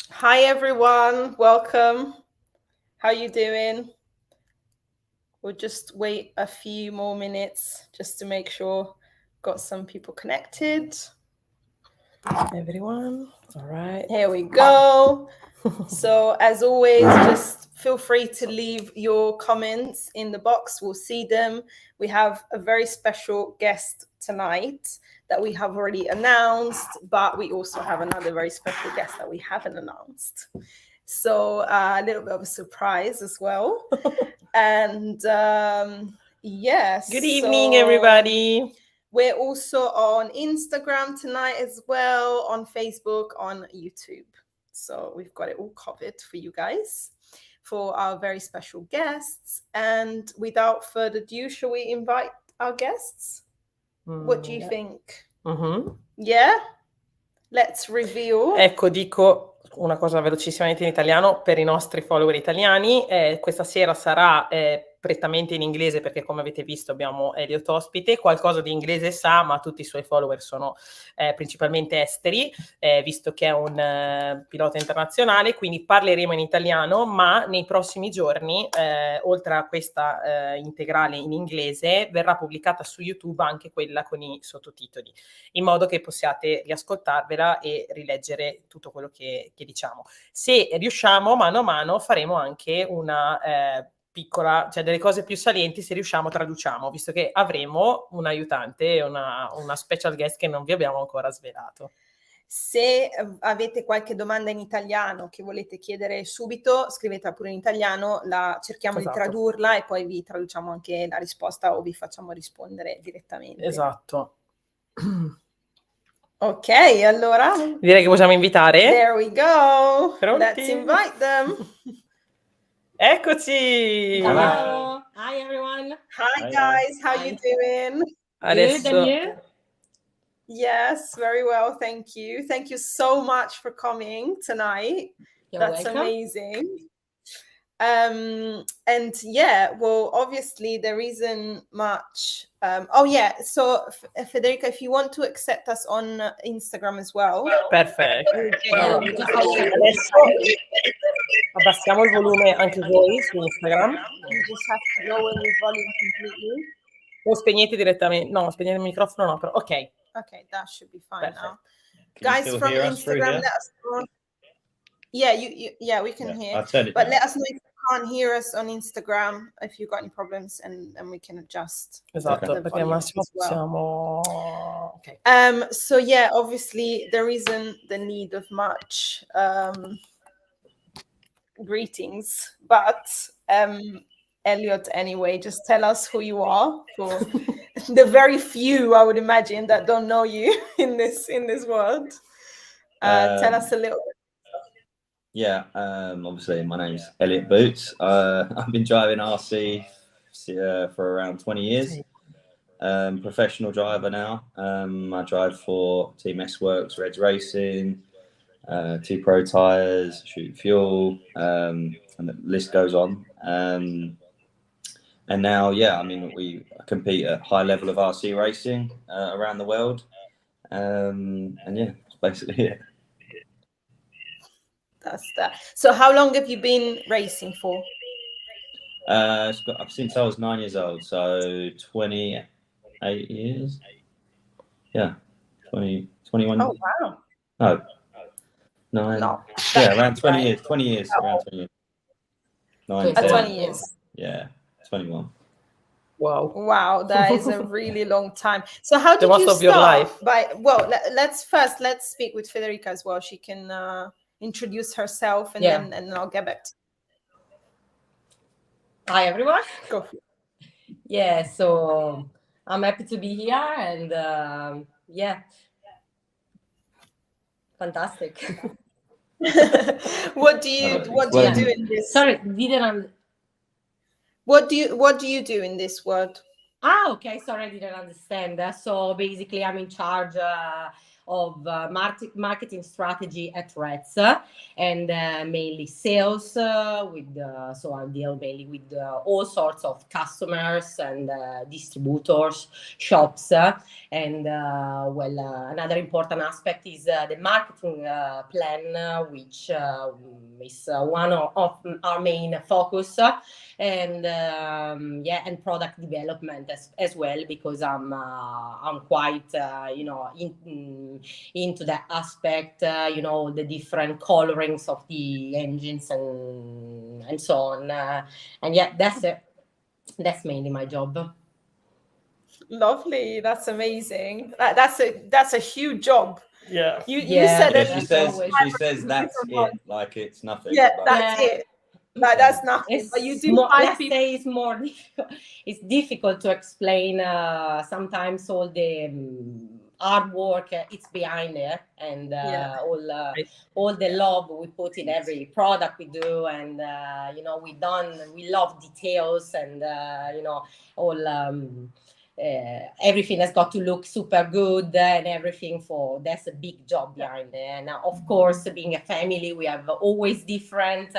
Hi everyone, welcome. How you doing? We'll just wait a few more minutes just to make sure got some people connected. Everyone, all right. Here we go. So as always, just feel free to leave your comments in the box. We'll see them. We have a very special guest tonight that we have already announced, but we also have another very special guest that we haven't announced. So a little bit of a surprise as well. And yes. Good evening, everybody. We're also on Instagram tonight as well, on Facebook, on YouTube. So we've got it all covered for you guys, for our very special guests. And without further ado, shall we invite our guests? What do you think? Mm-hmm. Yeah? Let's reveal. Ecco, dico una cosa velocissimamente in italiano per i nostri follower italiani. Questa sera sarà prettamente in inglese perché, come avete visto, abbiamo Elliott ospite. Qualcosa di inglese sa, ma tutti i suoi follower sono principalmente esteri, visto che è un pilota internazionale, quindi parleremo in italiano, ma nei prossimi giorni, oltre a questa integrale in inglese, verrà pubblicata su YouTube anche quella con i sottotitoli, in modo che possiate riascoltarvela e rileggere tutto quello che diciamo. Se riusciamo, mano a mano faremo anche una piccola, cioè delle cose più salienti, se riusciamo traduciamo, visto che avremo un aiutante e una special guest che non vi abbiamo ancora svelato. Se avete qualche domanda in italiano che volete chiedere subito, scrivetela pure in italiano, cerchiamo di tradurla e poi vi traduciamo anche la risposta o vi facciamo rispondere direttamente. Esatto. Ok, allora direi che possiamo invitare. There we go. Pronti? Let's invite them. Eccoci. Hello. Hi everyone. Hi guys, how you doing? Adesso... Good, and you? Yes, very well, thank you. Thank you so much for coming tonight. That's welcome. Amazing. And yeah, well, obviously there isn't much. So Federica, if you want to accept us on Instagram as well. Perfetto. Adesso abbassiamo il volume anche voi su Instagram. You just have to lower your volume completely. O spegnete direttamente. No, spegnete il microfono, no, però ok. Okay, that should be fine Perfect. now. Guys from Instagram, let us know. Yeah, we can hear. But let us know if you can't hear us on Instagram, if you've got any problems, and we can adjust. Esatto, perché al massimo possiamo... Okay. So yeah, obviously there isn't the need of much greetings, but Elliott, anyway, just tell us who you are for the very few, I would imagine, that don't know you in this world. Tell us a little bit. Yeah, obviously my name's Elliott Boots. I've been driving RC for around 20 years. Professional driver now. I drive for Team S-Works, Reds Racing, 2 Pro Tires, Shoot Fuel, and the list goes on. And now, yeah, I mean, we compete at high level of RC racing around the world. And yeah, that's basically it. That's that. So how long have you been racing for? Since I was 9 years old, so 28 years. Yeah, 21. Oh, wow. No. 9. No. Yeah, around 20 years. 20 years. Around 20 years. 9, 20 years. Yeah, 21. Wow, that is a really long time. So how did you start? Your life. Let's speak with Federica as well. She can introduce herself and then I'll get back to you. Hi everyone. Go for it. Yeah, so I'm happy to be here and yeah, fantastic. What do you do in this? Sorry, didn't. What do you do in this world? Okay, sorry, I didn't understand. So basically, I'm in charge of marketing strategy at Reds, and mainly sales. So I deal mainly with all sorts of customers and distributors, shops, and another important aspect is the marketing plan, which is one of our main focus, and and product development as well, because I'm quite into that aspect, the different colorings of the engines and so on, and yeah, that's it. That's mainly my job. Lovely. That's amazing. That's a huge job. Yeah. You Yeah. said Yeah, it. she says that's it, like it's nothing. Yeah, but- that's it. That's nothing. But you do more, find let's people. say it's more difficult. It's difficult to explain sometimes all the hard work it's behind there, and all the love we put in every product we do, and we love details, and everything has got to look super good, and everything that's a big job behind it. And of course, being a family, we have always different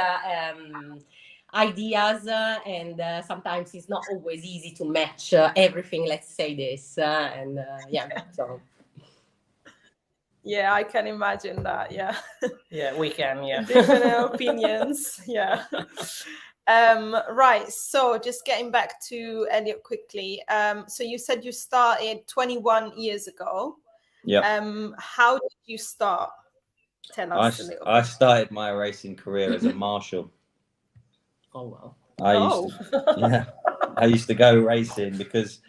ideas, and sometimes it's not always easy to match everything, let's say this, so Yeah, I can imagine that. Yeah. Yeah, we can. Yeah. Different opinions. Yeah. Right. So just getting back to Elliott quickly. So you said you started 21 years ago. Yeah. How did you start? Tell us a little bit. I started my racing career as a marshal. oh wow. I used to go racing because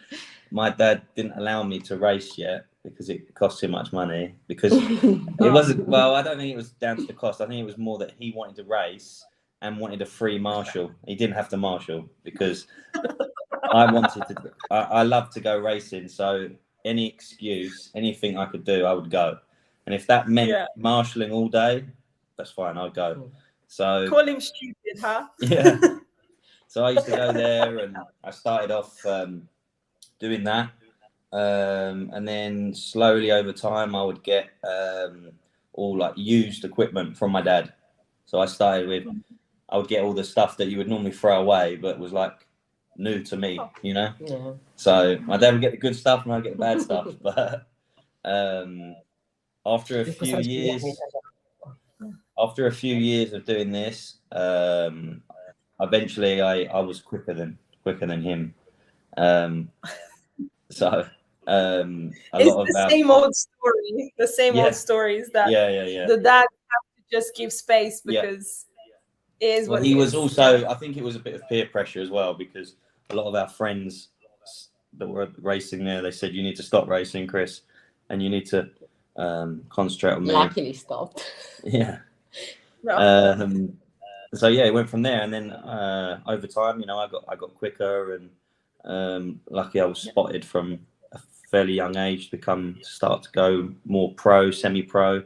my dad didn't allow me to race yet because it cost too much money. Because it wasn't, well, I don't think it was down to the cost. I think it was more that he wanted to race and wanted a free marshal. He didn't have to marshal because I wanted to. I love to go racing, so any excuse, anything I could do, I would go. And if that meant marshalling all day, that's fine. I'd go. So call him stupid, huh? Yeah. So I used to go there, and I started off doing that, and then slowly over time, I would get all like used equipment from my dad. So I started with, I would get all the stuff that you would normally throw away, but was like new to me, you know. Yeah. So my dad would get the good stuff, and I'd get the bad stuff. But after a few years of doing this, eventually I was quicker than him. So It's the same old story. The same old stories that the dad have to just give space because it is what he was is. also, I think it was a bit of peer pressure as well, because a lot of our friends that were racing there, they said, you need to stop racing, Chris, and you need to concentrate on me. Luckily stopped. Yeah. No. So yeah, it went from there, and then over time, I got quicker, and lucky I was spotted from a fairly young age to start to go more pro, semi-pro,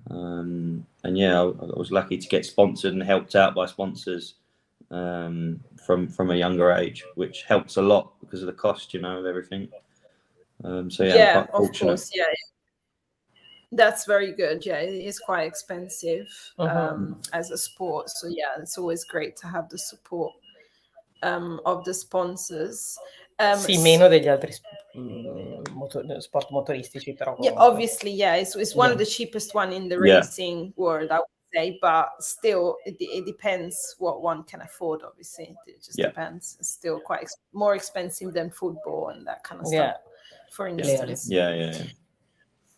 and yeah, I was lucky to get sponsored and helped out by sponsors from a younger age, which helps a lot because of the cost, of everything. So yeah, I'm quite of fortunate. course, that's very good. Yeah, it is quite expensive as a sport. So yeah, it's always great to have the support of the sponsors. Sì, meno degli altri sport motoristici, però. Yeah, obviously, it's one of the cheapest one in the racing world, I would say, but still, it depends what one can afford. Obviously, it just depends. It's still quite more expensive than football and that kind of stuff. For instance. Yeah.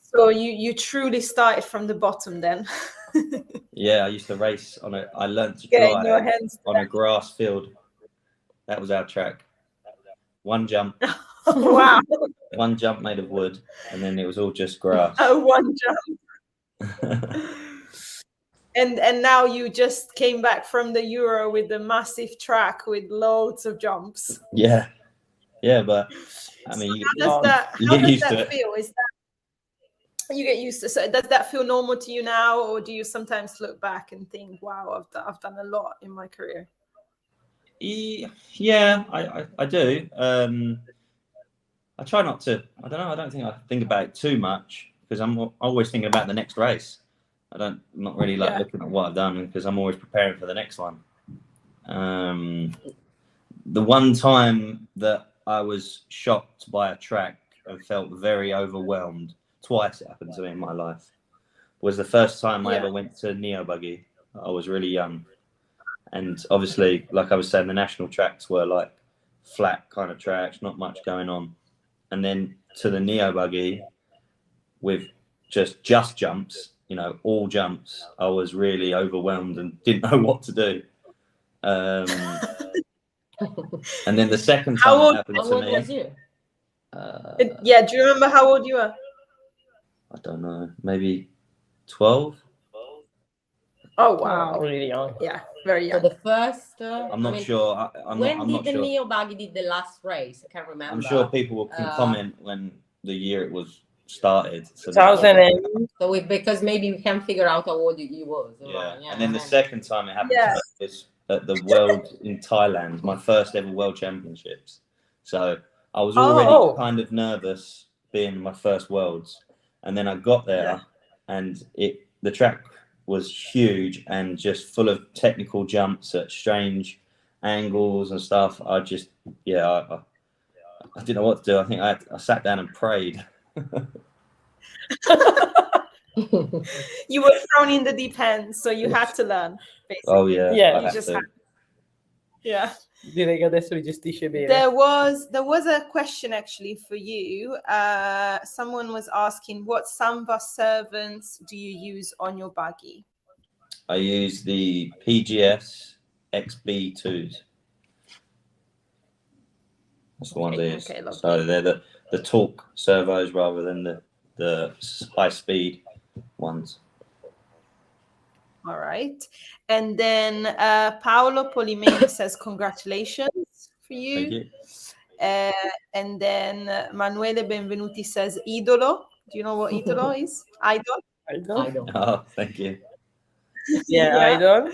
So you truly started from the bottom then. Yeah, I used to race I learned to drive on a grass field. That was our track. One jump. Wow. One jump made of wood, and then it was all just grass. Oh, one jump. And now you just came back from the Euro with the massive track with loads of jumps. Yeah, but I mean, how does that feel? Is that you get used to? So does that feel normal to you now, or do you sometimes look back and think, "Wow, I've done a lot in my career"? Yeah, I do. I try not to. I don't know. I don't think I think about it too much because I'm always thinking about the next race. I'm not really like looking at what I've done because I'm always preparing for the next one. The one time that I was shocked by a track and felt very overwhelmed, twice it happened to me in my life, was the first time I ever went to Neo Buggy. I was really young. And obviously, like I was saying, the national tracks were like flat kind of tracks, not much going on. And then to the Neo Buggy with just jumps, you know, all jumps, I was really overwhelmed and didn't know what to do. And then the second time it happened to me. How old was you? Yeah, do you remember how old you were? I don't know, maybe 12. Oh wow, really young. Yeah, very young. So the first. I'm not sure. When I'm did not the sure. Neo Buggy did the last race? I can't remember. I'm sure people can comment when the year it was started. So 2000 so because maybe we can figure out how old you was. Yeah. And then the second time it happened to me was at the World in Thailand, my first ever World Championships. So I was already kind of nervous being my first Worlds, and then I got there, and the track was huge and just full of technical jumps at strange angles and stuff. I just, I didn't know what to do. I think I sat down and prayed. You were thrown in the deep end, so you had to learn. Basically. Oh yeah, You just had. Yeah. Direi che adesso li gestisce bene. There was a question actually for you. Someone was asking, what Samba servants do you use on your buggy? I use the PGS XB2s. That's the one they use. Okay, so they're the torque servos rather than the high speed ones. All right. And then Paolo Polimeno says congratulations for you. Thank you. And then Manuele Benvenuti says idolo. Do you know what idolo is? Idol? Idol. Oh, thank you. Yeah, Idol.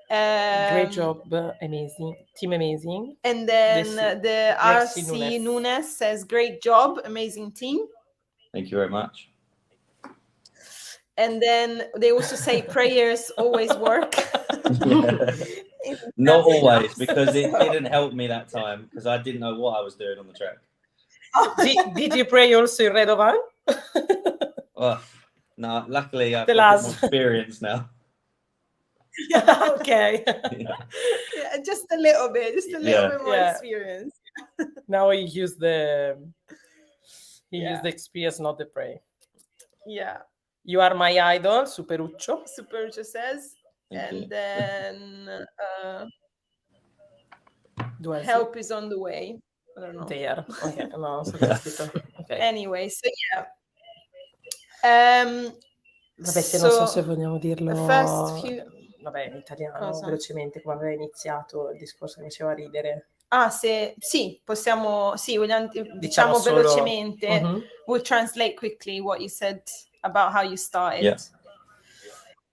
Great job, amazing. Team amazing. And then the RC Nunes says great job, amazing team. Thank you very much. And then they also say prayers always work. Not always, because it didn't help me that time because I didn't know what I was doing on the track. Did you pray also in Radovan? No, luckily I've got more experience now. Okay. Yeah, just a little bit, bit more experience. Now you use the use the experience, not the pray. Yeah. You are my idol, Superuccio. Superuccio says. Thank you. Then help is on the way. I don't know. There. Okay. No, okay. Anyway, so yeah. Vabbè, se non so se vogliamo dirlo. Vabbè, in italiano, velocemente, come aveva iniziato il discorso che faceva ridere. Sì, possiamo, vogliamo, diciamo solo, velocemente. We'll translate quickly what you said about how you started. Yeah.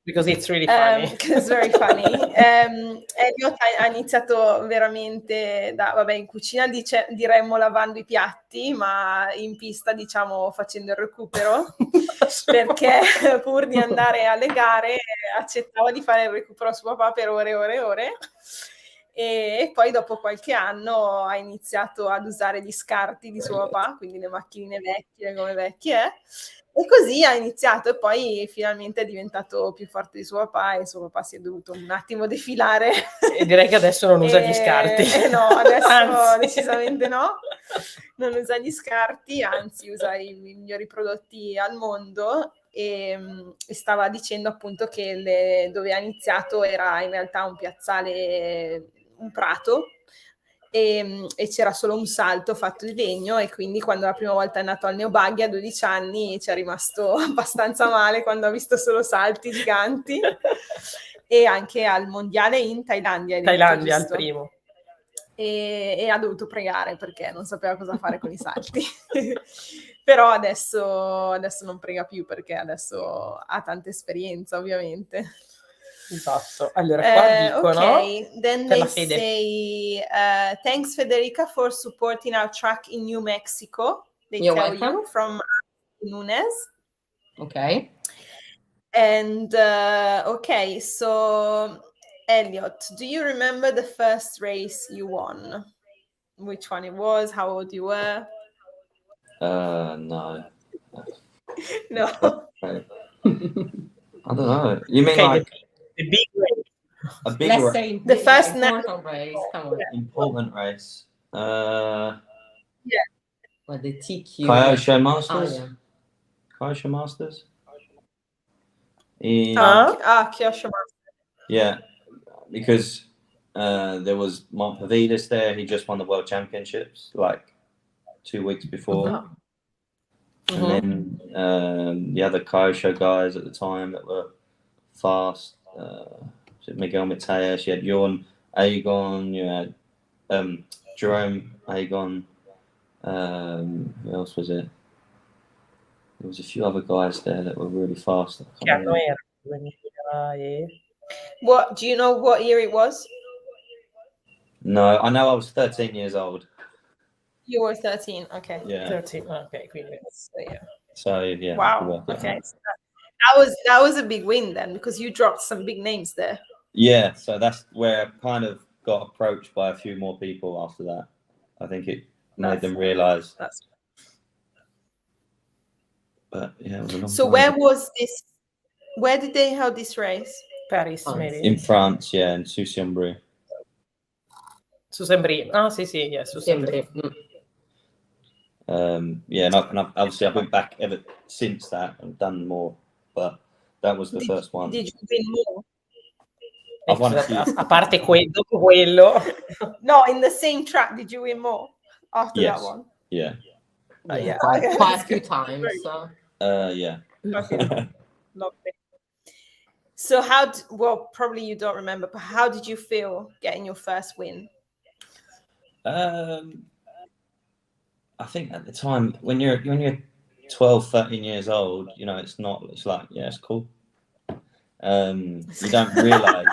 Because it's really funny. It's very funny. Elliott ha iniziato veramente in cucina diremmo lavando i piatti, ma in pista diciamo facendo il recupero, perché pur di andare alle gare accettava di fare il recupero a suo papà per ore e ore e ore. E poi dopo qualche anno ha iniziato ad usare gli scarti di suo papà, quindi le macchinine vecchie come vecchie, e così ha iniziato e poi finalmente è diventato più forte di suo papà e suo papà si è dovuto un attimo defilare. E direi che adesso non usa gli scarti. No, adesso decisamente no, non usa gli scarti, anzi usa i migliori prodotti al mondo. E stava dicendo appunto che dove ha iniziato era in realtà un piazzale, un prato, e c'era solo un salto fatto di legno, e quindi quando la prima volta è nato al Neobaghi a 12 anni ci è rimasto abbastanza male quando ha visto solo salti giganti. E anche al mondiale in Thailandia al primo, e ha dovuto pregare perché non sapeva cosa fare con i salti. Però adesso non prega più perché adesso ha tanta esperienza, ovviamente. Esatto. Allora qua dicono then they say thanks Federica for supporting our track in New Mexico. They tell you from Nunes. Okay. And okay, so Elliot, do you remember the first race you won? Which one it was? How old you were? No. No. Right. I don't know. You mean Okay, like the big race. a big Let's say The first important race. Come on. important race? Well, the TQ. Kyosho Masters. yeah. Kyosho Masters. Kyosho. Yeah, because there was Montpavidis there. He just won the World Championships like 2 weeks before. And then the other Kyosho guys at the time that were fast. Miguel Mateus, you had Jorn Agon, you had Jerome Agon. Who else was it? There was a few other guys there that were really fast. What do you know? What year it was? No, I know I was 13 years old. You were 13. Okay. Yeah. 13. Okay, quindi. So yeah. Wow. Okay. So that was a big win then, because you dropped some big names there. Yeah. So that's where I kind of got approached by a few more people after that. I think it made them realize. But yeah, it was a long So time. where was this? Where did they hold this race? Paris, maybe. In France, yeah, in Sucy-en-Brie. Sucy-en-Brie. Ah, sì, yeah, Sucy-en-Brie. Yeah, and obviously I've been back ever since that and done more, but that was the first one. Did you win more? I've won a few. A parte dopo quello. No, in the same track, did you win more after that one? Yeah. Yeah. Quite a few times. Yeah. Lovely. So well, probably you don't remember, but how did you feel getting your first win? I think at the time when you're 12, 13 years old, you know, it's like, yeah, it's cool. You don't realize.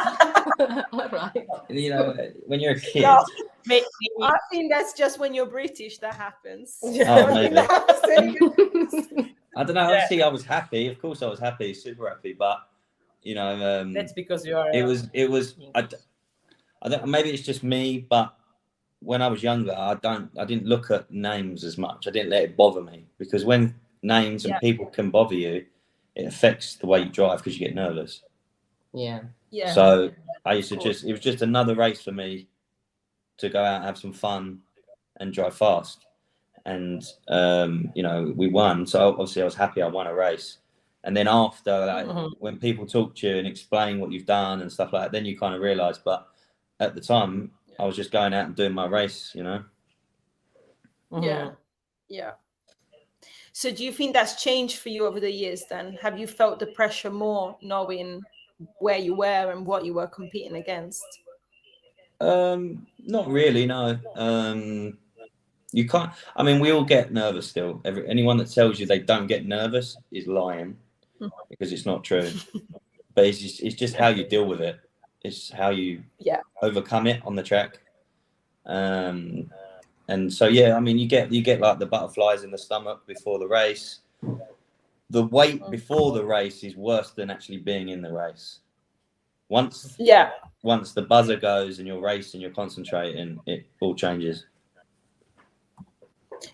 All right. You know, when you're a kid. No, I think that's just when you're British that happens. Oh, maybe. I don't know. Obviously, I was happy. Of course, I was happy, super happy. But you know, that's because you are. It was. I don't. Maybe it's just me, but when I was younger, I didn't look at names as much. I didn't let it bother me, because when names and people can bother you, it affects the way you drive because you get nervous. Yeah. Yeah. So I used to it was just another race for me to go out and have some fun and drive fast. And, you know, we won. So obviously I was happy I won a race. And then after, like, when people talk to you and explain what you've done and stuff like that, then you kind of realize. But at the time, I was just going out and doing my race, you know? Yeah. Yeah. So do you think that's changed for you over the years then? Have you felt the pressure more knowing where you were and what you were competing against? Not really, no. You can't. I mean, we all get nervous still. Anyone that tells you they don't get nervous is lying, because it's not true. But it's just how you deal with it. It's how you overcome it on the track. And so I mean, you get like the butterflies in the stomach before the race. The wait before the race is worse than actually being in the race. Once the buzzer goes and you're racing, you're concentrating, it all changes.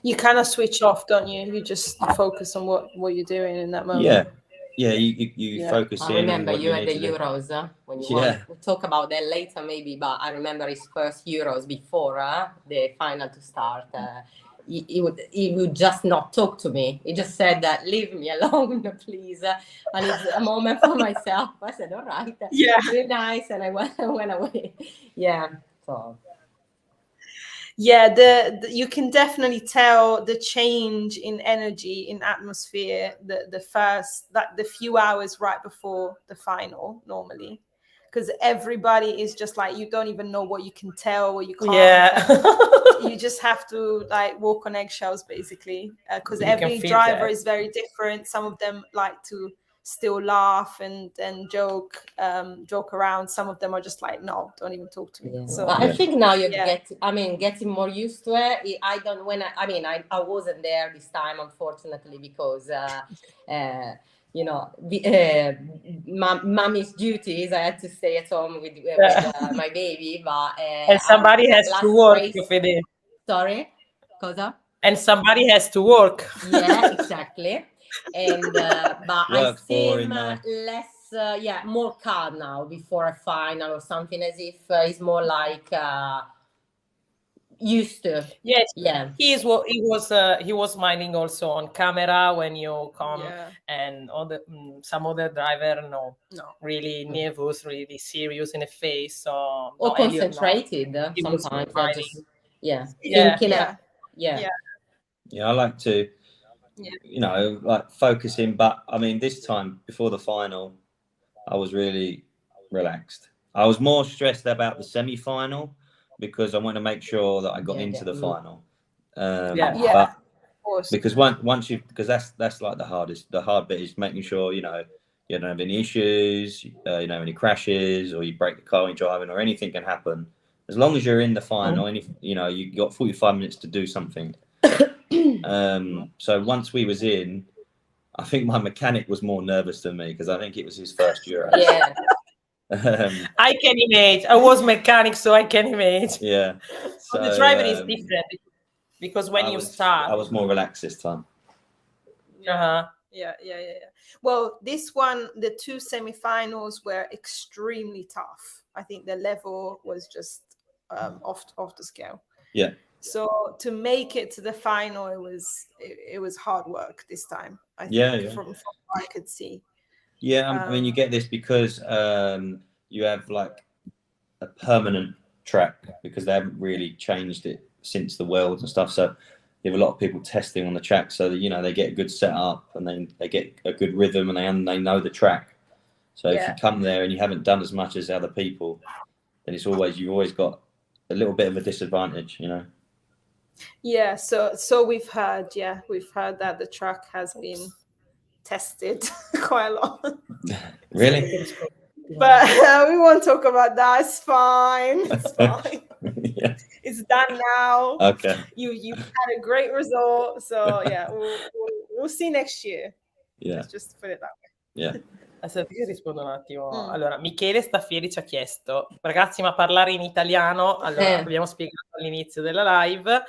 You kind of switch off, don't you? You just focus on what you're doing in that moment. Yeah, you focus in. I remember on what you you at need the to do. Euros when you won. We'll talk about that later maybe, but I remember his first Euros before the final to start. He would just not talk to me. He just said that, leave me alone, please. I need a moment for myself. I said, all right. Yeah. Really nice. And I went away. Yeah. So. Yeah, you can definitely tell the change in energy, in atmosphere, the few hours right before the final normally, because everybody is just like, you don't even know what you can tell or you can't. You just have to like walk on eggshells basically, because every driver is very different. Some of them like to still laugh and joke around. Some of them are just like, no, don't even talk to me. Yeah. So I think now you getting more used to it. I wasn't there this time, unfortunately, because you know, mommy's duties. I had to stay at home with my baby, but And somebody has to work, Fede. Sorry, cosa? And somebody has to work. Yeah, exactly. And but I seem less, more calm now before a final or something, as if it's more like used to. Yes, yeah. He was smiling also on camera when you come, and some other driver no, really nervous, really serious in the face. So or concentrated sometimes. Thinking. I like to, like focusing. But I mean, this time before the final, I was really relaxed. I was more stressed about the semi-final because I want to make sure that I got into the final. But because once because that's like the hardest. The hard bit is making sure you don't have any issues, any crashes, or you break the car when you're driving, or anything can happen. As long as you're in the final, and you got 45 minutes to do something. So once we was in, I think my mechanic was more nervous than me because I think it was his first Euro. Yeah. I can imagine. I was mechanic, so I can imagine. Yeah. So the driving is different because when you start, I was more relaxed this time. Yeah. Well, this one, the two semifinals were extremely tough. I think the level was just off the scale. Yeah. So to make it to the final, it was hard work this time. I think from what I could see. Yeah, I mean, you get this because you have like a permanent track because they haven't really changed it since the Worlds and stuff. So you have a lot of people testing on the track, so that they get a good setup and then they get a good rhythm and they know the track. So if you come there and you haven't done as much as other people, then you've always got a little bit of a disadvantage, Yeah. So we've heard that the track has been tested quite a lot. Really? But we won't talk about that. It's fine. It's fine. Yeah. It's done now. Okay. You had a great result. So yeah, we'll see next year. Yeah. Let's just put it that way. Yeah. Aspetta, io rispondo un attimo. Allora, Michele Staffieri ci ha chiesto, ragazzi, ma parlare in italiano? Allora, abbiamo spiegato all'inizio della live.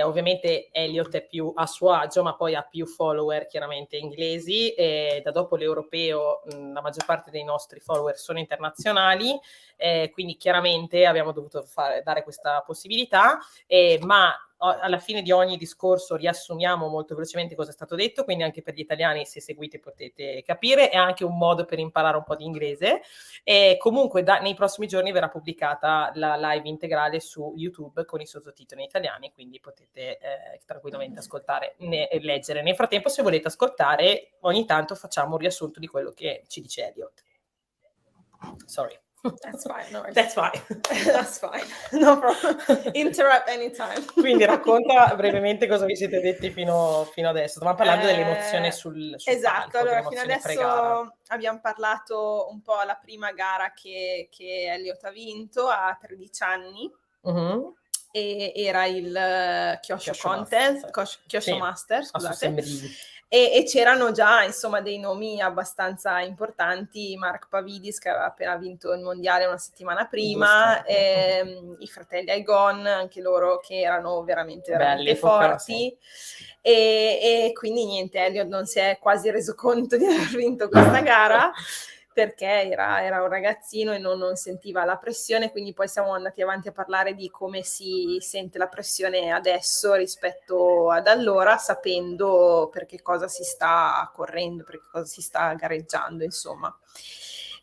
Ovviamente Elliott è più a suo agio, ma poi ha più follower chiaramente inglesi, e da dopo l'europeo la maggior parte dei nostri follower sono internazionali, quindi chiaramente abbiamo dovuto dare questa possibilità, ma alla fine di ogni discorso riassumiamo molto velocemente cosa è stato detto, quindi anche per gli italiani, se seguite, potete capire. È anche un modo per imparare un po' di inglese, e comunque nei prossimi giorni verrà pubblicata la live integrale su YouTube con i sottotitoli in italiani, quindi potete tranquillamente ascoltare e leggere. Nel frattempo, se volete ascoltare, ogni tanto facciamo un riassunto di quello che ci dice Elliott. Sorry. That's fine. No, That's fine. That's fine. No problem. Interrupt anytime. Quindi racconta brevemente cosa vi siete detti fino adesso. Stavamo parlando dell'emozione sul esatto, palco, allora fino adesso abbiamo parlato un po' alla prima gara che Elliott ha vinto a 13 anni. E era il Kyosho Contest, Kyosho Master, scusate. E c'erano già insomma dei nomi abbastanza importanti, Mark Pavidis che aveva appena vinto il mondiale una settimana prima, i fratelli Aigon, anche loro che erano veramente forti, e quindi niente, Elliott non si è quasi reso conto di aver vinto questa gara perché era un ragazzino e non sentiva la pressione, quindi poi siamo andati avanti a parlare di come si sente la pressione adesso rispetto ad allora, sapendo per che cosa si sta correndo, per che cosa si sta gareggiando, insomma.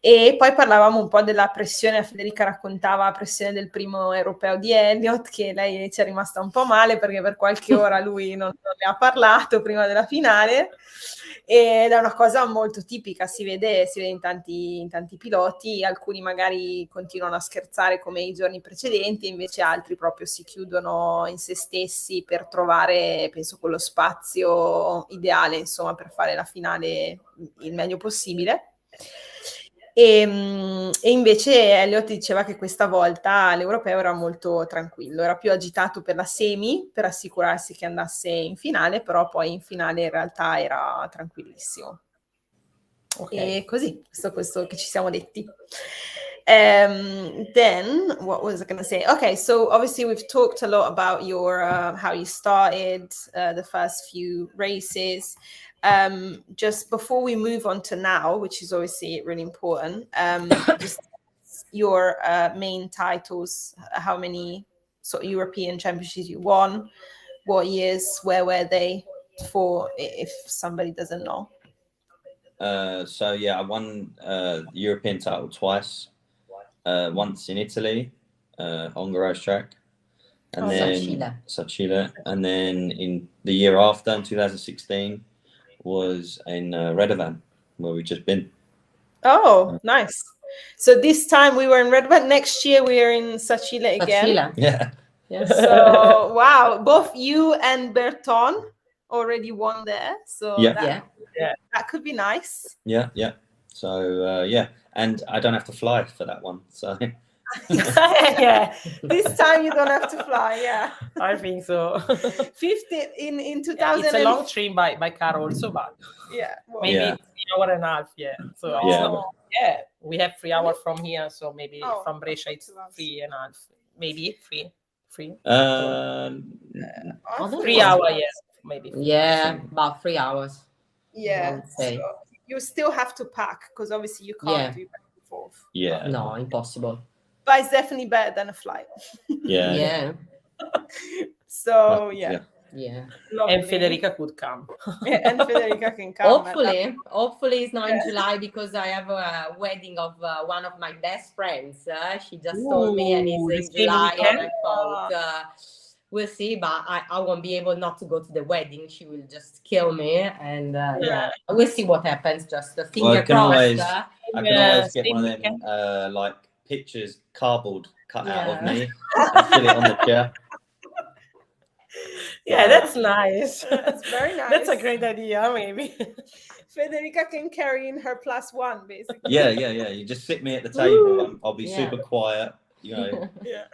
E poi parlavamo un po' della pressione, Federica raccontava la pressione del primo europeo di Elliott, che lei ci è rimasta un po' male perché per qualche ora lui non ne ha parlato prima della finale, ed è una cosa molto tipica, si vede in tanti piloti, alcuni magari continuano a scherzare come i giorni precedenti, invece altri proprio si chiudono in se stessi per trovare, penso, quello spazio ideale, insomma, per fare la finale il meglio possibile. E invece Elliott diceva che questa volta l'europeo era molto tranquillo, era più agitato per la semi per assicurarsi che andasse in finale, però poi in finale in realtà era tranquillissimo. E così, questo che ci siamo detti. Then what was I going to say? Okay, so obviously we've talked a lot about your how you started, the first few races. Just before we move on to now, which is obviously really important, just your main titles, how many sort of European championships you won, what years, where were they, for if somebody doesn't know. So yeah, I won the European title twice. Once in Italy, on Garage Track, and then Sacile, and then in the year after, in 2016, was in Redovan, where we just been. Oh, nice. So this time we were in Redovan. Next year we are in Sacile again. Yeah. So wow, both you and Berton already won there. So that could be nice. Yeah. So yeah, and I don't have to fly for that one. So yeah, this time you don't have to fly. Yeah, I think so. 50 in 2000. It's a long trip by car also, but maybe 3 hours and a half. Yeah, so we have 3 hours from here, so maybe from Brescia it's 3 and a half, maybe three. 3 hours, maybe. Yeah, about 3 hours. Yeah, so you still have to pack because obviously you can't do back and forth. Yeah, no, impossible. But it's definitely better than a flight. Yeah. So Yeah. And Federica could come. And Federica can come. Hopefully it's not in July because I have a wedding of one of my best friends. She just told me, and it's in July. And I thought, we'll see, but I won't be able not to go to the wedding. She will just kill me, and we'll see what happens. Just a finger crossed. I can always get one of them like pictures cardboard cut out of me and put it on the chair. Yeah, that's nice. That's very nice. That's a great idea, maybe. Federica can carry in her +1, basically. Yeah. You just sit me at the table. I'll be super quiet, you know. Yeah.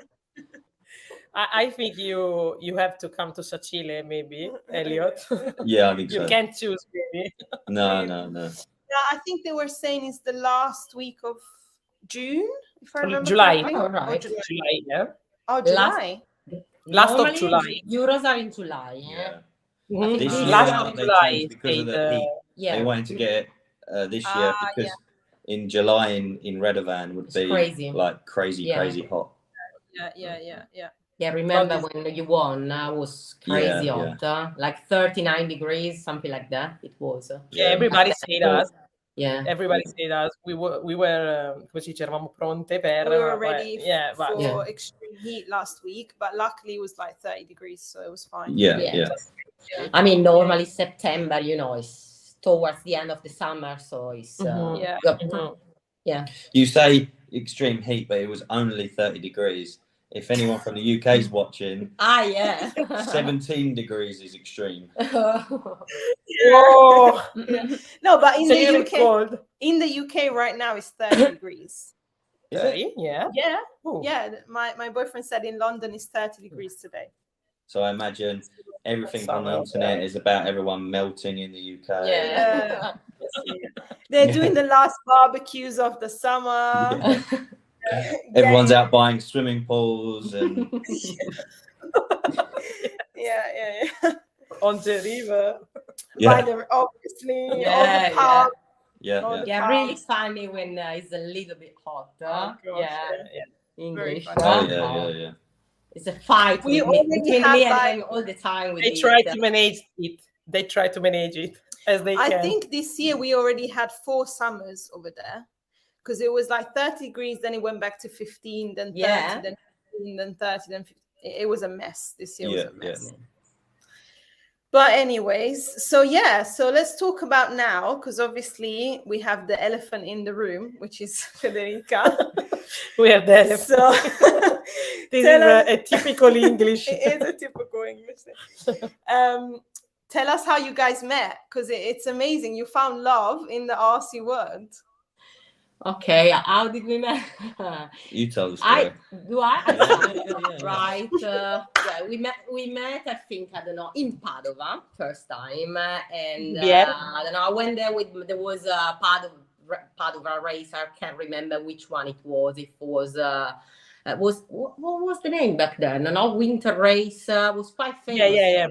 I think you have to come to Sacile, maybe, Elliott. Yeah, I think so. You can't choose, maybe. No. Yeah, I think they were saying it's the last week of June, if I remember July. correctly. Oh, right. July, yeah. Oh, July. Last of July. Euros are in July. Mm-hmm. This year, last of they July changed because of the heat. They wanted to get it this year because in July in Redovan would be crazy hot. Yeah, remember when you won? It was crazy hot. Like 39 degrees, something like that. It was. Everybody said us. Yeah. Everybody said us. We were così eravamo pronte per. We were ready for extreme heat last week, but luckily it was like 30 degrees, so it was fine. Yeah. I mean, normally September, is towards the end of the summer, so it's You say extreme heat, but it was only 30 degrees. If anyone from the UK is watching, 17 degrees is extreme. No, but in the UK right now it's 30 degrees. Is it? Yeah. Yeah. My boyfriend said in London it's 30 degrees today. So I imagine everything on the internet is about everyone melting in the UK. Yeah. They're doing the last barbecues of the summer. Everyone's out buying swimming pools and on the river. Obviously, on the park. Yeah, really funny when it's a little bit hot. English. Yeah. It's a fight between me and them all the time. They try to manage it. They try to manage it as they can. I think this year we already had 4 summers over there. Because it was like 30 degrees, then it went back to 15, then 30, then 15, then 30, then 15. It was a mess. This year was a mess. But anyways, so let's talk about now, because obviously we have the elephant in the room, which is Federica. We have the elephant. So, this is a typical English. It is a typical English thing. Tell us how you guys met, because it's amazing. You found love in the RC world. Okay, how did we met? You tell the story. Yeah. Right. We met. I think, I don't know, in Padova first time, and I don't know. I went there with, there was a Padova race. I can't remember which one it was. It was what was the name back then? No, winter race was quite famous. Yeah.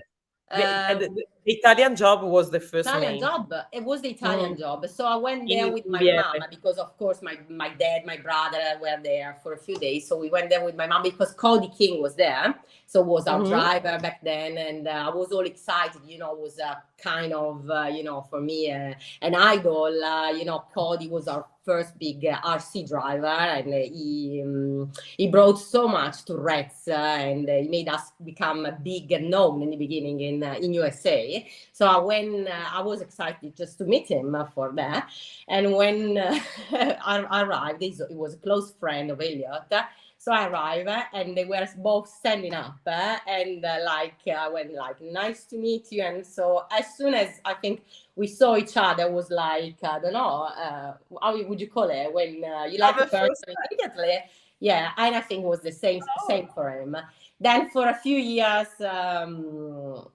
The Italian job was the first Italian name. job. It was the Italian job. So I went there with my Bienne. mom because, of course, my dad, my brother were there for a few days. So we went there with my mom because Cody King was there. So was our driver back then. And I was all excited. You know, it was kind of, you know, for me, an idol. You know, Cody was our first big RC driver. And he brought so much to Reds. And he made us become big and known in the beginning in USA. So when I was excited just to meet him for that. And when I arrived, it was a close friend of Elliott. So I arrived and they were both standing up and I went like, nice to meet you. And so as soon as I think we saw each other, was like, I don't know, how would you call it? When you like a person immediately. Yeah, and I think it was the same for him. Then for a few years,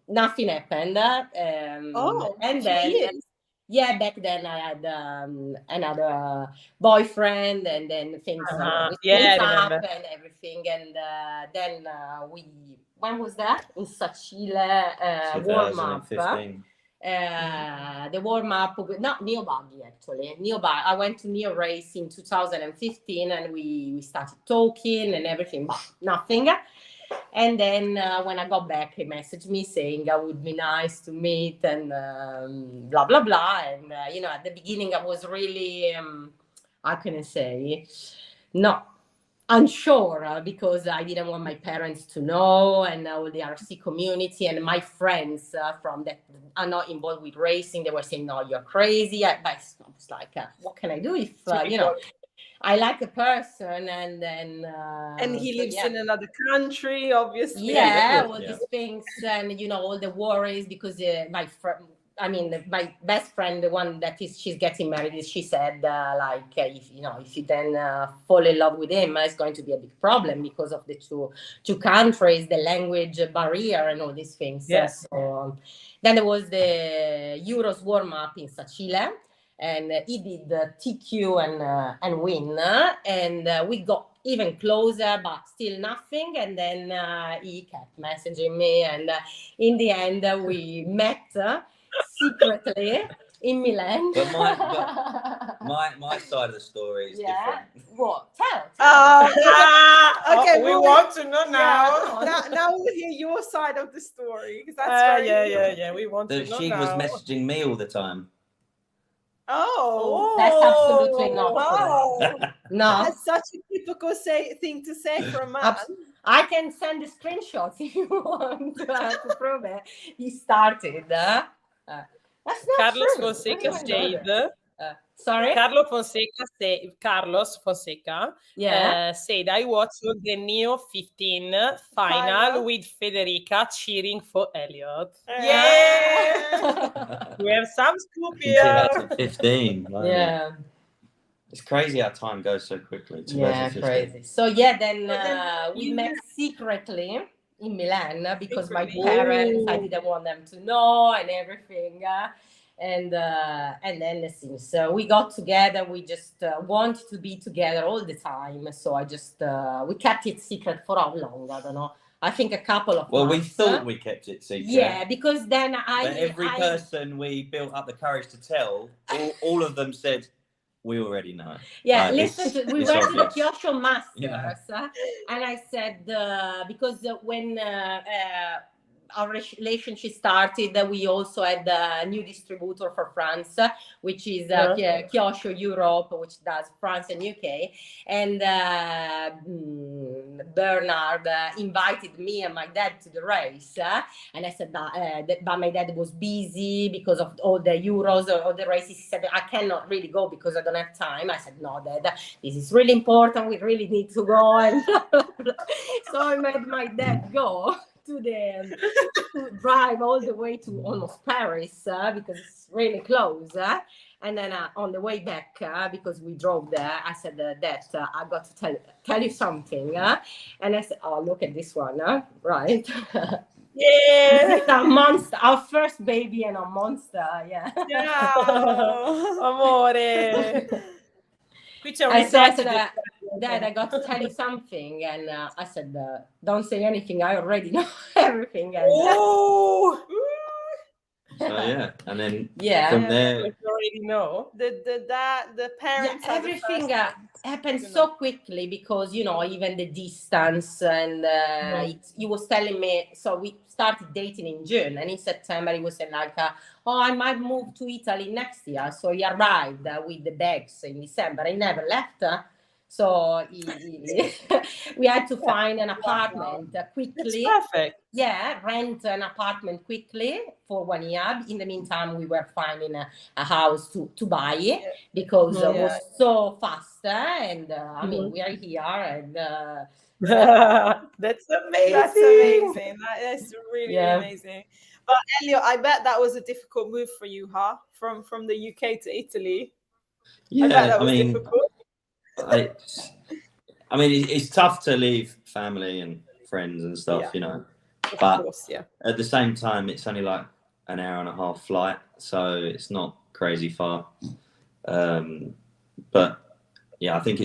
nothing happened. And then, yeah, back then I had another boyfriend, and then things we split up and everything. And then when was that? In Sacile, warm up. The warm up, not Neo Buggy actually. I went to Neo Race in 2015 and we started talking and everything, but nothing. And then when I got back, he messaged me saying it would be nice to meet and blah, blah, blah. And, you know, at the beginning, I was really, how can I say, not unsure because I didn't want my parents to know and all the RC community and my friends from that are not involved with racing. They were saying, no, you're crazy. But I was like, what can I do if, you know, I like a person and then and he lives in another country, obviously. These things and you know all the worries because my best friend, the one that she's getting married, she said if you then fall in love with him, it's going to be a big problem because of the two countries, the language barrier and all these things. Yes. So then there was the Euros warm up in Sacile. And he did TQ and win, and we got even closer, but still nothing. And then he kept messaging me, and in the end, we met secretly in Milan. But my side of the story is different. What? Tell. Okay, we want to know now. Now we'll hear your side of the story because that's yeah. We want to know she now. was messaging me all the time. Oh, that's absolutely not true. No, that's such a typical thing to say for a man. I can send the screenshots if you want to prove it. He started. That's not Carlos true. Fonseca said. Sorry? Carlos Fonseca said, I watched the Neo 15 final with Federica cheering for Elliott. Yeah! We have some scoop here. 2015. Yeah. It's crazy how time goes so quickly. Yeah, crazy. So then we met secretly in Milan because my parents, I didn't want them to know and everything. And then since we got together, we just wanted to be together all the time. So I just we kept it secret for how long? I don't know. I think a couple of months. Well, we thought we kept it secret. Yeah, because then every person we built up the courage to tell, all of them said, we already know. Yeah, listen, we went to the Kyosho Masters, and I said, because when our relationship started, we also had a new distributor for France, which is Kyosho Europe, which does France and UK. And Bernard invited me and my dad to the race. And I said, but my dad was busy because of all the Euros or the races. He said, I cannot really go because I don't have time. I said, no, Dad, this is really important. We really need to go. And so I made my dad go to drive all the way to almost Paris because it's really close. And then on the way back, because we drove there, I said that I got to tell you something. And I said, oh, look at this one, right? Yeah. Our monster, our first baby and a monster, yeah. Amore. Qui c'è un I said, messaggio Dad, I got to tell you something, and I said, don't say anything. I already know everything. And, So yeah, and then yeah, from there, you already know. The parents. Yeah, everything happened so quickly because even the distance and he was telling me. So we started dating in June, and in September he was saying like, "Oh, I might move to Italy next year." So he arrived with the bags in December. He never left. So we had to find an apartment quickly. It's perfect. Yeah, rent an apartment quickly for 1 year. In the meantime, we were finding a house to buy because it was so fast. And I mean, we are here, and That's amazing. That's amazing. That's really amazing. But Elliott, I bet that was a difficult move for you, huh? From the UK to Italy. yeah, I bet that was difficult. I mean, it's tough to leave family and friends and stuff, But of course, at the same time, it's only like an hour and a half flight, so it's not crazy far. But yeah, I think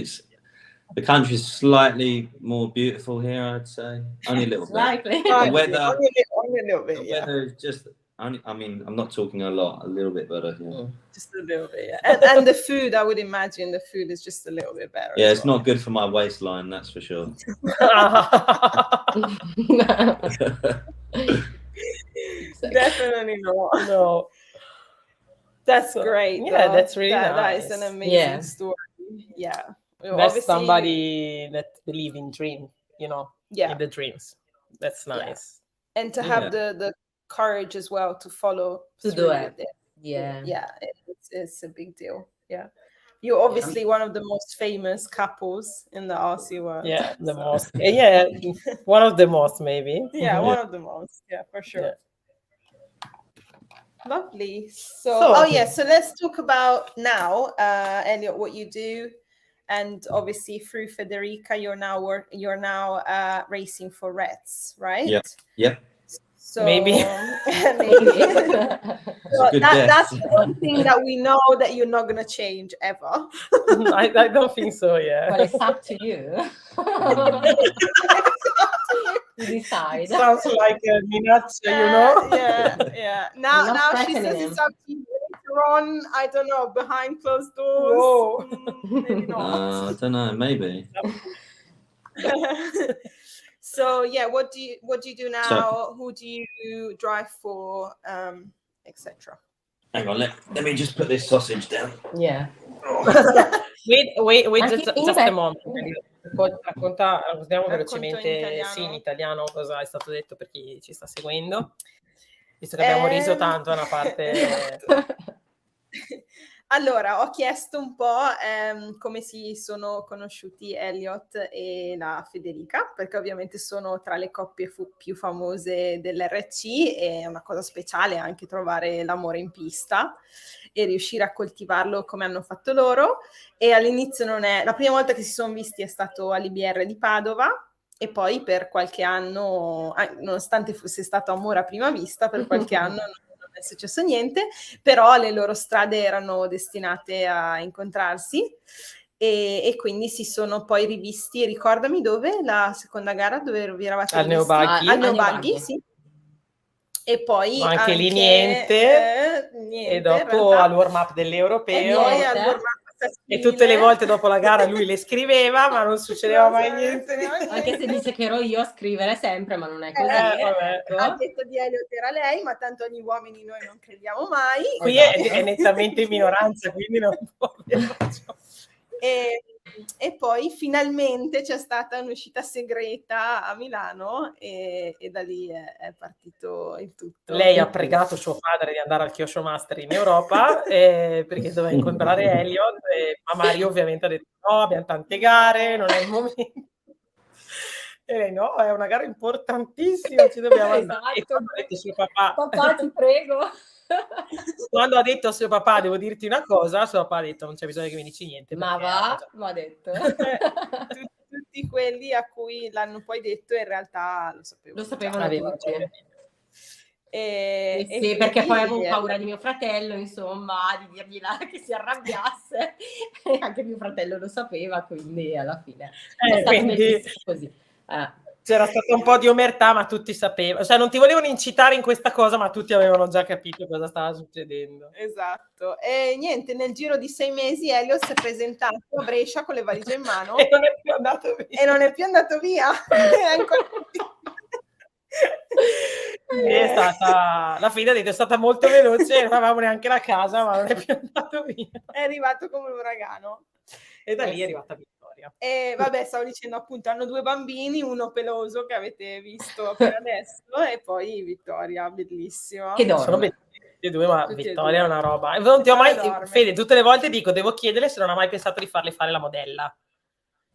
the country's slightly more beautiful here, I'd say. Only a little bit. Slightly. The weather, only a little bit. the weather is just. I mean, I'm not talking a lot, a little bit better. Yeah. Just a little bit, and the food, I would imagine the food is just a little bit better. Yeah, it's not good for my waistline, that's for sure. Definitely not. No. That's great. Yeah, that's really nice. That is an amazing story. Yeah. That's somebody that believe in dream, in the dreams. That's nice. Yeah. And to have the courage as well to follow to do it. Yeah. It's a big deal. Yeah. You're obviously one of the most famous couples in the RC world. Yeah, the most. Yeah, one of the most, maybe. Yeah, one of the most. Yeah, for sure. Yeah. Lovely. So let's talk about now, Elliott, what you do, and obviously through Federica, you're now racing for Reds, right? Yeah. So maybe. That's one thing that we know that you're not going to change ever. I don't think so. Yeah. But it's up to you. You decide. Sounds like a minaccia, Yeah. Now she says it's up to you. Later on, I don't know, behind closed doors. Maybe not. I don't know. Maybe. So what do you do now? Who do you drive for, etc.? Hang on, let me just put this sausage down. Yeah. Wait, just a moment. Raccontiamo velocemente in italiano cosa è stato detto per chi ci sta seguendo, visto che abbiamo riso tanto da una parte. Allora, ho chiesto un po' come si sono conosciuti Elliott e la Federica, perché ovviamente sono tra le coppie più famose dell'RC, è una cosa speciale anche trovare l'amore in pista e riuscire a coltivarlo come hanno fatto loro. E all'inizio la prima volta che si sono visti è stato all'IBR di Padova, e poi per qualche anno, nonostante fosse stato amore a prima vista, per qualche anno non è successo niente, però le loro strade erano destinate a incontrarsi e quindi si sono poi rivisti. Ricordami dove la seconda gara, dove vi eravate al rivisti? Al Neobaghi, sì. E poi anche lì niente, e dopo al warm-up dell'Europeo e tutte le volte dopo la gara lui le scriveva ma non succedeva mai niente. Anche se dice che ero io a scrivere sempre, ma non è così. Ha detto di Elliott era lei, ma tanto agli uomini noi non crediamo mai. Qui è nettamente in minoranza, quindi non può. E poi finalmente c'è stata un'uscita segreta a Milano e da lì è partito il tutto. Lei ha pregato suo padre di andare al Kyosho Master in Europa perché doveva incontrare Elliott, ma Mario ovviamente ha detto no, abbiamo tante gare, non è il momento. E lei no, è una gara importantissima, ci dobbiamo andare. E Esatto. quando ha detto suo papà, Papà, ti prego. quando ha detto a suo papà devo dirti una cosa, suo papà ha detto non c'è bisogno che mi dici niente. Ma perché va, mi ha detto. Tutti quelli a cui l'hanno poi detto in realtà lo sapevano. Lo sapevano aveva tutti. già capito. E Perché poi quindi avevo paura di mio fratello, insomma, di dirgli che si arrabbiasse. E anche mio fratello lo sapeva, quindi alla fine è stato quindi bellissimo così. c'era stata un po' di omertà, ma tutti sapevano. Cioè, non ti volevano incitare in questa cosa, ma tutti avevano già capito cosa stava succedendo. Esatto. E niente, nel giro di 6 mesi Elliott si è presentato a Brescia con le valigie in mano E non è più andato via. e non è più andato via. È ancora È stata la fine, è stata molto veloce, non avevamo neanche la casa, ma non è più andato via. è arrivato come un uragano. E da lì sì. è arrivata Vittoria. E vabbè, stavo dicendo appunto, hanno 2 bambini, uno peloso che avete visto appena adesso e poi Vittoria, bellissima. Che Sono dorme. bellissimi tutti e due, ma Tutti e Vittoria due. è una roba. E non ti ho mai, Vittoria dorme. Fede, tutte le volte dico, devo chiedere se non ha mai pensato di farle fare la modella.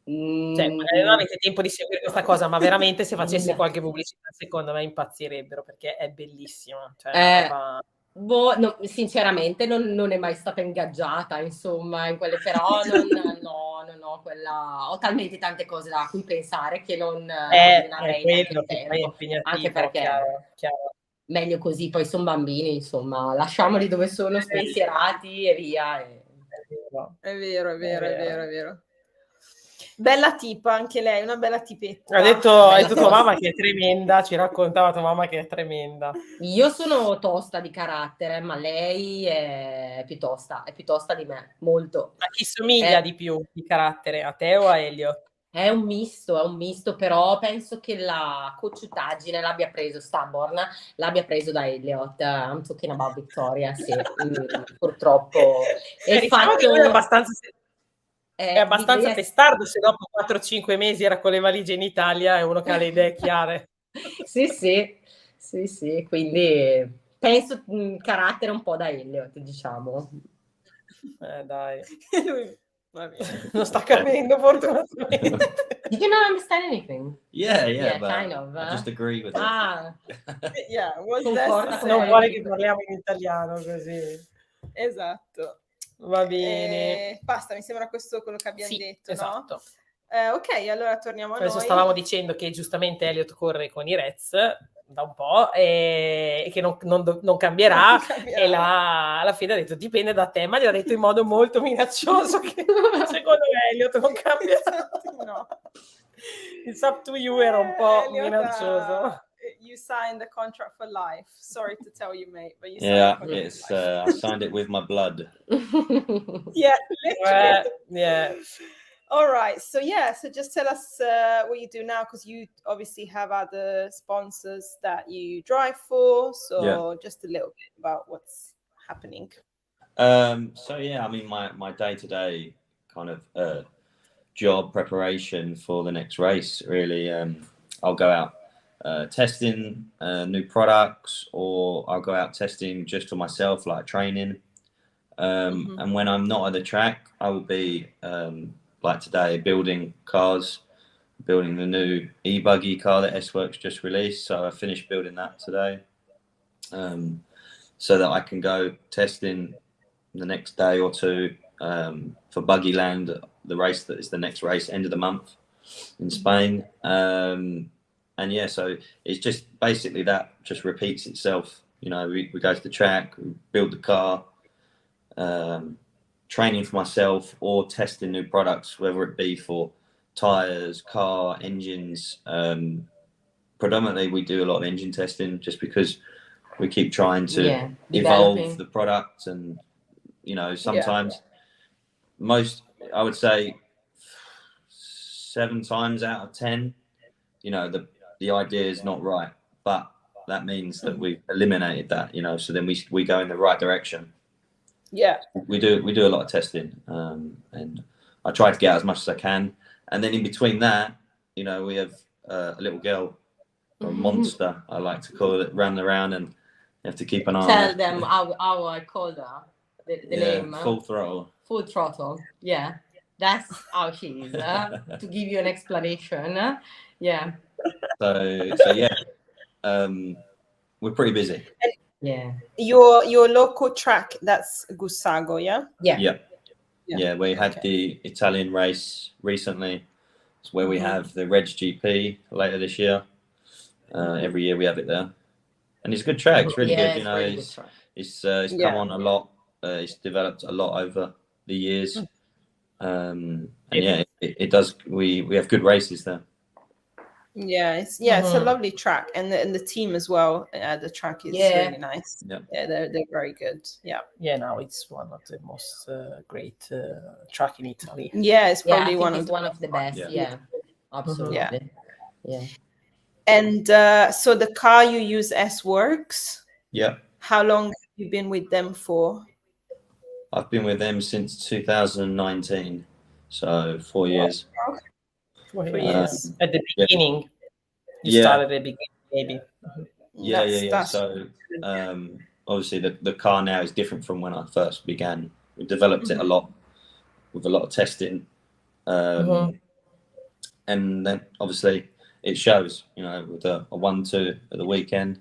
Cioè, magari non avete tempo di seguire questa cosa, ma veramente se facessi No. qualche pubblicità, secondo me impazzirebbero, perché è bellissima. Cioè, una roba... Boh, no, sinceramente non è mai stata ingaggiata, insomma, in quelle, però non ho quella, ho talmente tante cose da cui pensare che non avrei neanche quello il che poi è tempo, impegnativo, anche perché chiaro. meglio così, poi sono bambini, insomma, lasciamoli dove sono, spensierati e via. È vero. Bella tipa anche lei, una bella tipetta. Ha detto tua tosta. mamma che è tremenda, ci raccontava tua mamma che è tremenda. Io sono tosta di carattere, ma lei è più tosta di me, molto. A chi somiglia di più di carattere, a te o a Elliott? È un misto, però penso che la cocciutaggine l'abbia preso da Elliott. I'm talking about Victoria, sì, purtroppo. E il diciamo che lui è abbastanza l'idea- testardo, se dopo 4-5 mesi era con le valigie in Italia, è uno che ha le idee chiare. Sì, quindi penso carattere un po' da Elliott, diciamo. Dai. Lui, va bene. Non sta capendo, fortunatamente. Did you not understand anything? Yeah, but kind of. I just agree with it. Yeah, was Concorda that con Non lei. vuole che parliamo in italiano così. Esatto. Va bene. Basta, mi sembra questo quello che abbiamo Sì, detto, esatto. no? Ok, allora torniamo a Adesso noi. stavamo dicendo che giustamente Elliott corre con i Reds da un po' e che non cambierà. E alla fine ha detto dipende da te, ma gli ha detto in modo molto minaccioso che secondo me Elliott non cambierà. No. It's up to you era un po' Elliott, minaccioso. You signed the contract for life. Sorry to tell you, mate, but you signed Yeah, the contract it's for life. I signed it with my blood. Yeah, literally. Yeah. All right. So just tell us what you do now, because you obviously have other sponsors that you drive for. So just a little bit about what's happening. So I mean, my day-to-day kind of job preparation for the next race, really. I'll go out testing new products, or I'll go out testing just for myself, like training. And when I'm not at the track, I will be like today, building cars, building the new e-buggy car that S-Works just released. So I finished building that today, so that I can go testing the next day or two for Buggyland, the race that is the next race, end of the month in Spain. So it's just basically that just repeats itself. You know, we go to the track, we build the car, training for myself or testing new products, whether it be for tires, car, engines. Predominantly we do a lot of engine testing just because we keep trying to evolve the product, and you know, sometimes I would say 7 times out of 10, you know, the idea is not right, but that means that we've eliminated that, you know, so then we go in the right direction. We do a lot of testing, and I try to get as much as I can, and then in between that, you know, we have a little girl, or a monster I like to call it, running around, and you have to keep an eye on her. Tell them how I called her, the name. Full throttle. Full throttle, yeah. That's how she is. To give you an explanation. Yeah. So yeah, we're pretty busy. Yeah. Your local track, that's Gussago, yeah? Yeah. Yeah, we had Okay. the Italian race recently. It's where we Mhm. have the Reg GP later this year. Every year we have it there, and it's a good track. It's really Yeah, good. it's really good track. It's Yeah. come on a lot. It's developed a lot over the years, and yeah, it does. We have good races there. Yeah, it's a Mhm. lovely track, and the team as well. The track is Yeah. really nice. Yeah. Yeah, they're very good. Yeah. Yeah, no, it's one of the most great track in Italy. Yeah, it's Yeah, I probably think one it's of the one of the best. Yeah. Yeah, absolutely. Yeah. And so the car you use S-Works, Yeah, how long have you been with them for? I've been with them since 2019, so 4 years. 4 For years. years. At the Yeah. beginning, you Yeah. started at the beginning, maybe. Yeah. So obviously the car now is different from when I first began. We developed it a lot with a lot of testing, and then obviously it shows. You know, with a 1-2 at the weekend,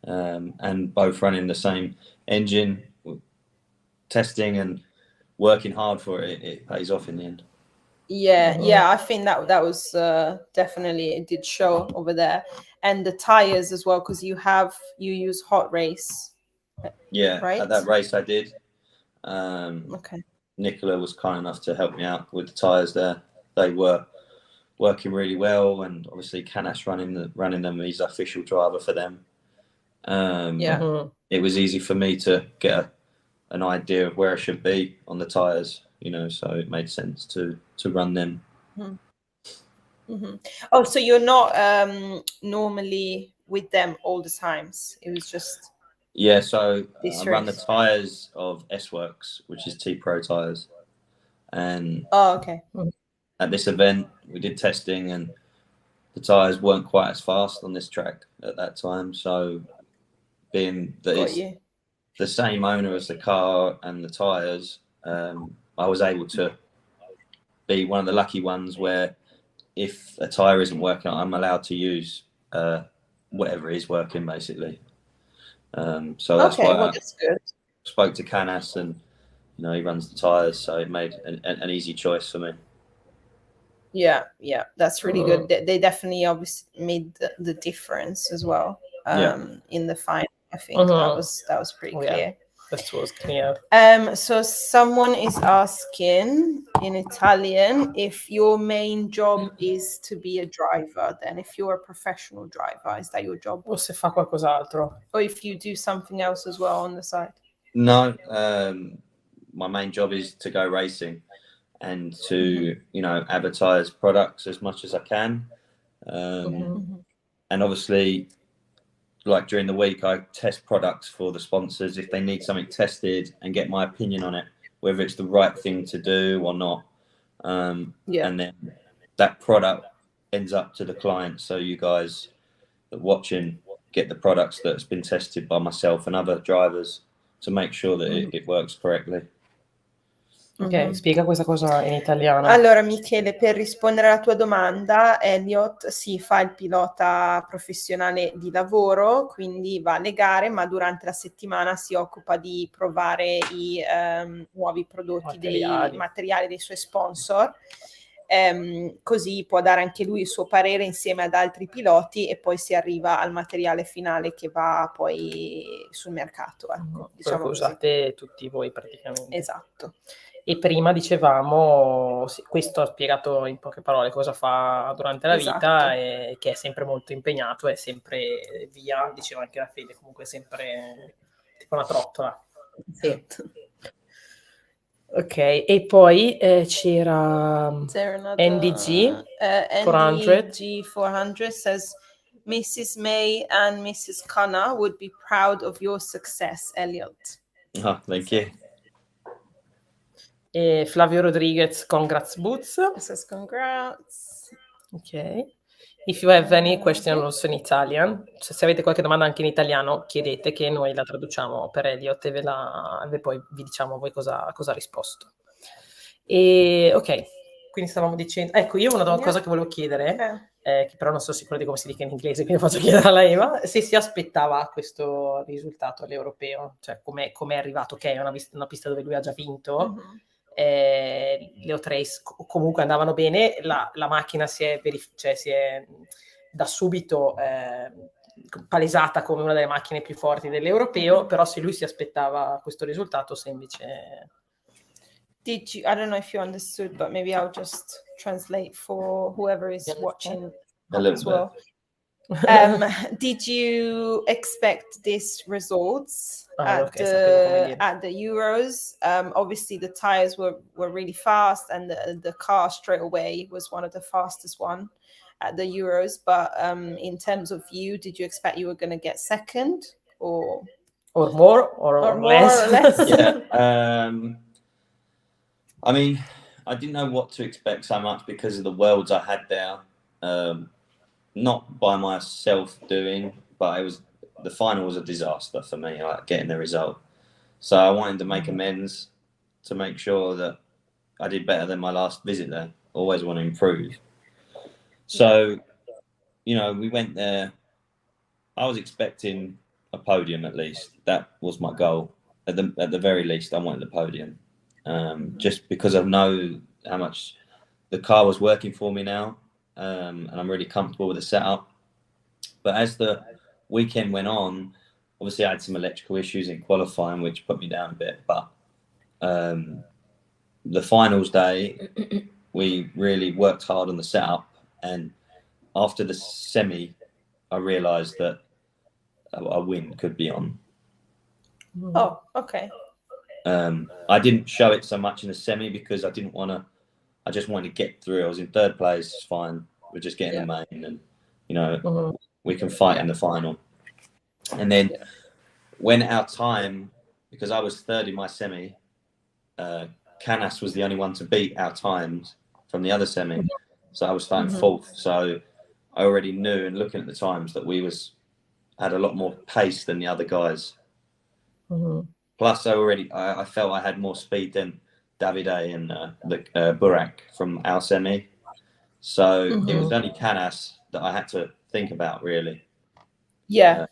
and both running the same engine, testing and working hard for it. It pays off in the end. Yeah, I think that was definitely, it did show over there. And the tires as well, because you use hot race. Yeah, Right? at that race I did. Okay. Nicola was kind enough to help me out with the tyres there. They were working really well, and obviously Canas running them. He's the official driver for them. It was easy for me to get an idea of where I should be on the tyres, you know, so it made sense to run them. Oh, so you're not normally with them all the times. It was just Yeah, so this I run the race. tyres of S-Works, which is T Pro tyres, and okay. at this event we did testing, and the tyres weren't quite as fast on this track at that time. So being that Got it's you. the same owner as the car and the tyres, I was able to be one of the lucky ones where if a tyre isn't working, I'm allowed to use whatever is working, basically. So that's Okay, why well, I that's good. spoke to Canas, and you know he runs the tyres, so it made an easy choice for me. Yeah, that's really good. They definitely obviously made the difference as well. In the final, I think that was pretty clear. That was clear. So someone is asking in Italian if your main job is to be a driver. Then, if you're a professional driver, is that your job? O se fa qualcos'altro. Or if you do something else as well on the side? No, my main job is to go racing and to advertise products as much as I can, and obviously, like during the week, I test products for the sponsors if they need something tested and get my opinion on it, whether it's the right thing to do or not. And then that product ends up to the client. So you guys that are watching get the products that's been tested by myself and other drivers to make sure that it works correctly. Ok, spiega questa cosa in italiano. Allora, Michele, per rispondere alla tua domanda, Elliott si fa il pilota professionale di lavoro, quindi va alle gare, ma durante la settimana si occupa di provare i nuovi prodotti, dei materiali dei suoi sponsor. Così può dare anche lui il suo parere insieme ad altri piloti e poi si arriva al materiale finale che va poi sul mercato. Ecco, Quello che usate tutti voi praticamente. Esatto. E prima dicevamo, questo ha spiegato in poche parole cosa fa durante la vita, e che è sempre molto impegnato, è sempre via, diceva anche la Fede, comunque sempre tipo una trottola. Sì. Ok, e poi c'era NDG 400. NDG 400 says, Mrs. May and Mrs. Connor would be proud of your success, Elliott. Oh, thank you. E Flavio Rodriguez, congrats Boots. It says congrats. Ok. If you have any question also in Italian, cioè, se avete qualche domanda anche in italiano, chiedete che noi la traduciamo per Elliott e poi vi diciamo voi cosa ha risposto. E ok, quindi stavamo dicendo, ecco, io una cosa che volevo chiedere, Okay. che però non sono sicura di come si dica in inglese, quindi faccio chiedere alla Eva, se si aspettava questo risultato all'europeo, cioè come è arrivato, ok, è una pista dove lui ha già vinto, Mhm. le O-Trace comunque andavano bene, la macchina si è da subito palesata come una delle macchine più forti dell'europeo, però se lui si aspettava questo risultato, se invece... Did you? I don't know if you understood, but maybe I'll just translate for whoever is watching A little as well. Did you expect these results at the Euros? Obviously, the tires were really fast, and the car straight away was one of the fastest one at the Euros. But in terms of you, did you expect you were going to get second, or more or less? Yeah. I mean, I didn't know what to expect so much because of the worlds I had there. Not by myself doing, but the final was a disaster for me, like getting the result. So I wanted to make amends to make sure that I did better than my last visit there. Always want to improve. So, we went there. I was expecting a podium at least. That was my goal. At the very least, I wanted the podium. Just because I know how much the car was working for me now, and I'm really comfortable with the setup. But as the weekend went on, obviously I had some electrical issues in qualifying, which put me down a bit. But the finals day, we really worked hard on the setup. And after the semi, I realised that a win could be on. Oh, okay. I didn't show it so much in the semi because I didn't want to. I just wanted to get through. I was in third place. It's fine. We're just getting the main, and we can fight in the final. And then when our time, because I was third in my semi, Canas was the only one to beat our times from the other semi. So I was starting fourth. So I already knew, and looking at the times, that we had a lot more pace than the other guys. Plus, I felt I had more speed than Davide and Burak from our semi. So it was only Canas that I had to think about, really. Yeah.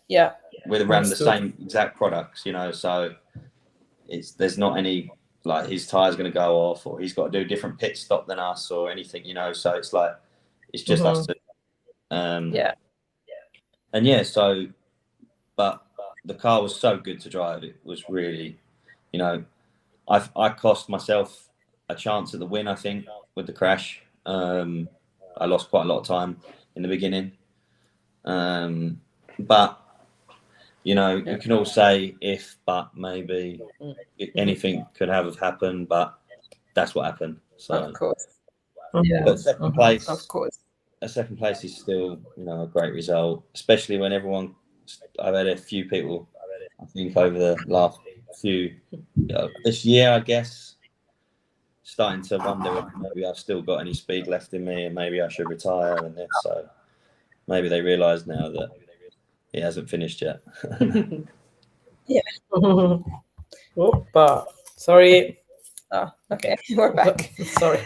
We ran the same exact products, so there's not any, like, his tire's going to go off or he's got to do a different pit stop than us or anything, so it's like, it's just us two. But the car was so good to drive. It was really, I cost myself a chance at the win, I think, with the crash. I lost quite a lot of time in the beginning. But, you can all say if, but, maybe, anything could have happened, but that's what happened. So, of course. But second place, of course. A second place is still, a great result, especially when I've had a few people, I think, over the last few, this year, I guess, starting to wonder if maybe I've still got any speed left in me and maybe I should retire and this. So maybe they realise now that it hasn't finished yet. Opa, sorry. Oh, okay, we're back. Sorry.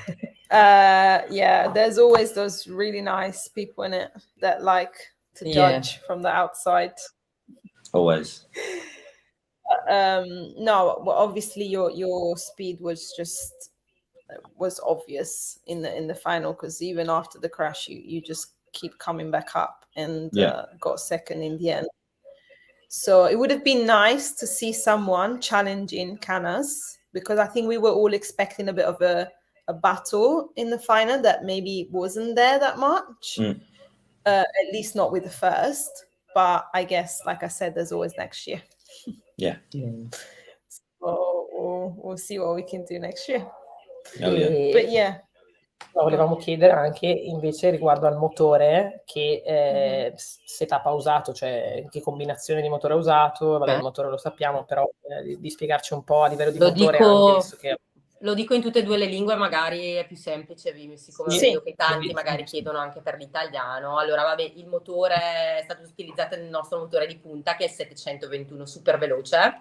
There's always those really nice people in it that like to judge from the outside. Always. No, well, obviously your speed was obvious in the final, because even after the crash, you just keep coming back up and got second in the end. So it would have been nice to see someone challenging Canas, because I think we were all expecting a bit of a battle in the final that maybe wasn't there that much, at least not with the first. But I guess, like I said, there's always next year. So we'll see what we can do next year. But volevamo chiedere anche invece riguardo al motore, che setup ha usato, cioè che combinazione di motore ha usato. Vabbè, il motore lo sappiamo, però di spiegarci un po' a livello di motore, anche visto che... Lo dico in tutte e due le lingue, magari è più semplice, siccome vedo che tanti magari chiedono anche per l'italiano. Allora, vabbè, il motore è stato utilizzato nel nostro motore di punta, che è il 721 super veloce,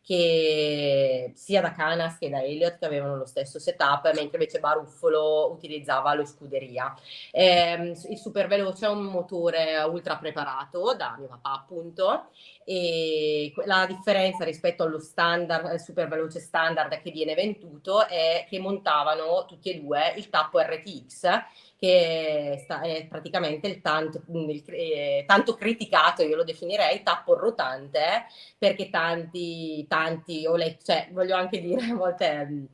che sia da Canas che da Elliott che avevano lo stesso setup, mentre invece Baruffolo utilizzava lo Scuderia. Il super veloce è un motore ultra preparato da mio papà, appunto, e la differenza rispetto allo standard, super veloce standard che viene venduto, è che montavano tutti e due il tappo RTX, che è praticamente il tanto criticato, io lo definirei tappo rotante, perché tanti ho letto, cioè voglio anche dire a volte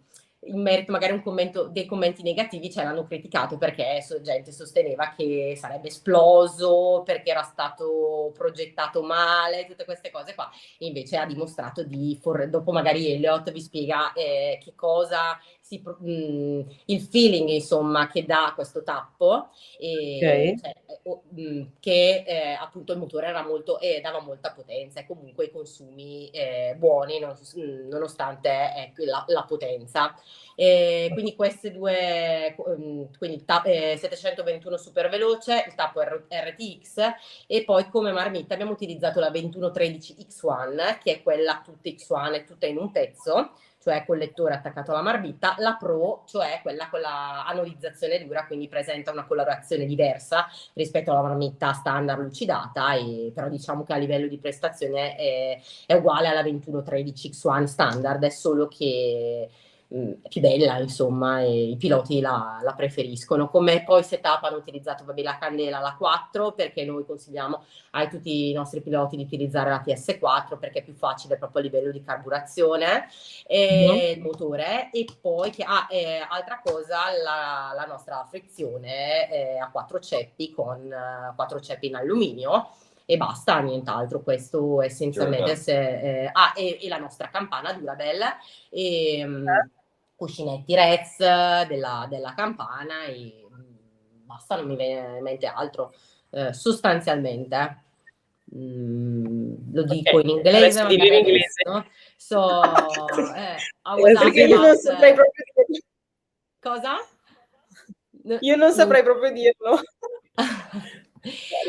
in merito magari dei commenti negativi ce l'hanno criticato perché gente sosteneva che sarebbe esploso, perché era stato progettato male, tutte queste cose qua. E invece ha dimostrato dopo magari Elliott vi spiega che cosa il feeling insomma che dà questo tappo, e, cioè, che appunto il motore era dava molta potenza e comunque i consumi buoni nonostante la potenza. Quindi queste due, quindi il 721 super veloce, il tappo RTX, e poi come marmitta abbiamo utilizzato la 2113 X1, che è quella tutta X1 tutta in un pezzo, cioè col lettore attaccato alla marmitta. La Pro, cioè quella con la anodizzazione dura, quindi presenta una colorazione diversa rispetto alla marmitta standard lucidata, però diciamo che a livello di prestazione è uguale alla 2113 X1 standard, è solo che più bella, insomma, e i piloti la preferiscono. Come poi setup hanno utilizzato la candela, la 4, perché noi consigliamo a tutti i nostri piloti di utilizzare la TS4 perché è più facile proprio a livello di carburazione e il motore. E poi altra cosa, la nostra frizione a 4 ceppi con 4 ceppi in alluminio, e basta, nient'altro. Questo essenzialmente e la nostra campana Durabel e cuscinetti Rez della campana, e basta, non mi viene in mente altro sostanzialmente. Lo dico in inglese, adesso dillo in inglese. no? I was Perché io non saprei proprio dirlo. Cosa? Io non saprei proprio dirlo.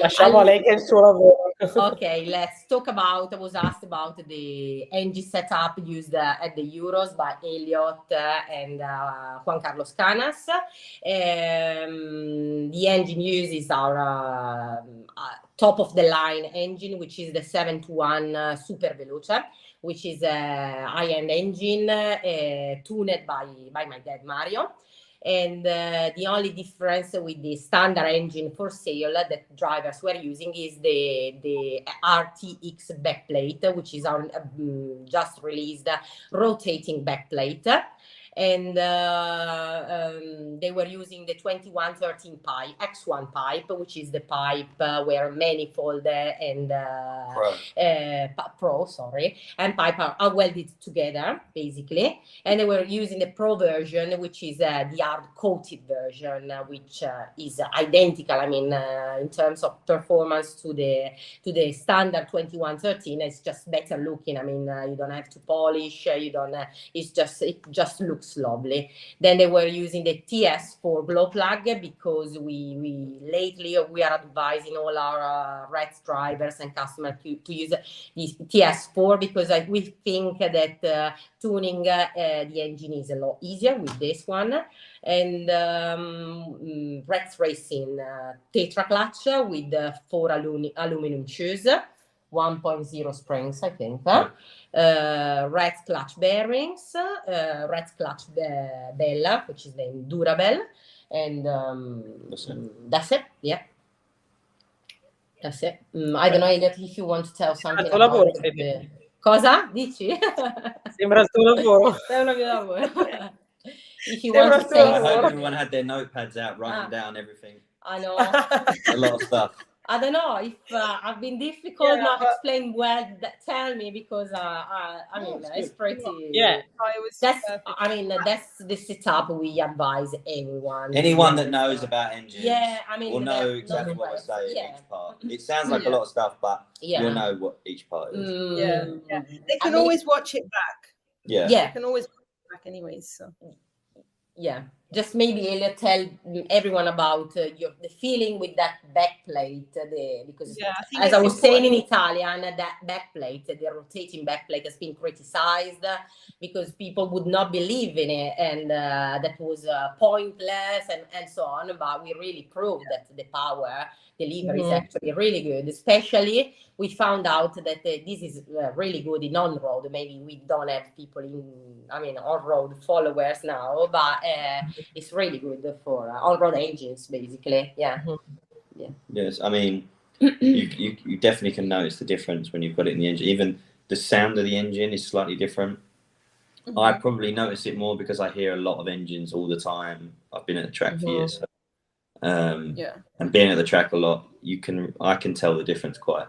Lasciamo a lei che è il suo lavoro. Okay, let's talk about. I was asked about the engine setup used at the Euros by Elliott and Juan Carlos Canas. The engine uses our top of the line engine, which is the 721 Super Veloce, which is a high-end engine tuned by my dad Mario. And the only difference with the standard engine for sale that drivers were using is the RTX backplate, which is our just released rotating backplate. And they were using the 2113 pipe, X1 pipe, which is the pipe where manifold and Pro, and pipe are welded together, basically. And they were using the Pro version, which is the hard-coated version, which is identical, I mean, in terms of performance to the standard 2113. It's just better looking. I mean, you don't have to polish, it just looks lovely. Then they were using the TS4 glow plug because we lately we are advising all our RETS drivers and customers to use the TS4 because we think that tuning the engine is a lot easier with this one. And RETS Racing Tetra clutch with 4 aluminum shoes, 1.0 springs, I think. Reds clutch bearings, Reds clutch bell, which is the Durabel, and that's it. Yeah, that's it. I don't know, Elliott, if you want to tell something about lavoro, cosa dici? Sembra il tuo lavoro. Sembra il mio lavoro. If you Sembra want to il tuo say, I lavoro. hope everyone had their notepads out, writing down everything. I know. A lot of stuff. I don't know if I've been difficult, Yeah, not but- explain well. Tell me, because I mean it's pretty. Yeah. That's the setup we advise everyone. Anyone that knows about engines, Yeah, I mean, will know exactly what we're saying each part. It sounds like a lot of stuff, but you'll know what each part is. Yeah. They can always watch it back. Yeah. They can always watch it back anyways. So. Yeah, just maybe Elliott, tell everyone about the feeling with that backplate, because Yeah, I think as I it's was saying in important. Italian, that backplate, the rotating backplate, has been criticized because people would not believe in it, and that was pointless and so on. But we really proved that the power delivery is actually really good. Especially, we found out that this is really good in on-road. Maybe we don't have people on-road followers now, but it's really good for on-road engines, basically. Yeah. Yes, I mean, you definitely can notice the difference when you've got it in the engine. Even the sound of the engine is slightly different. I probably notice it more because I hear a lot of engines all the time. I've been at the track for years, so, and being at the track a lot, I can tell the difference quite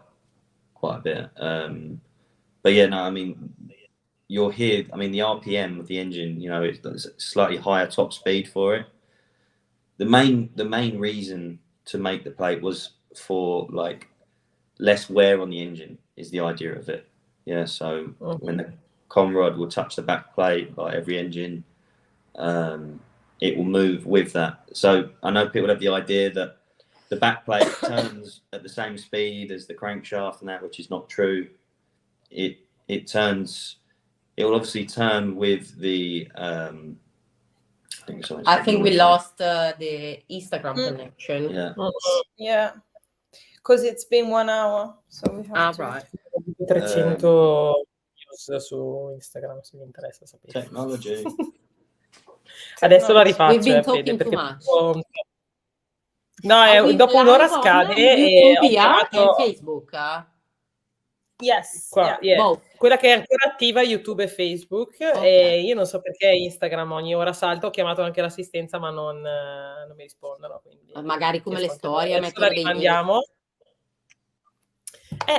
a bit. But yeah, no, I mean, you'll hear. I mean, the RPM of the engine, you know, it's slightly higher top speed for it. The main reason to make the plate was for like less wear on the engine, is the idea of it. Yeah, so when the conrod will touch the back plate, like every engine, it will move with that. So I know people have the idea that the back plate turns at the same speed as the crankshaft and that, which is not true. It will obviously turn with the I think we lost the Instagram connection. Yeah, because it's been 1 hour, so we have to. Right. 300 views su Instagram, se vi interessa sapere. Technology. Adesso la rifaccio, We've been Fede, talking perché too much. no, dopo un'ora scade e YouTube, ho chiamato... e Facebook. Yes, quella che è ancora attiva è YouTube e Facebook, e io non so perché Instagram ogni ora salta. Ho chiamato anche l'assistenza, ma non mi rispondono, quindi magari come le storie la rimandiamo.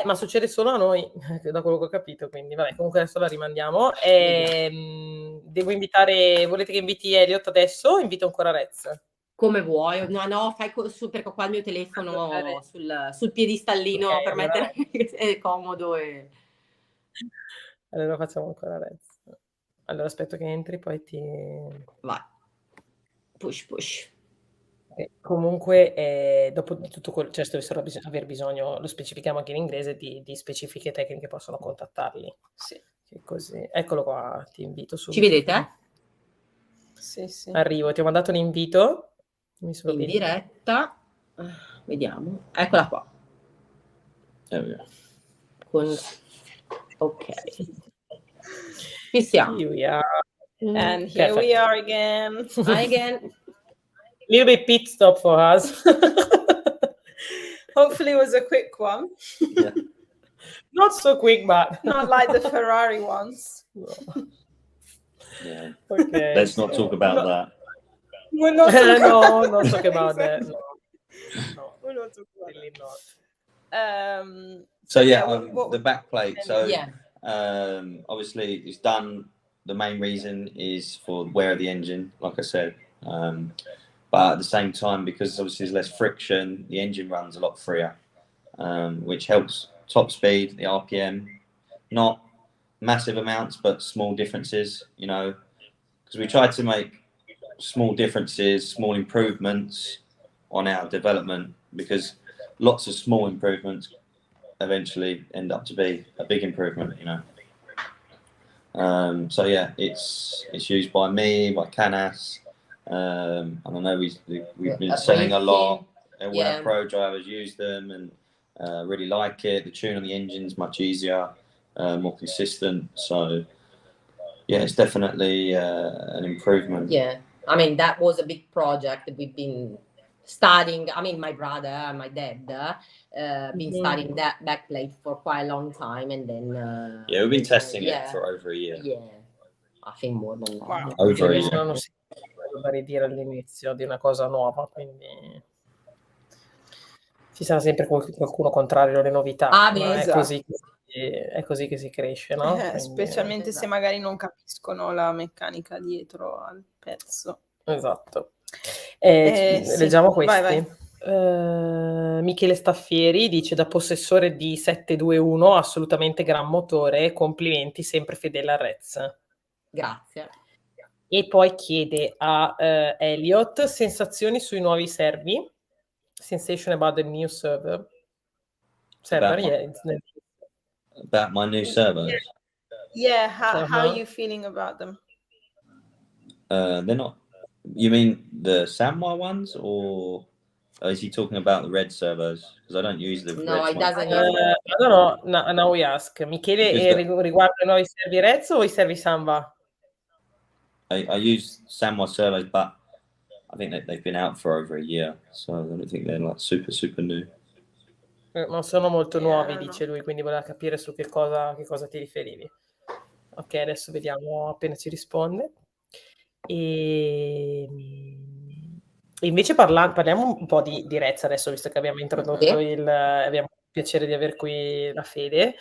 Ma succede solo a noi, da quello che ho capito, quindi vabbè, comunque adesso la rimandiamo. Devo invitare, volete che inviti Elliott adesso o invito ancora Rez? Come vuoi, no, fai su, perché qua il mio telefono sul piedistallino per mettere, è comodo. Allora facciamo ancora Rez. Allora aspetto che entri, poi ti... Vai. Push. Comunque, dopo di tutto quello, cioè se dovessero aver bisogno, lo specifichiamo anche in inglese, di specifiche tecniche, possono contattarli. Sì. Così. Eccolo qua, ti invito subito. Ci vedete? Sì. Arrivo, ti ho mandato un invito. In diretta. Vediamo. Eccola qua. Ok. Ci siamo. Here we are. And here we are again. Little bit pit stop for us. Hopefully it was a quick one. Yeah. Not so quick, but not like the Ferrari ones. No. Yeah. Okay. Let's not talk about that. We're not not talk about that. No, we're not talking about really not. So the back plate. So yeah. Obviously it's done. The main reason is for wear of the engine, like I said. But at the same time, because obviously there's less friction, the engine runs a lot freer, which helps top speed, the RPM. Not massive amounts, but small differences, you know, because we try to make small differences, small improvements on our development, because lots of small improvements eventually end up to be a big improvement, you know. So yeah, it's used by me, by Canas, and I know we've been selling a lot. Where pro drivers use them and really like it. The tune on the engine's much easier, more consistent. So yeah, it's definitely an improvement. Yeah, I mean that was a big project that we've been studying. I mean, my brother and my dad been studying that backplate for quite a long time, and then we've been testing it for over a year. Yeah, I think more than that. Wow. Over a year. Non si può dire all'inizio di una cosa nuova, quindi ci sarà sempre qualcuno contrario alle novità. È così che si cresce, no? Quindi... Specialmente se magari non capiscono la meccanica dietro al pezzo. Esatto. Leggiamo questi. Vai. Michele Staffieri dice: da possessore di 721, assolutamente gran motore, complimenti, sempre fedele a Rez. Grazie. E poi chiede a Elliott sensazioni sui nuovi server. Sensation about the new server. About Yeah. About my new servers. Yeah, how are you feeling about them? They're not. You mean the Samwa ones, or is he talking about the red servers? Because I don't use the No, red it ones. doesn't. I don't know. Now we ask. Michele, riguardo i nuovi server Reds o i server Samba? I use Samwa servers, but I think they've been out for over a year, so I don't think they're like super new. Non sono molto nuovi, dice lui, quindi voleva capire su che cosa ti riferivi. Ok, adesso vediamo appena ci risponde. E invece parliamo un po' di Rez adesso, visto che abbiamo introdotto abbiamo il piacere di aver qui la Fede.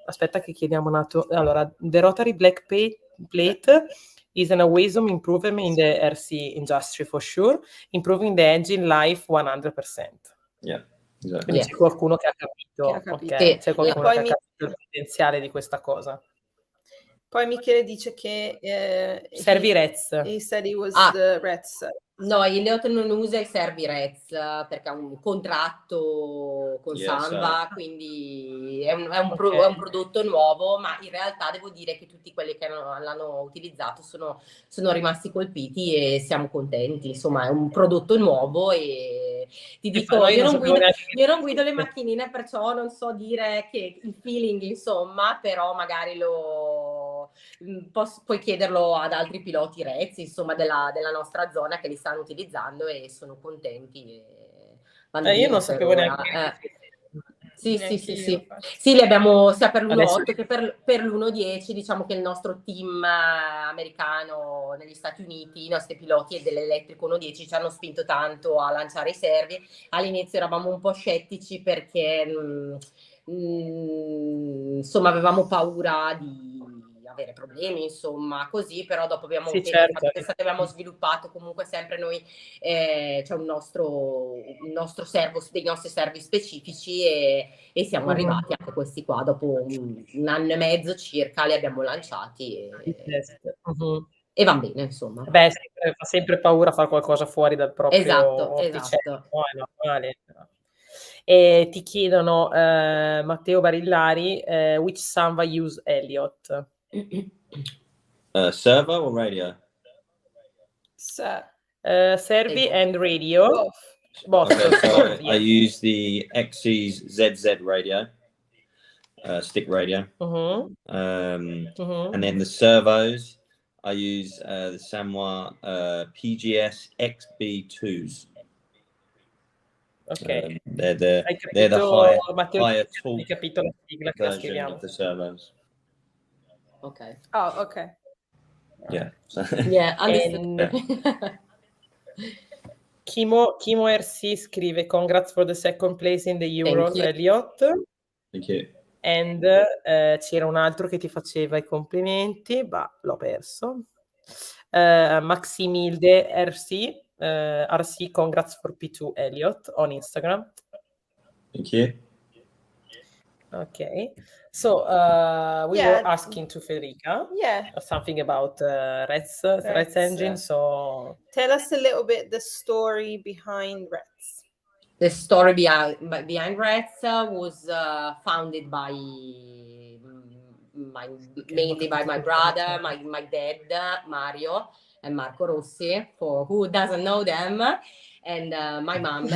Aspetta che chiediamo un attimo. Allora, the rotary black plate is an awesome improvement in the RC industry for sure, improving the engine life 100%. Yeah. Exactly. Quindi c'è qualcuno che ha capito, ok? C'è qualcuno che ha capito il potenziale di questa cosa. Poi Michele dice che servi Rez. He said it was the Rez. No, Elliott non usa i servi Rez perché ha un contratto con Samba, quindi è un prodotto nuovo, ma in realtà devo dire che tutti quelli che l'hanno utilizzato sono rimasti colpiti e siamo contenti. Insomma, è un prodotto nuovo e ti dico, io non guido le macchinine, perciò non so dire che il feeling, insomma, però magari puoi chiederlo ad altri piloti Rez, insomma, della nostra zona che li stanno utilizzando e sono contenti e vanno io non sapevo neanche sì, li abbiamo sia per l'1.8 che per l'1.10. Diciamo che il nostro team americano negli Stati Uniti, i nostri piloti e dell'elettrico 1.10 ci hanno spinto tanto a lanciare i servi. All'inizio eravamo un po' scettici perché insomma avevamo paura di avere problemi, insomma, così, però dopo abbiamo abbiamo sviluppato comunque sempre noi c'è un nostro servo, dei nostri servi specifici e siamo arrivati anche questi qua dopo un anno e mezzo circa li abbiamo lanciati e va bene, insomma. Beh, fa sempre paura fare qualcosa fuori dal proprio orticello. No, è normale. E ti chiedono Matteo Barillari which Samba use Elliott? Servo or radio? Servi and radio. Both. Okay, so I use the XC's ZZ radio, stick radio. And then the servos, I use the Samoa PGS XB2s. Ok. They're the higher torque capito la sigla che version of the servos. Okay. Oh, okay. Yeah. Yeah, understood. Kimo RC scrive congrats for the second place in the Euros, Elliott. Thank you. And c'era un altro che ti faceva i complimenti, ma l'ho perso. Maximilde RC, congrats for P2 Elliott on Instagram. Thank you. Okay, so we were asking to Federica something about Rez engine, so tell us a little bit the story behind Rez. The story behind Rez was founded by mainly by my brother, my dad, Mario, and Marco Rossi, for who doesn't know them, and my mom in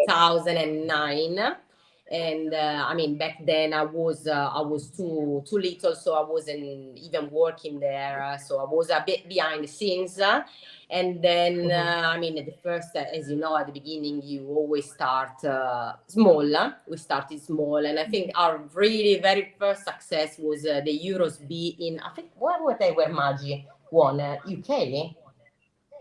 2009. And I mean, back then I was too little, so I wasn't even working there. So I was a bit behind the scenes. And then, I mean, at the first, as you know, at the beginning, you always start small. We started small, and I think our really very first success was the Euros B in, I think, where were they? Where Maggi won? UK?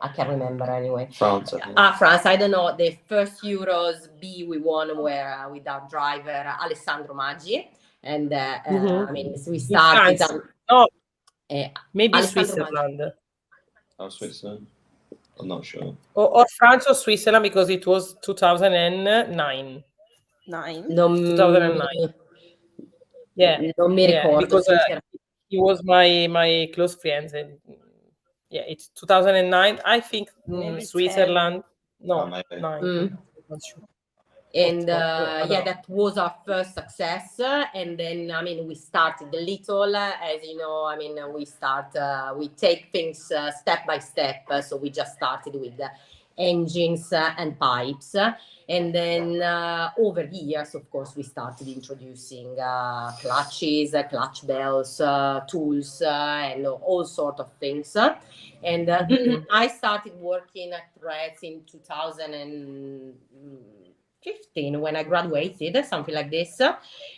I can't remember anyway. France, I think. France. I don't know. The first Euros B we won were with our driver Alessandro Maggi, and I mean, we started. Maybe Switzerland. Oh, Switzerland. I'm not sure. Or France or Switzerland, because it was 2009. 2009. Yeah. Non mi ricordo. Because he was my close friend. Yeah, it's 2009. I think Nearly Switzerland. No, maybe. 9. Not sure. And I don't know. that was our first success. And then, I mean, we started a little, as you know, I mean, we take things step by step. So we just started with engines and pipes. And then over the years, of course, we started introducing clutches, clutch bells, tools, and all sort of things. And I started working at Threads in 2015 when I graduated, something like this.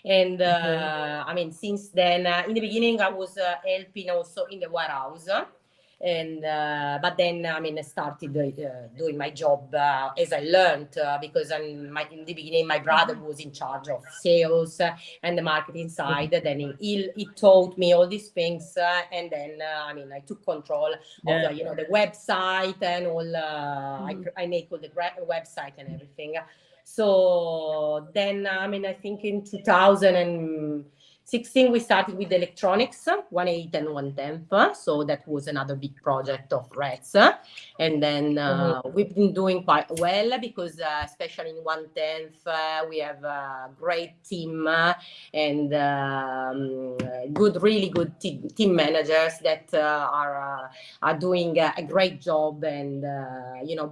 And I mean, since then, in the beginning, I was helping also in the warehouse. And but then I mean I started doing my job as I learned because in the beginning my brother was in charge of sales and the marketing side. Then he taught me all these things, and then I mean I took control of the website and all. I make all the website and everything. So then I mean I think in 2016 we started with electronics, 1/8 and 1/10. So that was another big project of Reds. And then we've been doing quite well because especially in 1/10 we have a great team and really good team managers that are doing a great job and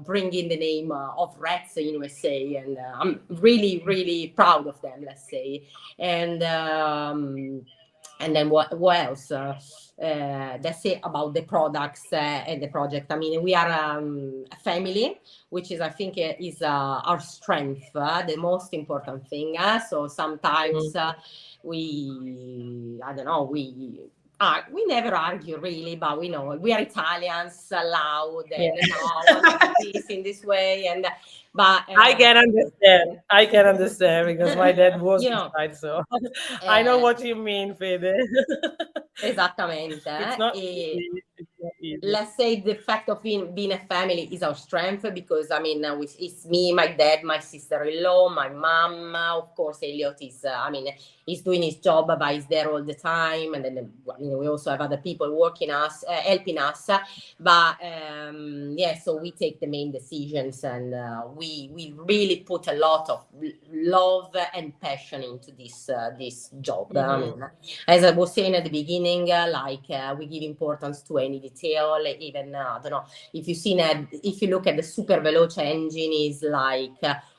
bringing the name of Reds in USA. And I'm really, really proud of them, let's say. And then what else? That's it about the products and the project. I mean, we are a family, which is, I think, is our strength, the most important thing. So sometimes we never argue really, but we know we are Italians, loud, and this in this way, and but I can understand because my dad was inside, so I know what you mean, Fede. Esattamente. It's not easy. Let's say the fact of being a family is our strength because I mean it's me, my dad, my sister-in-law, my mom. Of course, Elliott is he's doing his job, but he's there all the time. And then we also have other people helping us. But so we take the main decisions, and we really put a lot of love and passion into this job. I mean, as I was saying at the beginning, we give importance to any detail. Even I don't know if if you look at the super veloce engine, is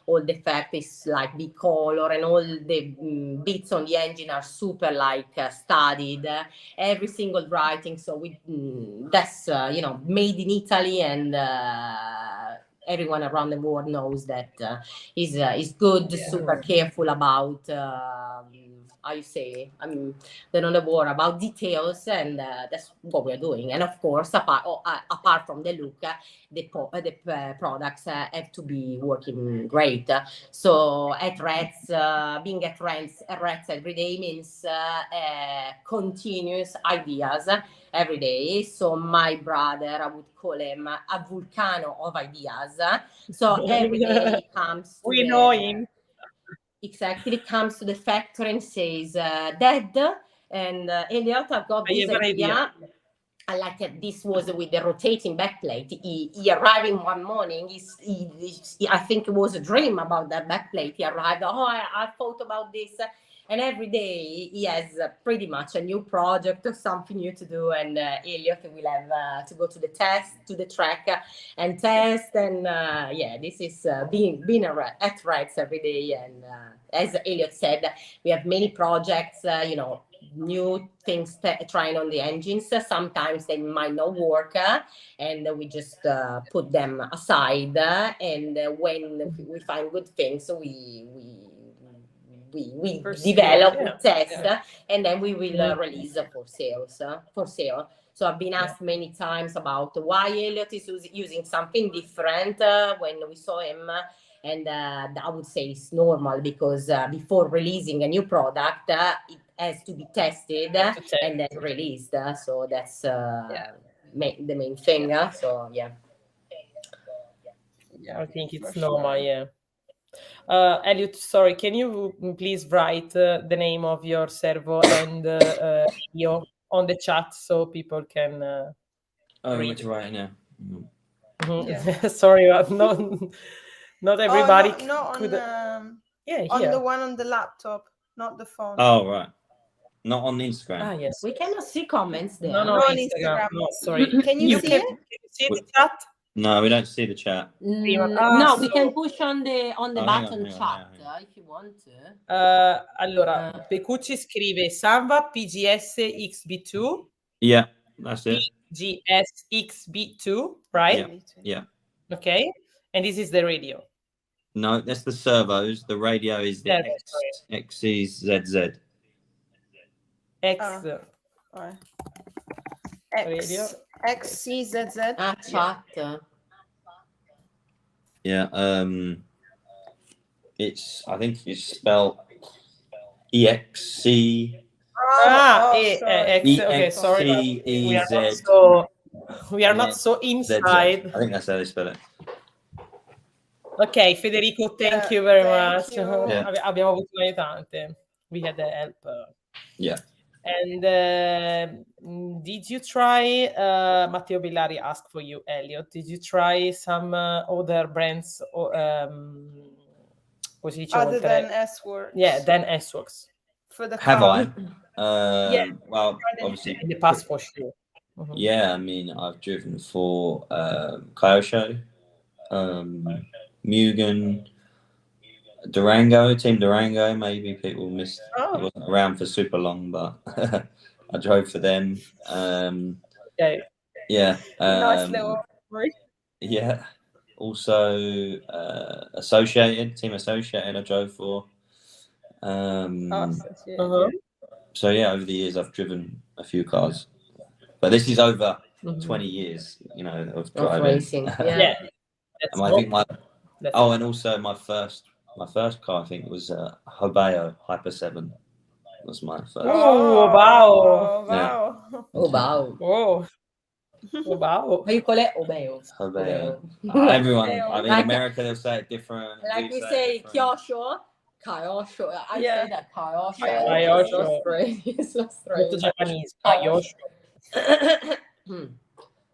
all the fact is big color, and all the bits on the engine are super studied, every single writing. So that's made in Italy, and everyone around the world knows that is good, super careful about how you say, the war about details, and that's what we're doing. And of course, apart from the look, the products have to be working great. So at Reds, being at Reds every day means continuous ideas every day. So my brother, I would call him a volcano of ideas. So every day he comes to know him. Exactly, comes to the factory and says, Dad, and Elliott, I've got this idea. I like it. This was with the rotating backplate. He arrived in one morning. I think it was a dream about that backplate. He arrived, I thought about this. And every day he has pretty much a new project or something new to do. And Elliott will have to go to the track and test. And this is being at Reds every day. And as Elliott said, we have many projects, new things trying on the engines. Sometimes they might not work, and we just put them aside. And when we find good things, we develop, we test, and then we will release for sale. So I've been asked many times about why Elliott is using something different when we saw him. And I would say it's normal because before releasing a new product, it has to be tested and then released. So that's the main thing. So I think it's normal. Elliott, sorry, can you please write the name of your servo and video on the chat so people can Oh, we read. want to write it now. Yeah. Sorry, not everybody Oh, not could. on Yeah, on here. the one on the laptop, not the phone. Oh, right. Not on Instagram. Ah, yes. We cannot see comments there. No, Not on Instagram. Instagram. No, sorry. Can you see it? Can you see the chat? No, we don't see the chat. No, we so- can push on the Oh, hang button on, chat hang on. if you want to. Allora, Pecucci scrive Samba PGS XB2. Yeah, that's it. PGS XB2, right? Yeah. Okay. And this is the radio. No, that's the servos. The radio is the XCZZ. X. Right. Radio. XCZZ. Ah, chat. Yeah. I think it's spelled EXC. Okay, sorry. We are not so inside. I think that's how they spell it. Ok, Federico, thank you very much. you. Abbiamo avuto un aiutante. We had the help. Yeah. And did you try, Matteo Billari asked for you, Elliott, did you try some other brands, come si dice, Other than S-Works? Yeah, than S-Works. For the Have car. I? Well, obviously. In the past for sure. Yeah, I mean, I've driven for Kyosho, Mugen, Durango, Team Durango. Maybe people missed. It wasn't around for super long, but I drove for them. Okay. Yeah. Nice little story. Yeah. Also, Team Associated, I drove for. So yeah, over the years, I've driven a few cars, but this is over 20 years, of driving. Of racing. Yeah. And I think and also my first car, I think, was a Hobeo Hyper 7. Was my first. Oh, wow. Yeah. Oh, wow. Oh. Oh, wow. Qual è Obeo? Hobeo. Everyone, I mean, in America, they'll say it different. Like we say Kyosho. Kyosho. I say that Kyosho. Kyosho. It's so Molto strange. giapponese. Kyosho.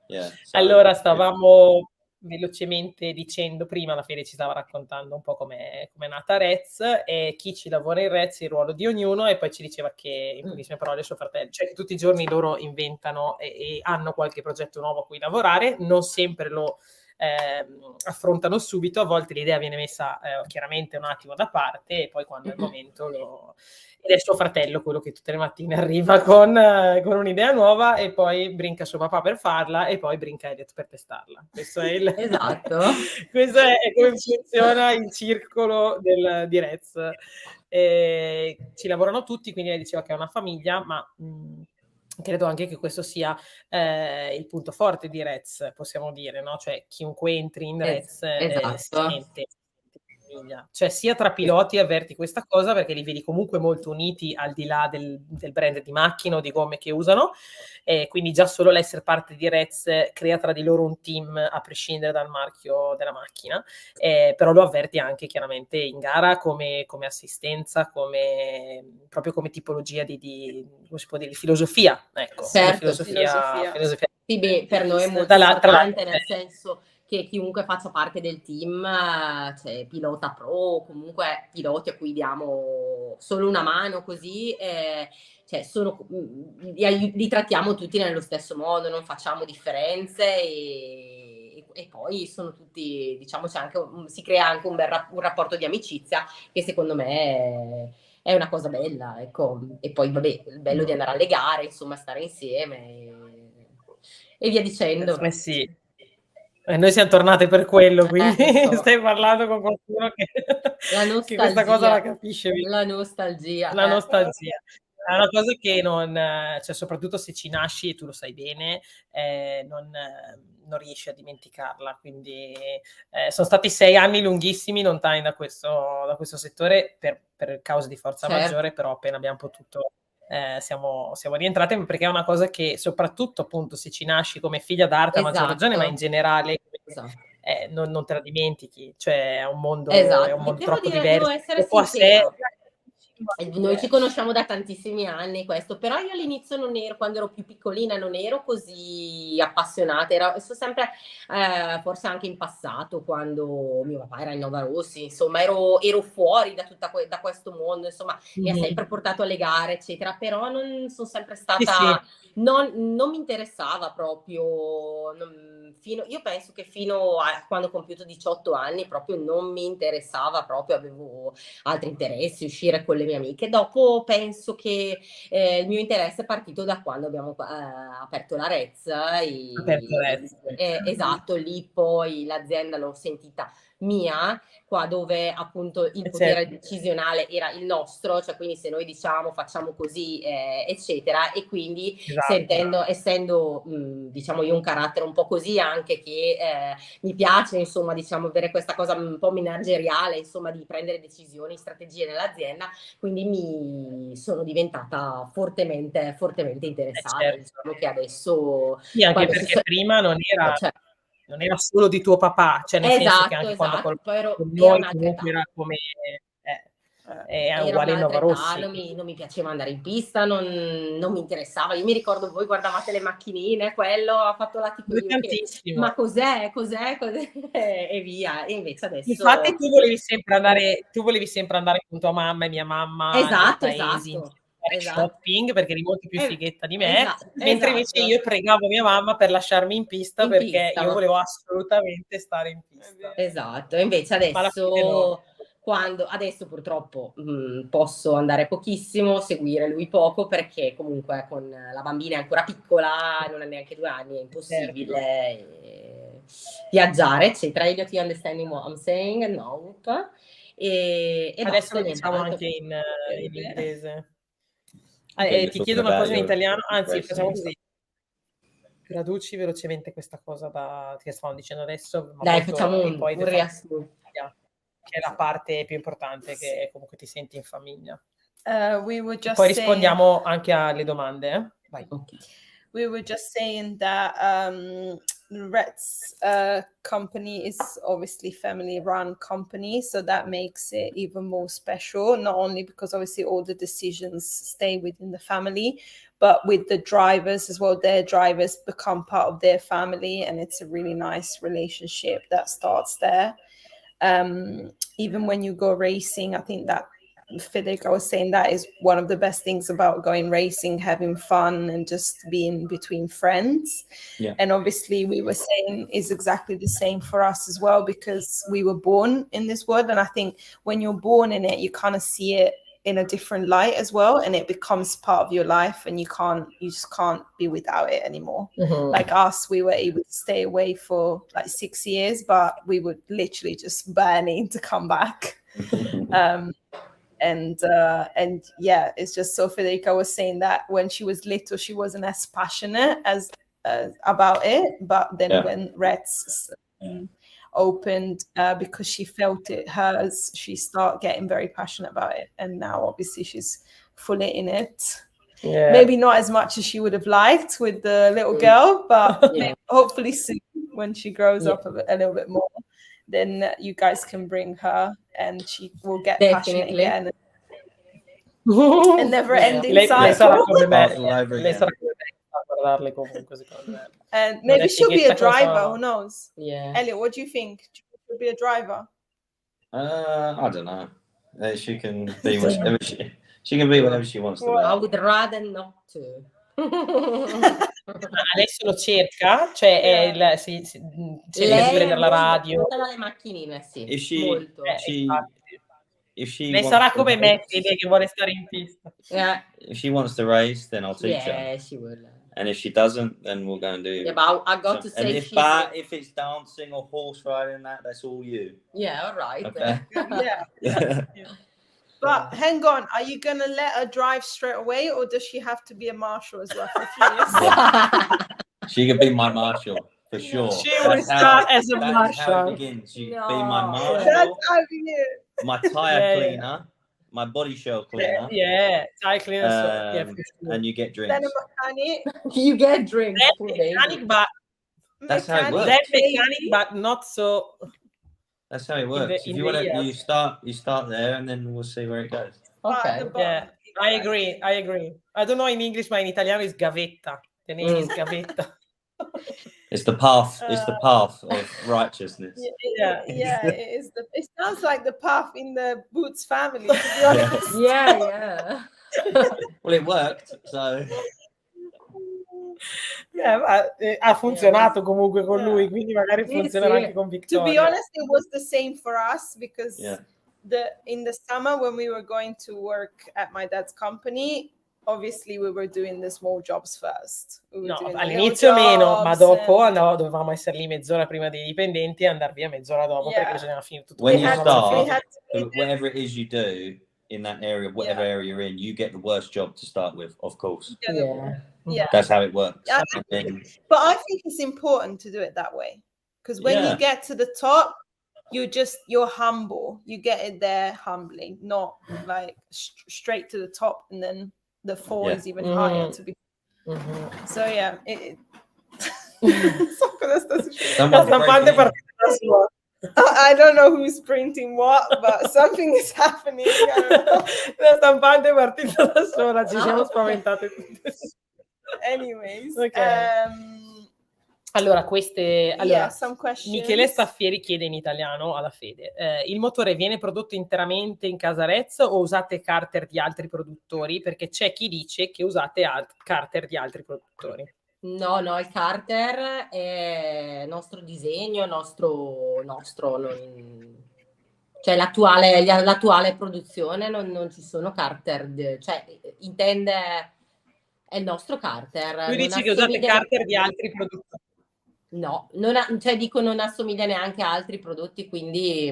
Yeah. Allora, stavamo velocemente dicendo prima, la Fede ci stava raccontando un po' come è nata Rez e chi ci lavora in Rez, il ruolo di ognuno, e poi ci diceva che, in pochissime parole, suo fratello, cioè che tutti i giorni loro inventano e hanno qualche progetto nuovo a cui lavorare, non sempre lo affrontano subito, a volte l'idea viene messa chiaramente un attimo da parte e poi quando è il momento ed è suo fratello quello che tutte le mattine arriva con un'idea nuova e poi brinca suo papà per farla e poi brinca Elliott per testarla. Questo è Esatto. Questo è come funziona il circolo di Rez. Ci lavorano tutti, quindi lei diceva che è una famiglia, ma credo anche che questo sia il punto forte di Rez, possiamo dire, no? Cioè chiunque entri in Rez si sente famiglia. Cioè sia tra piloti avverti questa cosa perché li vedi comunque molto uniti al di là del brand di macchina o di gomme che usano, quindi già solo l'essere parte di Rez crea tra di loro un team a prescindere dal marchio della macchina, però lo avverti anche chiaramente in gara come assistenza, proprio come tipologia di come si può dire, di filosofia, ecco. Certo, filosofia. Sì, beh, per noi è molto importante, nel senso che chiunque faccia parte del team, cioè pilota pro, comunque piloti a cui diamo solo una mano così, cioè li trattiamo tutti nello stesso modo, non facciamo differenze e poi sono tutti, diciamo, si crea anche un rapporto di amicizia che secondo me è una cosa bella, ecco. E poi vabbè, il bello di andare alle gare, insomma, stare insieme e via dicendo. Sì. Noi siamo tornate per quello, quindi stai parlando con qualcuno che questa cosa la capisce. La nostalgia. La nostalgia. È una cosa che cioè soprattutto se ci nasci, e tu lo sai bene, non riesci a dimenticarla. Quindi sono stati 6 anni lunghissimi lontani da questo settore per cause di forza maggiore, però appena abbiamo potuto siamo rientrate, perché è una cosa che soprattutto appunto se ci nasci come figlia d'arte a maggior ragione, ma in generale non te la dimentichi, cioè è un mondo, è un mondo troppo diverso. Devo essere sincera. Noi ci conosciamo da tantissimi anni, questo, però io all'inizio non ero, quando ero più piccolina, non ero così appassionata, sono sempre, forse anche in passato, quando mio papà era in Nova Rossi, insomma, ero fuori da, da questo mondo, insomma, mi ha sempre portato alle gare, eccetera, però non sono sempre stata, non mi interessava proprio, io penso che fino a quando ho compiuto 18 anni proprio non mi interessava proprio, avevo altri interessi, uscire con le mie amiche. Dopo penso che il mio interesse è partito da quando abbiamo aperto la Rez. Esatto, lì poi l'azienda l'ho sentita mia, qua dove appunto il potere decisionale era il nostro, cioè quindi se noi diciamo facciamo così, eccetera, e quindi essendo diciamo io un carattere un po' così anche che mi piace insomma diciamo avere questa cosa un po' manageriale, insomma di prendere decisioni, strategie nell'azienda, quindi mi sono diventata fortemente interessata, diciamo che adesso sì, anche perché prima non era solo di tuo papà, cioè nel senso che anche quando con noi comunque era come è uguale in Nova Rossi. Non mi piaceva andare in pista, non mi interessava. Io mi ricordo voi guardavate le macchinine, quello ha fatto la tipo ma cos'è? E via. E invece adesso infatti tu volevi sempre andare con tua mamma e mia mamma nei paesi shopping perché eri molto più fighetta di me, mentre invece io pregavo mia mamma per lasciarmi in pista perché io volevo assolutamente stare in pista. Esatto, e invece adesso purtroppo posso andare pochissimo, seguire lui poco perché comunque con la bambina è ancora piccola, non ha neanche 2 anni, è impossibile viaggiare, eccetera. Elliott, you understanding what I'm saying? Nope. E adesso lo diciamo anche in inglese. Ti chiedo una cosa in italiano, anzi facciamo così. Traduci velocemente questa cosa che stavamo dicendo adesso, ma dai, facciamo un riassunto. Che è la parte più importante, che comunque ti senti in famiglia. Poi rispondiamo anche alle domande. Vai. We were just saying that Rhett's company is obviously family-run company, so that makes it even more special, not only because obviously all the decisions stay within the family, but with the drivers as well. Their drivers become part of their family, and it's a really nice relationship that starts there. Even when you go racing, I think that Federica was saying that is one of the best things about going racing, having fun and just being between friends. Yeah. And obviously we were saying is exactly the same for us as well, because we were born in this world. And I think when you're born in it, you kind of see it in a different light as well, and it becomes part of your life, and you just can't be without it anymore. Like us, we were able to stay away for like 6 years, but we would literally just burning to come back. And yeah, it's just so Federica was saying that when she was little, she wasn't as passionate as about it, but then when Reds opened, because she felt it hers, she started getting very passionate about it, and now obviously she's fully in it. Maybe not as much as she would have liked with the little girl, but hopefully soon when she grows up a little bit more, then you guys can bring her and she will get passionate again. And never ending cycle. And maybe she'll be a driver, who knows? Yeah. Elliott, what do you think? She'll be a driver? I don't know. She can be whatever she can be whatever she wants to be. I would rather not to. Adesso lo cerca, cioè deve prendere la radio. Le macchinine, sì. Molto. Lei sarà come me, che vuole stare in pista. If she wants to race, then I'll teach her. Yeah, she will. And if she doesn't, then we'll go and do. Yeah, but I got to say, and if it's dancing or horse riding, that's all you. Yeah, all right. Okay. Yeah. But hang on, are you gonna let her drive straight away, or does she have to be a marshal as well for a few years? She can be my marshal for sure. She will start as a marshal. That's how it begins. She can be my marshal. That's how it begins. My tire cleaner, my body shell cleaner. Tire cleaner. For sure. And you get drinks. Then a mechanic. You get drinks. Mechanic, but that's how it works. Then mechanic, but not so. That's how it works. If you want to, you start there, and then we'll see where it goes. At the Okay. bottom. Yeah, I agree. I don't know in English, ma in italiano is gavetta. The name is gavetta. It's the path. It's the path of righteousness. Yeah. It sounds like the path in the Boots family, to be honest. Yeah. Well, it worked. So Ha funzionato comunque con lui, quindi magari Sì, funzionerà sì. anche con To Victoria. be honest, it was the same for us because yeah, in the summer when we were going to work at my dad's company, obviously we were doing the small jobs first. We were No, doing the all'inizio little meno, ma jobs dopo and- dovevamo essere lì mezz'ora prima dei dipendenti e andare via mezz'ora dopo Yeah. perché bisognava finire tutto. when We you had quello che to- we avevamo had finito. to- whatever it is you do in that area, whatever Yeah. area you're in, you get the worst job to start with. Of course, Yeah. that's how it works. Yeah. And then, But I think it's important to do it that way because when Yeah. you get to the top, you're humble. You get it there humbly, not like straight to the top and then the fall Yeah. is even higher to be. Mhm. So yeah, so cosa sta succedendo? La someone's stampante è breaking in. partita da sola. I don't know who's printing what, but something is happening. I don't know. La stampante è partita da sola, ci siamo ok. spaventate tutte. Anyways, Ok. Allora, some questions. Michele Staffieri chiede in italiano alla Fede: il motore viene prodotto interamente in casa Rez o usate carter di altri produttori? Perché c'è chi dice che usate carter di altri produttori. No, il carter è nostro disegno, nostro cioè l'attuale produzione non ci sono carter, cioè intende è il nostro carter. Lui non dice che usate assomiglia- carter di altri produttori. No, cioè dico non assomiglia neanche a altri prodotti, quindi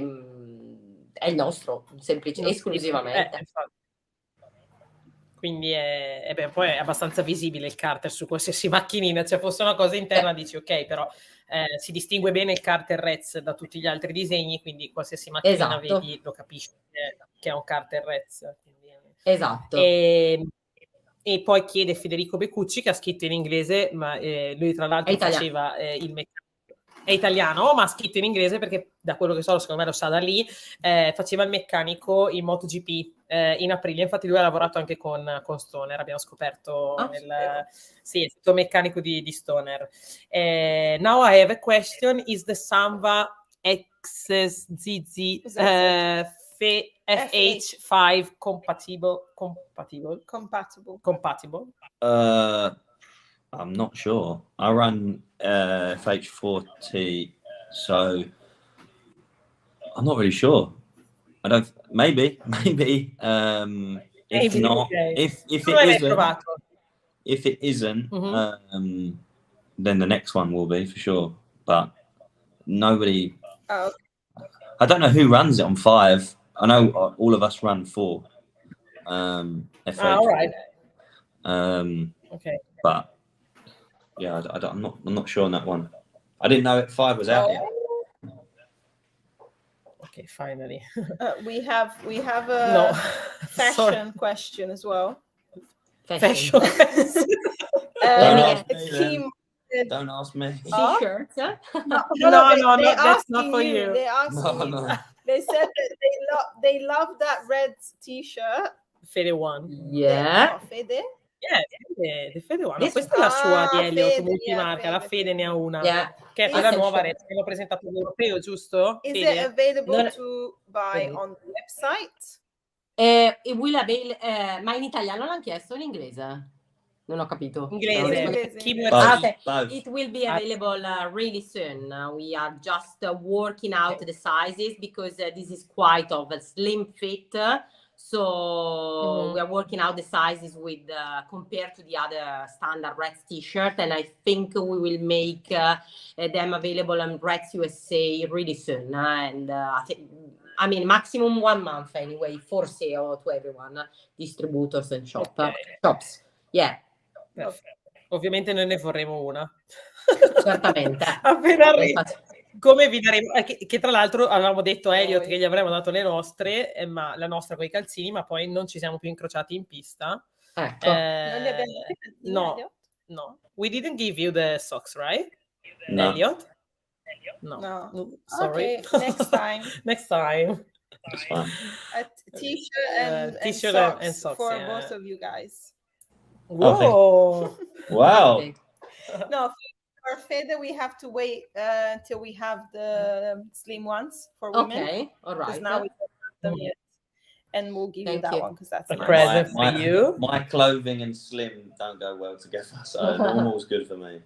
è il nostro, semplice, esclusivamente. Infatti. Quindi poi è abbastanza visibile il carter su qualsiasi macchinina, cioè fosse una cosa interna dici ok, però si distingue bene il carter Rez da tutti gli altri disegni, quindi qualsiasi macchina Esatto. vedi lo capisci che è un carter Rez. Quindi, Esatto. E poi chiede Federico Beccucci, che ha scritto in inglese, ma lui tra l'altro faceva il meccanico. È italiano, ma ha scritto in inglese perché da quello che so, secondo me lo sa da lì, faceva il meccanico in MotoGP in aprile. Infatti lui ha lavorato anche con Stoner, abbiamo scoperto sì, è stato meccanico di Stoner. Now I have a question: is the Sanva XZZ FH5 compatible? I'm not sure. I run FH40, so I'm not really sure. I don't. Maybe. If not, okay. if it isn't, then the next one will be for sure. But nobody. Oh. I don't know who runs it on 5. I know all of us run 4. FH. All right. Okay. But yeah, I'm not sure on that one. I didn't know 5 was out yet. Okay, finally. We have a fashion question as well. Fashion. Don't ask me. T-shirts? No, that's not for you. They're asking you. They said that they love that red T-shirt. Fede One. Yeah. Fede? Yeah, the Fede One. Questa è la sua di Elliott, multimarca. La Fede ne ha una. Yeah. Che è quella nuova Rez, che l'ho presentato all'europeo, giusto? Is Fede? it available to buy on the website? Ma in italiano l'hanno chiesto o in inglese? Non ho capito. Inglese. It will be available really soon. We are just working out the sizes because this is quite of a slim fit. So we are working out the sizes with compared to the other standard Reds t-shirt, and I think we will make them available on Reds USA really soon. And I mean, maximum 1 month anyway for sale to everyone, distributors and shops. Yeah. Ovviamente noi ne vorremmo una. Certamente. Appena come vi daremo, che tra l'altro avevamo detto a Elliott che gli avremmo dato le nostre, ma la nostra con i calzini, ma poi non ci siamo più incrociati in pista. Ecco. No. We didn't give you the socks, right? No. Elliott? No. No. Sorry. Okay, next time. Next time. It's fine. A t-shirt and T-shirt socks, and socks, for yeah. both of you guys. Whoa. Wow. Thank- No, for Fede, we have to wait until we have the slim ones for women. Okay, all Because right. now we don't have them yet. And we'll give you Thank that you. one because that's A nice. present for you. My clothing and slim don't go well together, so normal's good for me.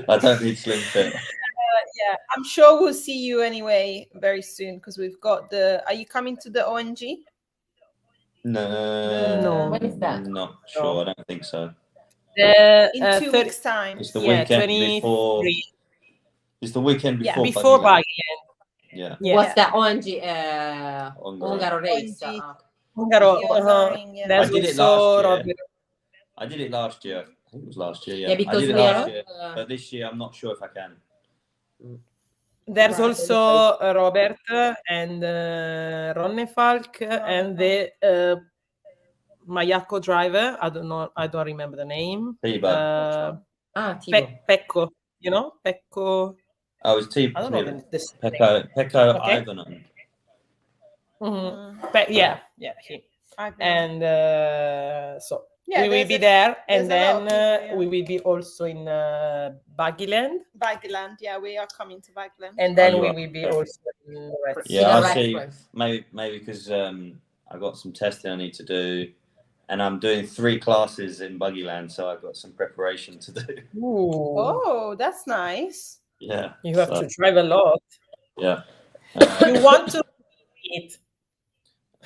I don't need slim fit. Yeah, I'm sure we'll see you anyway very soon because we've got the. Are you coming to the ONG? No. When is that? Not sure. I don't think so. In 2 weeks' time. It's the Yeah, weekend 23. before. It's the weekend Yeah, before. Before Buggyland. Buggyland. Yeah. Yeah. What's that ONG? Ungaro race. ONG. Ungaro, Pioneering, yeah. There's I did it also last year. Robert. I did it last year. I think it was last year. Yeah, Yeah, I because did it we last are. year, but this year I'm not sure if I can. There's Right. also Robert and Ronne Falk and the Mayako driver. I don't know. I don't remember the name. Tibo. Tibo. Pecco. You know, Pecco. Oh, it's Tibo. I don't know this. Pecco Okay. Ivanon. Yeah, he. I've been- And so Yeah, we will there's be a- there, there's and a lot of then people, yeah. we will be also in Buggyland, Bagland, yeah, we are coming to Bagland. and then you we are. will be Okay. also in Red Sea. Yeah, In a I'll see. reference. Maybe because I got some testing I need to do, and I'm doing 3 classes in Buggyland, so I've got some preparation to do. Ooh. Oh, that's nice. Yeah. You have so, to drive a lot. Yeah. You want to eat,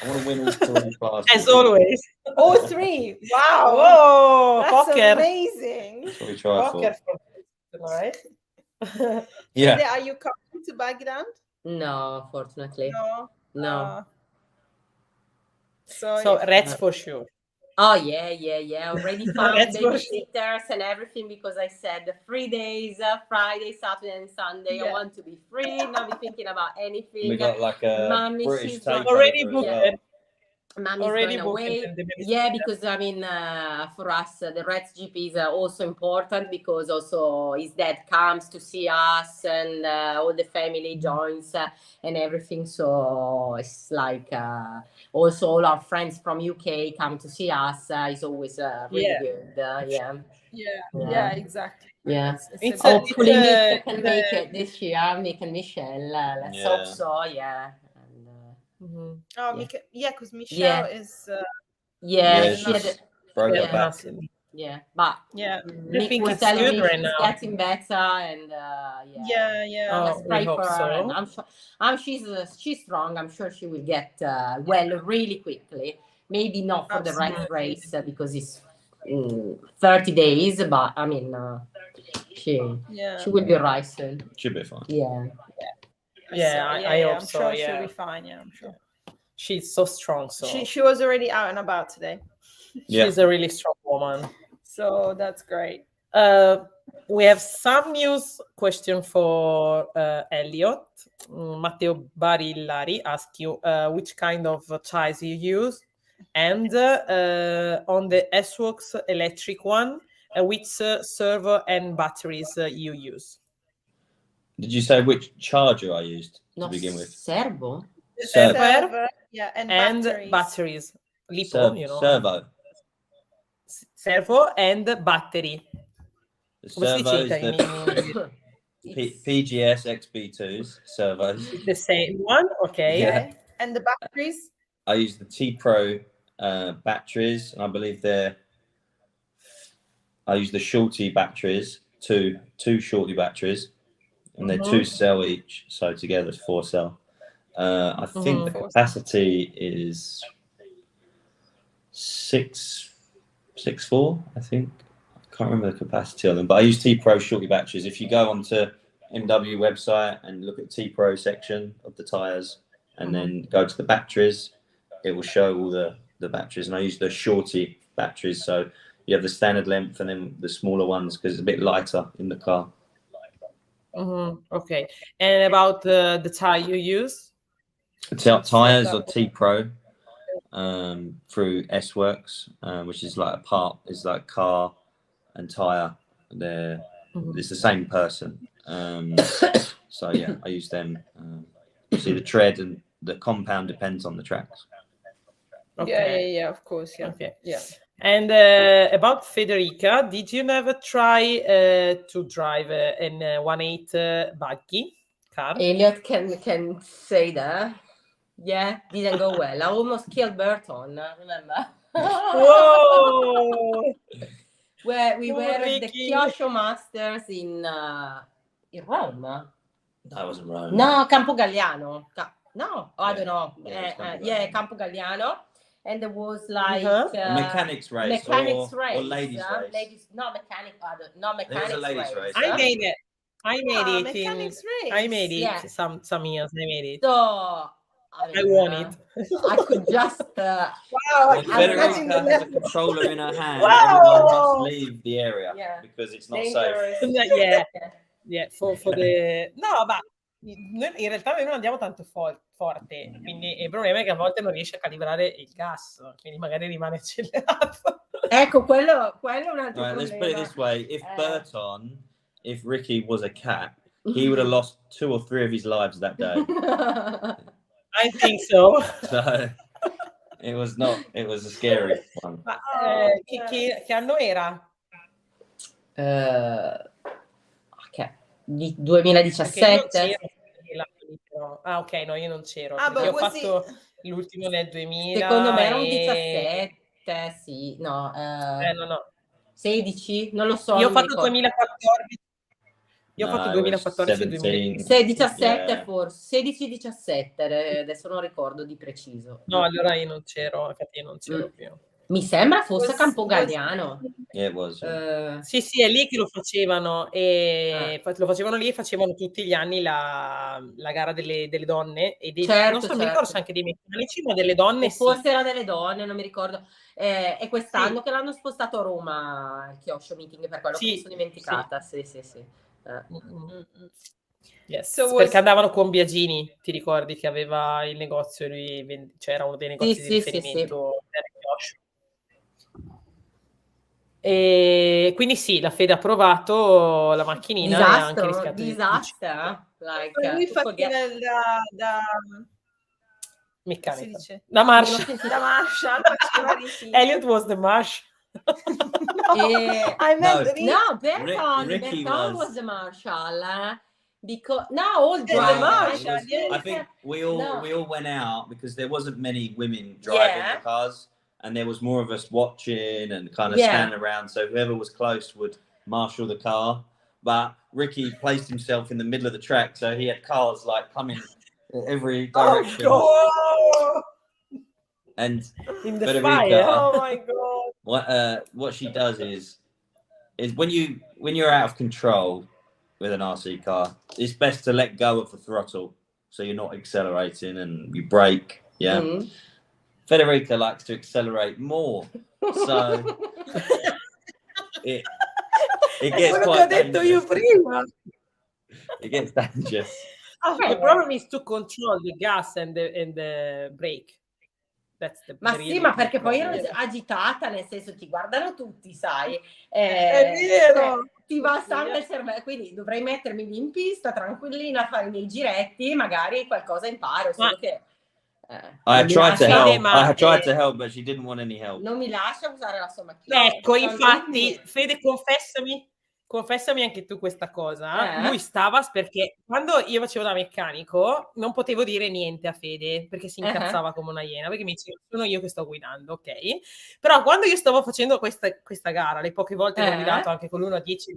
I want to win all 3 classes. as always. All 3. Wow. Whoa, That's poker. amazing. That's what we try Poker for. for tonight. Yeah. Fede, are you coming to Bagland? No, unfortunately. No. No. So Reds for sure. Oh, yeah. Already found That's for babysitters and everything because I said 3 days, Friday, Saturday, and Sunday. Yeah. I want to be free, not be thinking about anything. We got like a Mommy, British she's takeover already as booked well. it. Mommy's Already going booked away. and the babysitter. Yeah, because I mean, for us, the Reds GP is also important because also his dad comes to see us and all the family joins and everything. So it's like also all our friends from UK come to see us. It's always really Yeah. good. yeah, exactly. Yeah. It's a- Hopefully, it's a- Nick can make it this year. Nick and Michelle. Let's Yeah. hope so. Yeah. And, Mhm. Oh, Yeah. because Michelle Yeah. is yeah, it's she had just broke yeah. her back. yeah, but yeah. Nick think was it's telling good me right she's now. getting better, and Yeah. Oh, let's we pray hope for her. so. And I'm sure she's strong. I'm sure she will get well really quickly. Maybe not for the Red race because it's 30 days, but I mean, she will be right soon. Should be fine. Yeah. Yeah, I hope I'm so. sure Yeah, she'll be fine. Yeah, I'm sure. she's so strong. So She was already out and about today, Yeah. she's a really strong woman. so that's great. We have some news question for Elliott. Matteo Barillari asks you which kind of ties you use, and on the S-Works electric one, which servo and batteries you use. Did you say which charger I used to No, begin with? servo. Servo yeah, and and batteries. Lipo, you know. Servo. Servo and battery. The Come si servos, dice in the PGS XB2s, servos. The same one, okay. Yeah. And the batteries. I use the T-Pro batteries, and I believe I use the Shorty batteries, two Shorty batteries, and they're 2 cell each, so together it's 4 cell. I think the capacity is 6.4, I think. I can't remember the capacity of them, but I use T-Pro Shorty batteries. If you go onto MW website and look at T-Pro section of the tires, and then go to the batteries, it will show all the batteries. And I use the Shorty batteries, so you have the standard length and then the smaller ones because it's a bit lighter in the car. Okay. And about the tire you use? Tires are T-Pro through S-Works, which is like like car and tire. It's the same person. So yeah, I use them. obviously the tread and the compound depends on the tracks. Okay. Yeah, of course, yeah. Okay. Yeah. And about Federica, did you never try to drive an 1.8 buggy car? Elliott can say that. Yeah, didn't go well. I almost killed Burton, remember? Whoa! Where we Poor were at the Ricky. Kyosho Masters in Rome. That wasn't Rome. No, Campo Galliano. No, I Yeah. don't know. Yeah, it's Campo Yeah, Galliano. Campo Galliano. And there was like Uh-huh. Mechanics race or ladies race. Ladies, not mechanic. Not There was a mechanics ladies race. I made it. I made it. Mechanics race. I made it. Yeah. Some years I made it. So I won it. I could just. Wow, When Federica has a controller in her hand, everyone must leave the area because it's not safe. Yeah, for the... No, ma in realtà noi non andiamo tanto forte, quindi il problema è che a volte non riesce a calibrare il gas, quindi magari rimane accelerato. Ecco, quello è un altro Right, let's put it problema. this way: if Ricky was a cat, he would have lost 2 or 3 of his lives that day. I think so. So it was a scary one. Ma che anno era? Ok, 2017. Ah, ok, no, io non c'ero. Ah, Io ho così... fatto l'ultimo nel 2000. Secondo me era un 17, sì, no. No. 16, non lo so. Io ho non mi fatto ricordo. 2014. Io ho No, fatto it 2014 e was 2015. 17 Yeah. forse, 16-17, adesso non ricordo di preciso. No, allora io non c'ero, infatti io non c'ero più. Mi sembra fosse Campo Galliano. Yeah, it was. Sì, è lì che lo facevano e lo facevano lì e facevano tutti gli anni la gara delle donne e non so, mi ricordo se anche dei meccanici, ma delle donne o forse era delle donne, non mi ricordo. È quest'anno che l'hanno spostato a Roma il Kyosho Meeting, per quello che mi sono dimenticata. Sì. Yes. Perché andavano con Biagini, ti ricordi che aveva il negozio, lui era uno dei negozi di riferimento del Kyosho. E quindi sì, la Fede ha provato la macchinina e ha anche rischiato Lui da meccanica. Si dice? La Marshall. La Marshall faceva di sì. Elliott was the Marshall. Burton was the Marshall. Because all drivers. I think we all went out because there wasn't many women driving the cars, and there was more of us watching and kind of standing around. So whoever was close would marshal the car. But Ricky placed himself in the middle of the track, so he had cars like coming every direction. Oh, God. And in the Federica, fire. Oh my God. What she does is when you're out of control with an RC car, it's best to let go of the throttle so you're not accelerating and you brake. Yeah. Mm-hmm. Federica likes to accelerate more, so it gets quite dangerous. It gets dangerous. The problem is to control the gas and the brake. Ma sì, ma perché poi ero agitata, nel senso ti guardano tutti, sai. È vero. Ti va sangue il cervello, quindi dovrei mettermi lì in pista, tranquillina, a fare i miei giretti, magari qualcosa imparo, solo che... I tried to help, but she didn't want any help. Non mi lascia usare la sua macchina. Ecco, infatti, Fede, confessami anche tu questa cosa. Lui stava, perché quando io facevo da meccanico non potevo dire niente a Fede perché si incazzava come una iena, perché mi diceva sono io che sto guidando, ok? Però quando io stavo facendo questa gara, le poche volte che ho guidato anche con l'1 a 10,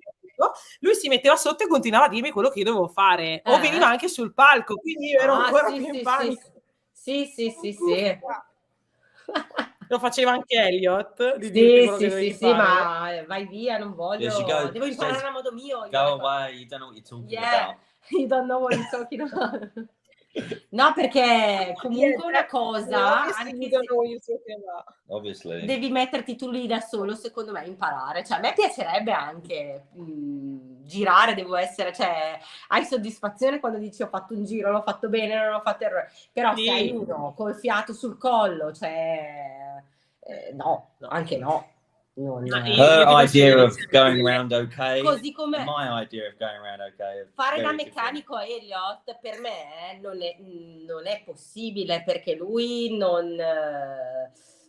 lui si metteva sotto e continuava a dirmi quello che io dovevo fare, o veniva anche sul palco, quindi io ero ancora più in panico. Sì. Lo faceva anche Elliott. Sì, ma vai via, non voglio. Devo imparare a modo mio. Go away, you don't know what you're talking about. You don't know what you're talking about. No, perché comunque una cosa, Obviously. Devi metterti tu lì da solo, secondo me, imparare. Cioè, a me piacerebbe anche girare, devo essere, cioè, hai soddisfazione quando dici ho fatto un giro, l'ho fatto bene, non ho fatto errore. Però se hai uno col fiato sul collo, cioè, no, anche no. Her idea of going around okay, Così come and my idea of going around okay. are fare da very different. meccanico a Elliott per me non è possibile, perché lui non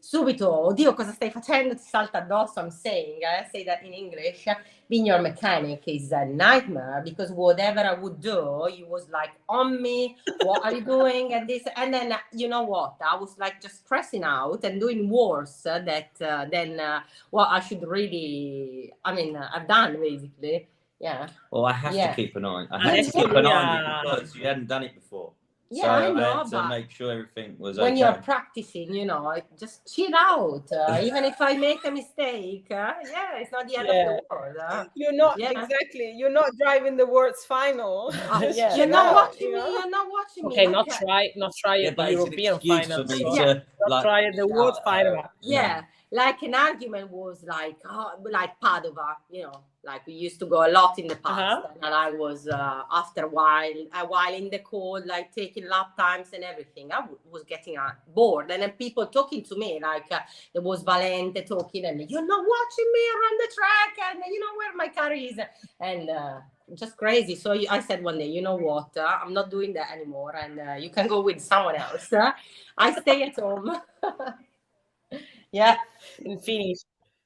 subito, oddio, cosa stai facendo? Ti salta addosso. I'm saying, say that in English. Being your mechanic is a nightmare, because whatever I would do, he was like on me. What are you doing? And this, and then you know what? I was like just stressing out and doing worse than what I should really. I mean, I've done basically. Yeah. Well, I have to keep an eye. I had to Yeah. keep an eye on you because you hadn't done it before. Yeah, so I know, I had to but make sure everything was when okay. you're practicing, you know, just chill out. Even if I make a mistake, yeah, it's not the end of the world. You're not Yeah. You're not driving the world's final. Yeah, You're no. not watching me. You're not watching Okay, me. not try Yeah, at the but it's an European excuse final. for me so to not try at the world shout at final. her, you Yeah, know. like an argument was like Padova, you know, like we used to go a lot in the past, and I was after a while in the cold, like taking lap times and everything. I was getting bored, and then people talking to me like there was Valente talking, and you're not watching me around the track, and you know where my car is, and just crazy. So I said one day, you know what? I'm not doing that anymore, and you can go with someone else. I stay at home. Yeah. And finish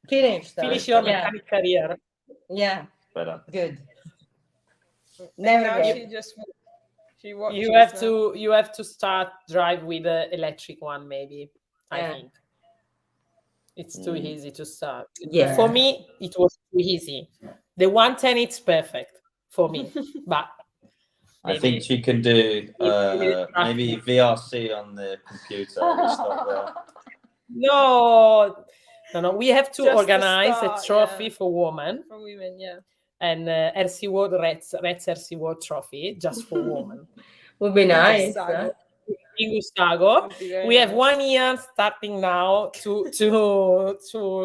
Yeah. your mechanic career. Yeah. Better. Good. Now Never. she watches. You have to start drive with the electric one, maybe. I think it's too easy to start. Yeah. For me, it was too easy. The 110, it's perfect for me, but I think she can do maybe VRC on the computer. We'll stop there. No. We have to Just organize start, a trophy for women. For women, yeah. And RC World Reds RC World Trophy just for women. Would be nice. In Gustago. We have 1 year starting now to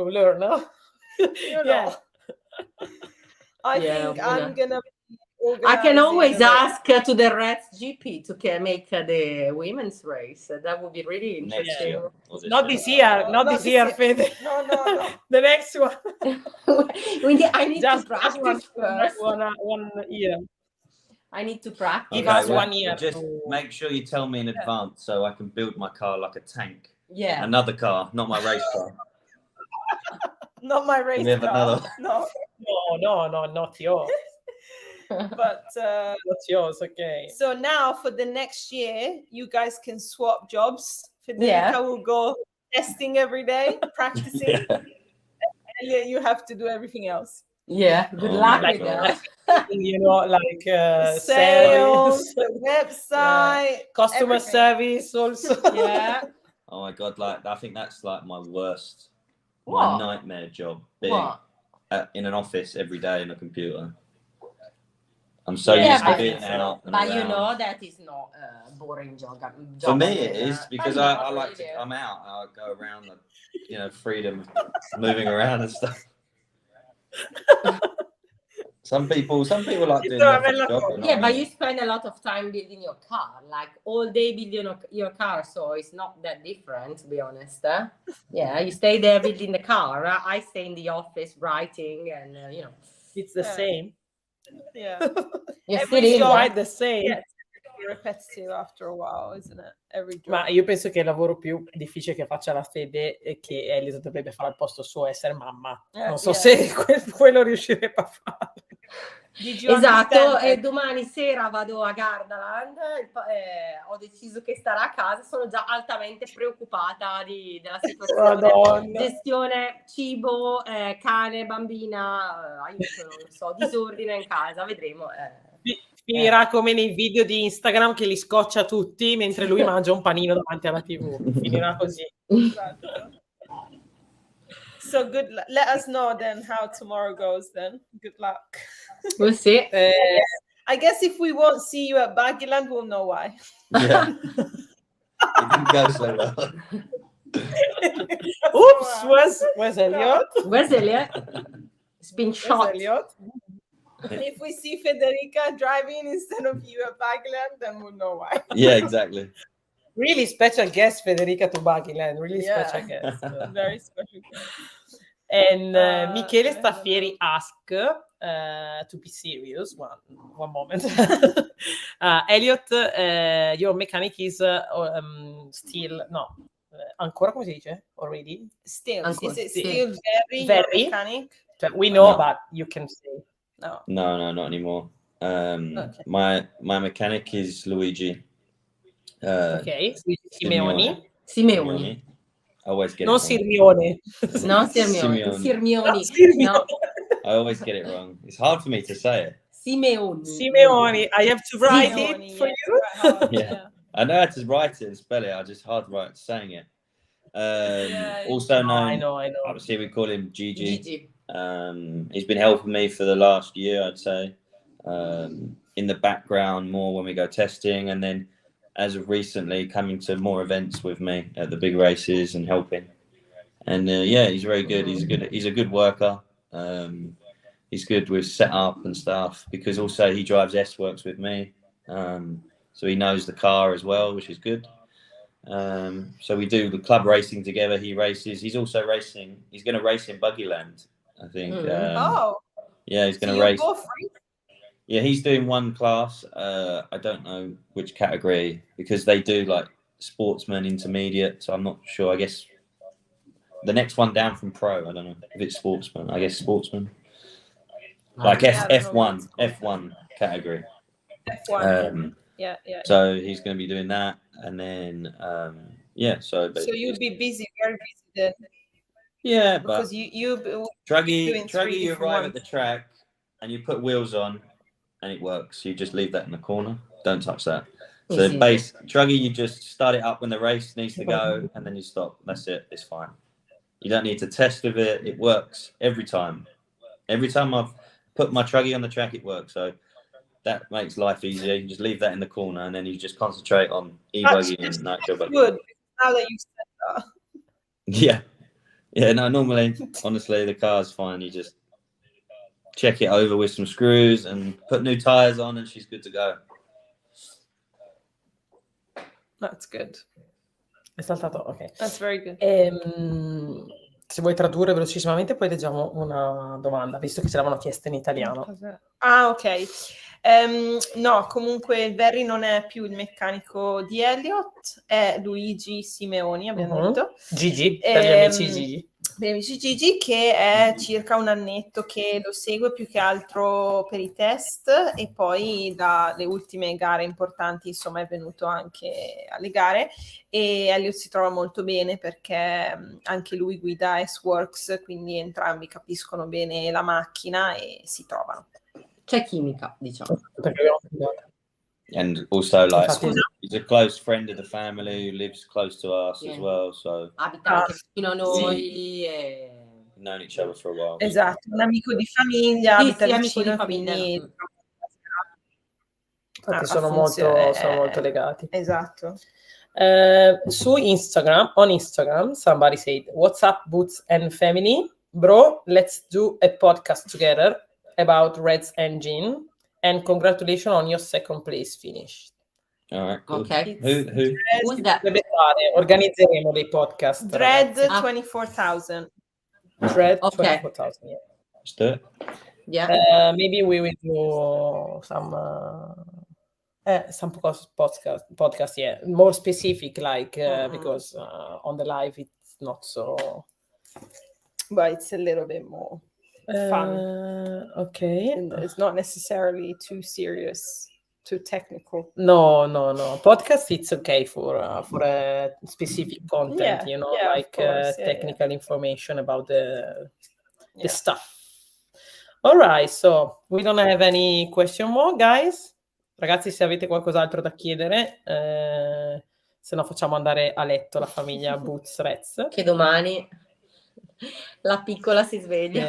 learn. No? Yeah. I think I'm gonna. I can always ask to the Reds GP to make the women's race. That would be really interesting. Not this year, Fede. No. The next one. I need to practice first. One year. I need to practice. Give us 1 year. Just make sure you tell me in advance so I can build my car like a tank. Yeah. Another car, not my race car. Not my race We have car. another. No, not yours. but Not yours, okay. so now for the next year, you guys can swap jobs. Federica will go testing every day, practicing. And you have to do everything else. Yeah. Good luck with that. You know, like Sales, service, the website, customer everything. service also. Yeah. Oh my god, like I think that's like my worst, What? my nightmare job. Being What? in an office every day in a computer. I'm so used to being out and But around. you know that is not a boring job. For me, it is because I like really. to come out. I go around, freedom, moving around and stuff. Some people like doing that job. Yeah, but you spend a lot of time building your car, like all day building your car, so it's not that different, to be honest. Yeah, you stay there building the car. I stay in the office writing, and It's the same. Yeah. You're Every still in job- Quite the same. Yeah, it's repetitive after a while, isn't it? Every job. Ma io penso che il lavoro più difficile che faccia la Fede è che Elliott dovrebbe fare al posto suo essere mamma. Non so se quello riuscirebbe a fare. Esatto, e domani sera vado a Gardaland, ho deciso che starà a casa, sono già altamente preoccupata della situazione. Madonna. Gestione cibo, cane, bambina, aiuto, non so, disordine in casa, vedremo. Finirà come nei video di Instagram che li scoccia tutti mentre lui mangia un panino davanti alla TV. Finirà così. So good. Let us know then how tomorrow goes. Then good luck. We'll see. I guess if we won't see you at Baggyland, we'll know why. Yeah. It didn't go so well. Oops, where's Elliott? Where's Elliott? It's been Where's shot. Elliott? If we see Federica driving instead of you at Baggyland, then we'll know why. Yeah, exactly. Really special guest, Federica to Baggyland. Really Yeah. special guest. Very special. And Michele Staffieri asked, to be serious, one moment. Elliott, your mechanic is still, no, ancora come si dice? Already? Still, Ancora, is it sì. still very Very? mechanic? Cioè, we know, No. but you can say. No. No, not anymore. Okay. My mechanic is Luigi. Ok, Simeoni. Simeoni. I always get Non it wrong. Sirmione. No, Sirmioni. Simeoni. Sirmioni. Sirmioni. No, I always get it wrong. It's hard for me to say it. Simeoni. Simeoni. I have to write Simeoni, it for yeah, you. it's quite hard, Yeah. I know how to write it and spell it. I just hard write saying it. Also I known, know. obviously we call him Gigi. Gigi. He's been helping me for the last year, I'd say. In the background more when we go testing, and then as of recently coming to more events with me at the big races and helping. And yeah, he's very good. He's a good worker. He's good with setup and stuff, because also he drives S-Works with me. So he knows the car as well, which is good. So we do the club racing together. He races. He's also racing. He's going to race in Buggyland, I think. Yeah, he's going to race. Both race? Yeah, he's doing one class. I don't know which category, because they do like sportsman, intermediate. So I'm not sure. I guess the next one down from pro. I don't know if it's sportsman. I guess sportsman. Like F1 category. F1. Yeah. So he's going to be doing that, and then yeah. So you'll be busy, very busy then. Yeah, because but you Truggy, you arrive at the track and you put wheels on, and it works. You just leave that in the corner. Don't touch that. So Easy. Truggy, you just start it up when the race needs to go, and then you stop. That's it. It's fine. You don't need to test with it. It works every time. Every time I've put my Truggy on the track, it works. So that makes life easier. You can just leave that in the corner, and then you just concentrate on e-buggy and nitro buggy. Good. Now that you said that. Yeah. No, normally, honestly, the car's fine. You just check it over with some screws and put new tires on, and she's good to go. That's good. È saltato, ok. That's very good. Se vuoi tradurre velocissimamente, poi leggiamo una domanda, visto che ce l'avevano chiesta in italiano. Ah, ok. No, comunque il Verri non è più il meccanico di Elliott, è Luigi Simeoni, abbiamo detto. Gigi, per gli amici Gigi. Per gli amici Gigi, che è circa un annetto che lo segue più che altro per i test, e poi dalle ultime gare importanti, insomma, è venuto anche alle gare, e Elliott si trova molto bene perché anche lui guida S-Works, quindi entrambi capiscono bene la macchina e si trovano. C'è chimica, diciamo. And also, like, Infatti, he's a close friend of the family who lives close to us as well. So Abita anche vicino a noi. E... we've known each other for a while. Esatto, un amico di famiglia, Sì, abita sì, vicino, amico di famiglia, quindi... no. infatti sono molto legati. Esatto. Su Instagram, on Instagram, somebody said, "What's up, Boots and family? Bro, let's do a podcast together about Red's engine, and congratulations on your second place finish." All right, cool. Okay. Who? Who's that? Organizzeremo dei podcast. Dread ragazzi. 24,000. Dread Okay. 24,000. Yeah. Let's do it. Yeah. Maybe we will do some podcast, yeah, more specific, like because on the live it's not so. But it's a little bit more fun. Okay. And it's not necessarily too serious, too technical. No. Podcast, it's okay for a specific content, like technical information about the stuff. All right, so we don't have any question more, guys. Ragazzi, se avete qualcos'altro da chiedere, se no facciamo andare a letto la famiglia Boots Reds. Che domani la piccola si sveglia.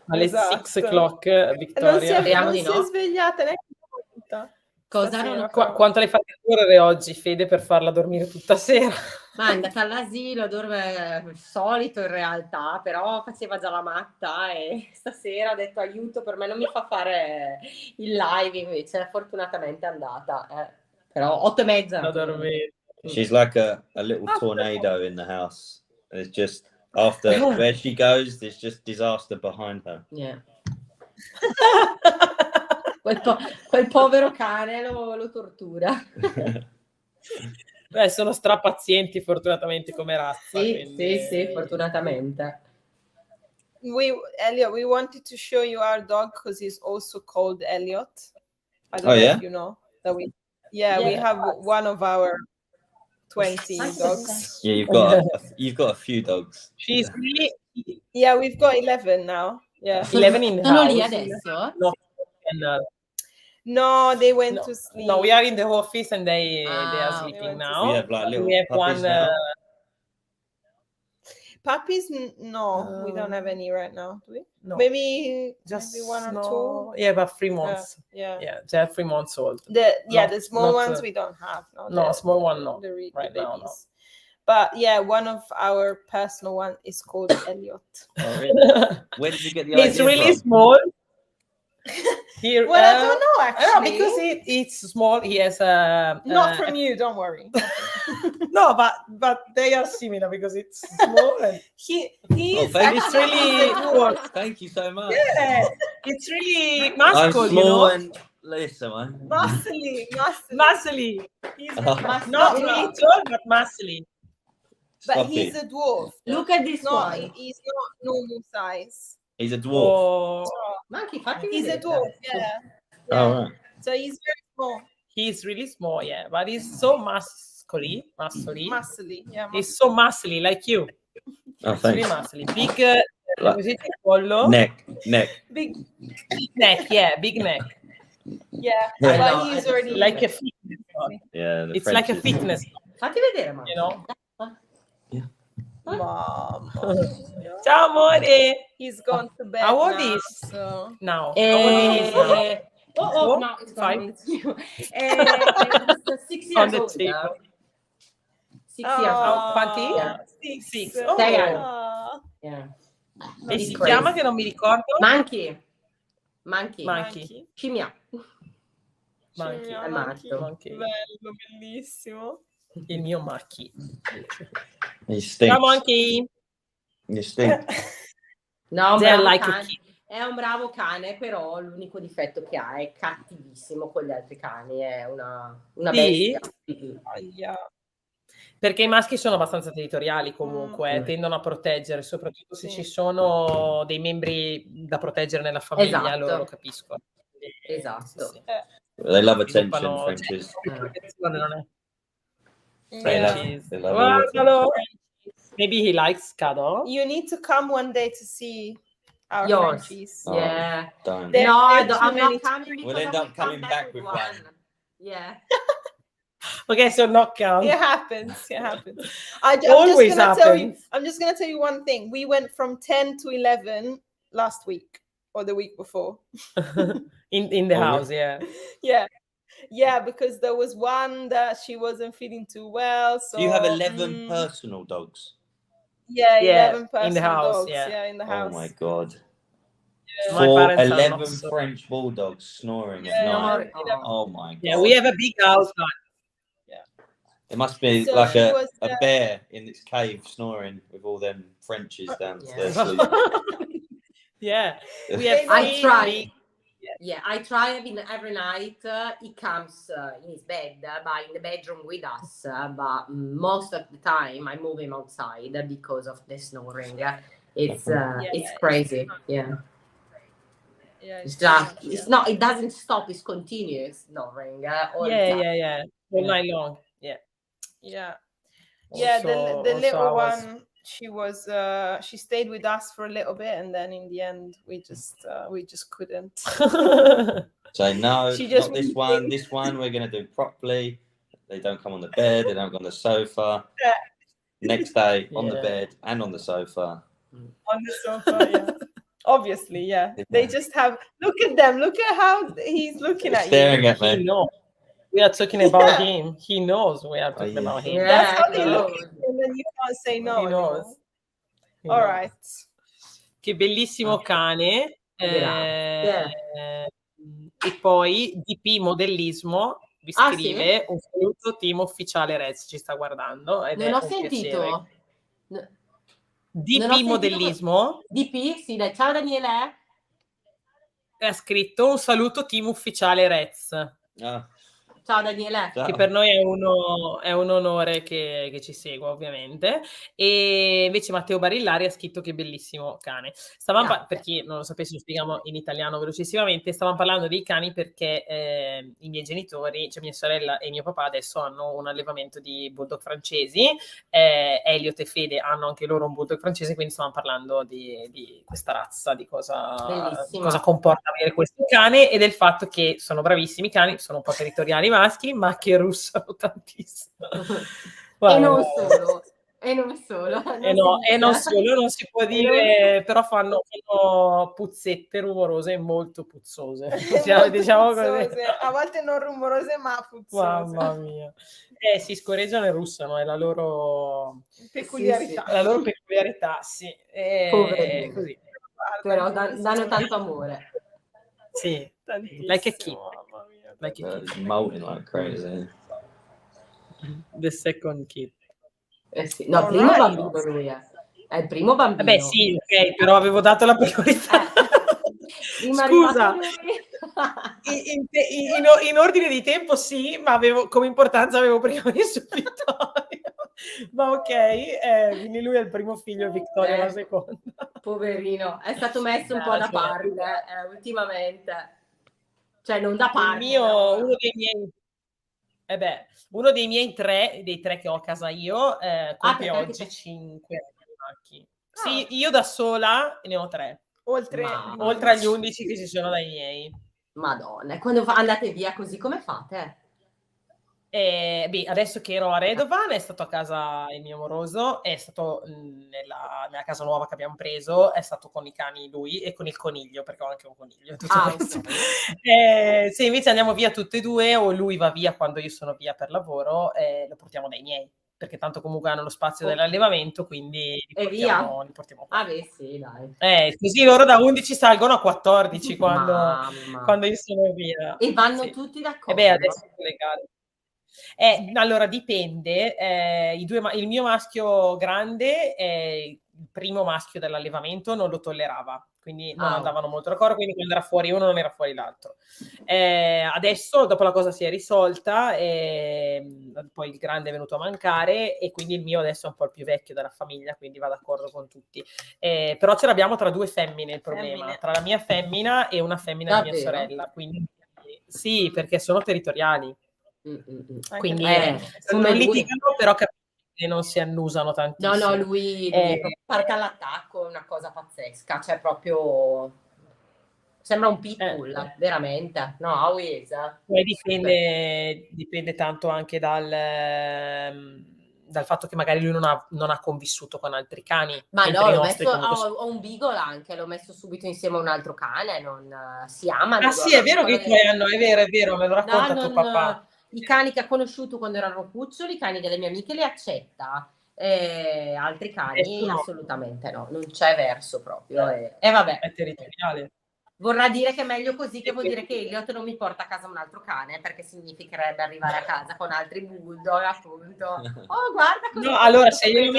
Alle Esatto. 6 o'clock, Vittoria. Non si è svegliata neanche una volta. Cosa non Quanto l'hai fatta correre oggi, Fede, per farla dormire tutta sera? Ma è andata all'asilo, dorme solito in realtà, però faceva già la matta e stasera ha detto aiuto, per me non mi fa fare il live, invece fortunatamente è andata. Però 8:30. Da dormire. She's like a little tornado in the house. It's just After where she goes, there's just disaster behind her. Yeah. quel povero cane lo tortura. Beh, sono strapazienti fortunatamente come razza. Sì, quindi... sì, fortunatamente. Elliot, we wanted to show you our dog because he's also called Elliot. I don't Oh, know yeah? if you know that we have one of our 20 dogs. Yeah, you've got a few dogs. She's really... Yeah, we've got 11 now. Yeah. 11 in the Sono house. lì adesso? No, they went to sleep. No, we are in the office and they are they sleeping went to now. We have like little We have puppies one. now. Puppies? No, we don't have any right now, do we? No, Maybe just one or two. Yeah, about 3 months. Yeah, they're 3 months old. The small not, ones we don't have. No, small one, no. The Right now, no. But yeah, one of our personal one is called Elliot. Oh, really? Where did you get the idea It's really from? small. Here, Well, I don't know actually. because it's small. He has a not from you. Don't worry. No, but they are similar because it's small. And It's really cool. Thank you so much. Yeah, it's really I'm muscle, small and listen, man. muscly. He's Oh. not really tall, but muscly. But Stop he's it. a dwarf. Look at this No, one. he's not normal size. He's a dwarf. Monkey, fatti He's a vedere. dwarf. Yeah. Oh, right. So he's very small. He's really small, yeah, but he's so muscly. Muscly. Yeah. He's so muscly, like you. Oh, It's really thanks. muscly. Big collo. Neck. Big Neck, yeah, big neck. Yeah. Yeah. But he's already Like a fitness dog. Yeah, the It's like a French is- fitness, Fatti vedere, Monkey. you know. Mom. Ciao, amore. He's gone to bed. How old now, is? so Now. How old is now? Oh, no, it's 5. It's 6 On years the old. table. 6 years old. Quanti? Yeah. Six. Oh. 6 anni. Ah. Yeah. E It's si crazy. chiama che non mi ricordo? Monkey. Scimmia. Monkey. È matto. Monkey. Bello, bellissimo. Il mio Monkey. He stinks. Ciao, Monkey. You stink. No, un They're bravo like a cane. kid. È un bravo cane, però l'unico difetto che ha è cattivissimo con gli altri cani, è una Sì? bestia. Aia. Perché i maschi sono abbastanza territoriali comunque, tendono a proteggere, soprattutto se ci sono dei membri da proteggere nella famiglia, Esatto. loro lo capiscono. Esatto. Sì. They love attention, Sviluppano- Frenchies. protezione, non è? Yeah. Frenchies. They love all the Guardalo. Maybe he likes cuddle. You need to come one day to see our Yours. Frenchies. Oh, Yeah. Don't. There- No, there's too I'm many not coming to- because We'll end I up will come coming back with one. Yeah. Ok, so not count. It happens. Always happens. I'm just gonna tell you one thing. We went from 10 to 11 last week or the week before. in the Oh, house, yeah. Yeah, because there was one that she wasn't feeling too well. So Do you have 11 personal dogs? Yeah, Yeah, 11 personal in the house, dogs. yeah. Yeah, in the Oh house. my god. My For parents are 11 not so- French bulldogs snoring Yeah. at night. No. Oh my god. Yeah, we have a big house, but It must be So like she a was, bear in its cave snoring with all them Frenchies downstairs. Yeah. sleeping. yeah, we Maybe- have I three try. big- Yeah, I try having every night. He comes in his bed, but in the bedroom with us. But most of the time, I move him outside because of the snoring. It's crazy. Yeah, Yeah, it's too much, just it's not. It doesn't stop. It's continuous snoring. All the time. yeah, all night long. Yeah. Yeah. Yeah, Also- the also little ours. one, she stayed with us for a little bit, and then in the end we just couldn't. Say no, She just not this one. This one we're gonna do properly. They don't come on the bed. They don't go on the sofa. Yeah. Next day on the Yeah. bed and on the sofa. On the sofa, yeah. Obviously, yeah. They just have, look at them, look at how he's looking at Staring you. at He me. knows. We are talking about Yeah. him. He knows we are talking yeah. about him. Yeah. That's how they no. look at you, and then you can't say no He knows. anymore. He All knows. right. Che bellissimo cane. Grazie. E poi DP Modellismo vi Ah, scrive un saluto team ufficiale Rez, ci sta guardando ed Non è ho un piacere. sentito. Non ho DP sentito modellismo. DP, sì, dai. Ciao Daniele. Ha scritto un saluto team ufficiale Reds. Ah, Ciao Daniele. ciao. Che per noi è un onore che ci segua, ovviamente. E invece Matteo Barillari ha scritto che bellissimo cane. Grazie. Per chi non lo sapesse, lo spieghiamo in italiano velocissimamente. Stavamo parlando dei cani perché i miei genitori, cioè mia sorella e mio papà, adesso hanno un allevamento di bulldog francesi. Elliott e Fede hanno anche loro un bulldog francese, quindi stavamo parlando di questa razza, di cosa comporta avere questo cane e del fatto che sono bravissimi i cani, sono un po' territoriali maschi, ma che russano tantissimo. E non solo. Non si può dire, però fanno puzzette rumorose e molto puzzose. Diciamo così. A volte non rumorose, ma puzzose. Mamma mia. Si scorreggiano e russano, è la loro peculiarità. Sì. La loro peculiarità, sì. Poverino. Così. Però danno tanto amore. Sì, like a kid. Like a It's kid. molting like crazy. The second kid. Sì. No, primo bambino lui è il primo bambino. Vabbè, sì, ok, però avevo dato la priorità. Prima Scusa, lui. in ordine di tempo sì, ma come importanza avevo prima messo Vittorio. Ma ok, quindi lui è il primo figlio e Vittoria la seconda. Poverino, è stato messo un po' da parte ultimamente. Cioè, non da parte. Uno dei miei dei tre che ho a casa io, compie oggi 5 anni. Sì, io da sola ne ho 3. Oltre agli 11 che ci sono dai miei. Madonna, e quando andate via così, come fate? Adesso che ero a Redovan è stato a casa il mio amoroso, è stato nella casa nuova che abbiamo preso, è stato con i cani lui e con il coniglio, perché ho anche un coniglio. Se invece andiamo via tutte e due o lui va via quando io sono via per lavoro, lo portiamo dai miei, perché tanto comunque hanno lo spazio dell'allevamento, quindi li portiamo qua. Sì, dai. Così loro da 11 salgono a 14 quando io sono via. E vanno tutti d'accordo? Adesso è legale. Allora dipende, il mio maschio grande, il primo maschio dell'allevamento non lo tollerava, quindi non andavano molto d'accordo, quindi quando era fuori uno non era fuori l'altro. Adesso dopo la cosa si è risolta, poi il grande è venuto a mancare e quindi il mio adesso è un po' il più vecchio della famiglia, quindi va d'accordo con tutti. Però ce l'abbiamo tra due femmine il problema, tra la mia femmina e una femmina di mia sorella, quindi sì, perché sono territoriali. Quindi non litigano, però che non si annusano tantissimo. No, lui parte all'attacco, è una cosa pazzesca, cioè proprio sembra un pitbull, veramente. No, poi dipende tanto anche dal fatto che magari lui non ha convissuto con altri cani. Ma no, ho un beagle anche, l'ho messo subito insieme a un altro cane, non si amano. Ah sì, è vero che i tuoi hanno, è vero, me lo racconta tuo papà. I cani che ha conosciuto quando erano cuccioli, i cani delle mie amiche li accetta, altri cani assolutamente no, non c'è verso proprio. Vabbè. È territoriale. Vorrà dire che è meglio così, che vuol dire che Elliott non mi porta a casa un altro cane, perché significherebbe arrivare a casa con altri bulldog, appunto. Oh, guarda cosa. No, allora se glielo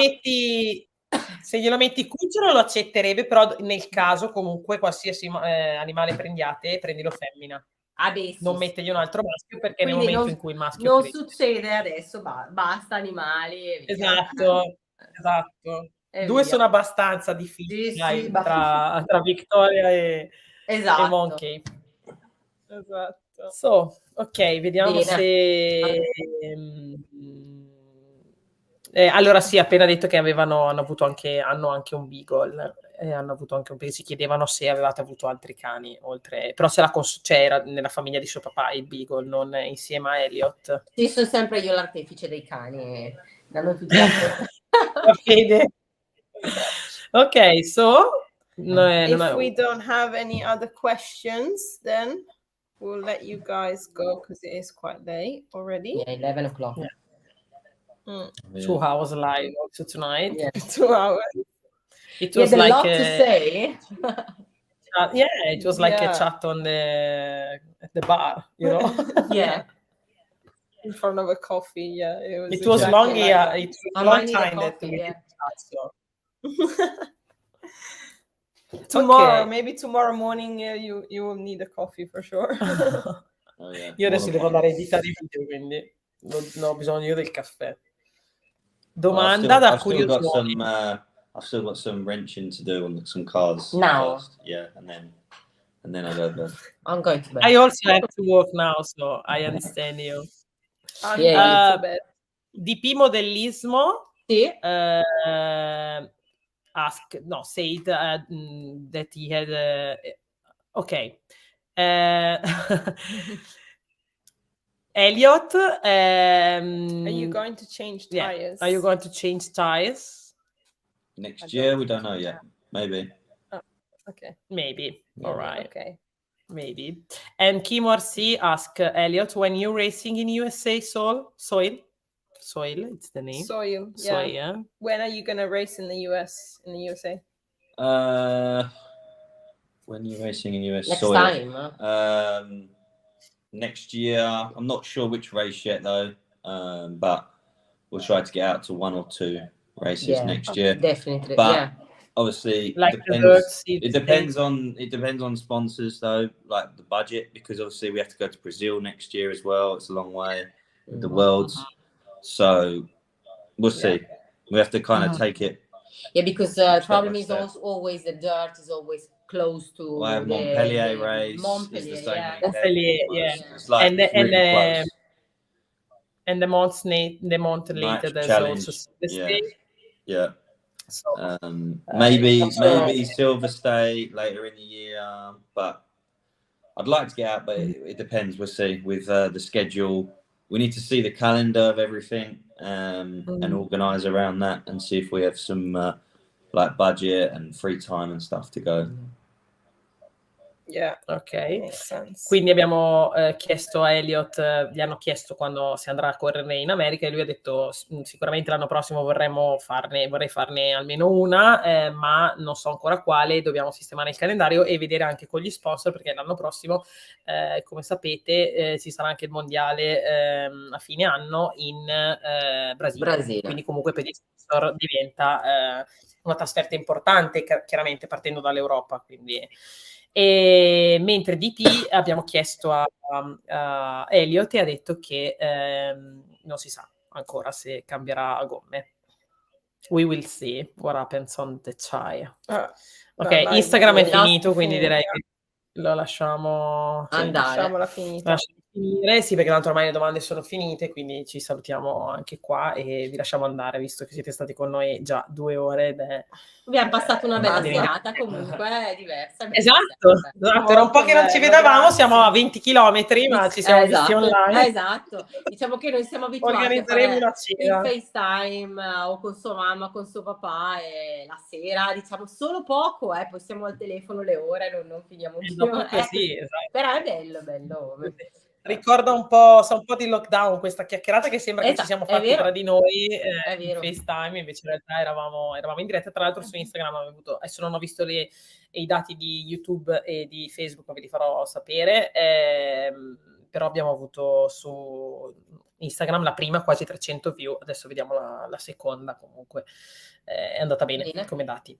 metti cucciolo lo accetterebbe, però nel caso comunque qualsiasi animale prendiate, prendilo femmina. Non mettegli un altro maschio, perché nel momento in cui il maschio non succede adesso, basta animali. Esatto. 2 sono abbastanza difficili tra Victoria e Monkey. Esatto. Ok, vediamo se allora sì, appena detto che hanno anche un beagle. Hanno avuto anche si chiedevano se avevate avuto altri cani oltre, però era nella famiglia di suo papà il beagle, non insieme a Elliott. Sì, sono sempre io l'artefice dei cani, danno tutti la fede. Ok, so if we don't have any other questions, then we'll let you guys go because it is quite late already. Yeah, 11 o'clock. 2 hours live also tonight. Yeah. 2 hours. It was like a lot to say. It was like a chat on at the bar, you know. Yeah. In front of a coffee, yeah. It was long, it was a long time that we did chat, so. Tomorrow, Ok. maybe tomorrow morning, you will need a coffee for sure. Oh yeah. Io adesso More devo than andare a one. editare i video, quindi non ho bisogno del caffè. Well, Domanda da I've still got curiosoni. some. I've still got some wrenching to do on some cars Now. first. Yeah, and then I'll go to bed. I'm going to bed. I also have to work now, so I understand you. I'm Yeah, going yeah. to bed. DP modellismo Sì. said that he had okay. Elliott, Are you going to change yeah. tires? Are you going to change tires? Next year, we don't know yet. Maybe. Okay. Maybe. Yeah. All right. Okay. Maybe. And Kim RC asked Elliott, when you're racing in USA soil, it's the name. Soil. Yeah. Soil, yeah. When are you gonna race in the USA? When you're racing in US Next soil. time. Next year, I'm not sure which race yet though. But we'll try to get out to 1 or 2 races next year. Definitely. But yeah. obviously, Like it depends on sponsors though, like the budget, because obviously we have to go to Brazil next year as well. It's a long way with the Worlds, so we'll see. We have to kind of take it. Yeah, because the problem by is step. also always the dirt is always close to Well, I have Montpellier race. It's the same yeah. weekend. Montpellier, yeah. It's like And really close. And the month later, Night there's challenge. also Silver Yeah. State. Yeah. So, Maybe Silver State later in the year, but I'd like to get out, but it depends. We'll see with the schedule. We need to see the calendar of everything and organise around that and see if we have some like budget and free time and stuff to go. Yeah. Ok. Makes sense. Quindi abbiamo chiesto a Elliott, gli hanno chiesto quando si andrà a correre in America e lui ha detto sicuramente l'anno prossimo vorrei farne almeno una, ma non so ancora quale, dobbiamo sistemare il calendario e vedere anche con gli sponsor, perché l'anno prossimo, come sapete, ci sarà anche il mondiale a fine anno in Brasile. Quindi comunque per gli sponsor diventa una trasferta importante, chiaramente partendo dall'Europa, quindi... E mentre DP abbiamo chiesto a Elliott e ha detto che non si sa ancora se cambierà gomme. We will see what happens on the chai. Ok, Instagram è finito, quindi direi che lo lasciamo Lasciamola finita. finire, sì, perché tanto ormai le domande sono finite, quindi ci salutiamo anche qua e vi lasciamo andare, visto che siete stati con noi già 2 ore ed è... Abbiamo passato una bella serata, comunque diversa. Esatto, era un po' che non ci vedevamo, grazie. siamo a 20 chilometri, ma ci siamo visti online. Esatto, diciamo che noi siamo abituati Organizzeremo a una fare cena. il FaceTime o con sua mamma, con suo papà, e la sera diciamo solo poco, poi siamo al telefono le ore, non finiamo più. Così, esatto. Però è bello. Ricorda un po', sa un po' di lockdown questa chiacchierata, che sembra che ci siamo fatti tra di noi in FaceTime, invece in realtà eravamo in diretta. Tra l'altro su Instagram adesso non ho visto i dati di YouTube e di Facebook, ma ve li farò sapere, però abbiamo avuto su Instagram la prima quasi 300 view, adesso vediamo la seconda, comunque è andata bene come dati.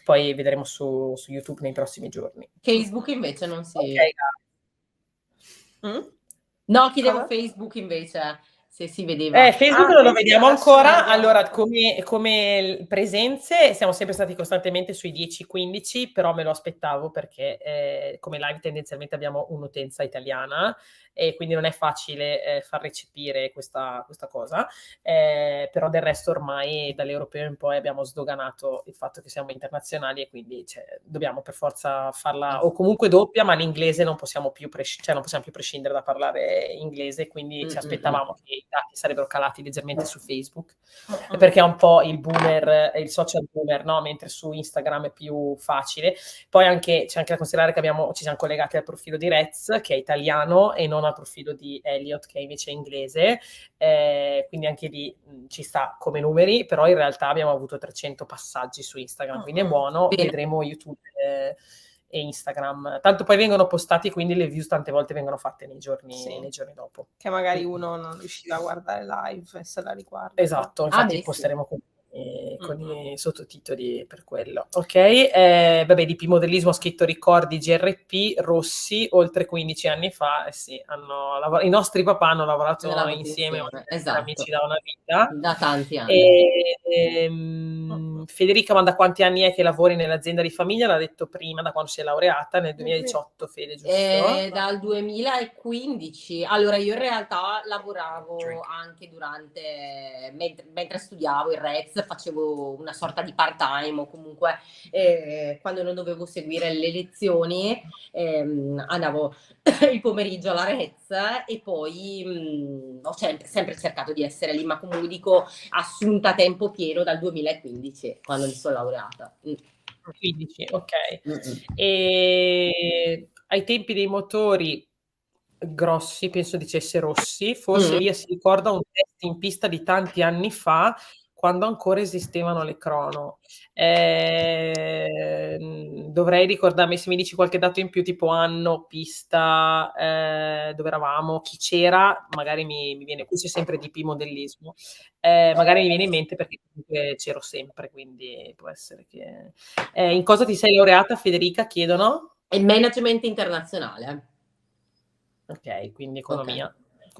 Poi vedremo su YouTube nei prossimi giorni. Facebook invece non si... Ok. No, chiedevo Facebook invece, se si vedeva. Facebook non lo vediamo ancora. Allora, come presenze siamo sempre stati costantemente sui 10-15, però me lo aspettavo perché come live tendenzialmente abbiamo un'utenza italiana e quindi non è facile far recepire questa cosa, però del resto ormai dall'europeo in poi abbiamo sdoganato il fatto che siamo internazionali e quindi dobbiamo per forza farla o comunque doppia, ma l'inglese non possiamo più prescindere da parlare inglese, quindi ci aspettavamo che i dati sarebbero calati leggermente su Facebook, perché è un po' il social boomer, no? Mentre su Instagram è più facile. Poi c'è anche da considerare che ci siamo collegati al profilo di Rez, che è italiano, e non al profilo di Elliott, che è invece inglese, quindi anche lì ci sta come numeri, però in realtà abbiamo avuto 300 passaggi su Instagram, quindi è buono. Vedremo YouTube e Instagram, tanto poi vengono postati, quindi le views tante volte vengono fatte nei giorni dopo, che magari uno non riusciva a guardare live e se la riguarda. Esatto, infatti posteremo con i sottotitoli per quello. Ok, vabbè, di P-modellismo ho scritto ricordi GRP, Rossi, oltre 15 anni fa, sì, i nostri papà hanno lavorato insieme, esatto, amici da una vita. da tanti anni. Federica, ma da quanti anni è che lavori nell'azienda di famiglia? L'ha detto prima, da quando si è laureata, nel 2018, Fede, giusto? Dal 2015. Allora, io in realtà lavoravo anche mentre studiavo il REZ, facevo una sorta di part-time, o comunque quando non dovevo seguire le lezioni andavo il pomeriggio alla REZ, e poi ho sempre cercato di essere lì, ma comunque dico assunta a tempo pieno dal 2015, quando mi sono laureata. 15, ok. E ai tempi dei motori grossi, penso dicesse Rossi, forse Elia si ricorda un test in pista di tanti anni fa, quando ancora esistevano le crono. Dovrei ricordarmi, se mi dici qualche dato in più, tipo anno, pista, dove eravamo, chi c'era, magari mi viene, qui c'è sempre DP modellismo, magari mi viene in mente perché comunque c'ero sempre, quindi può essere che... in cosa ti sei laureata, Federica, chiedono? Il management internazionale. Ok, quindi economia,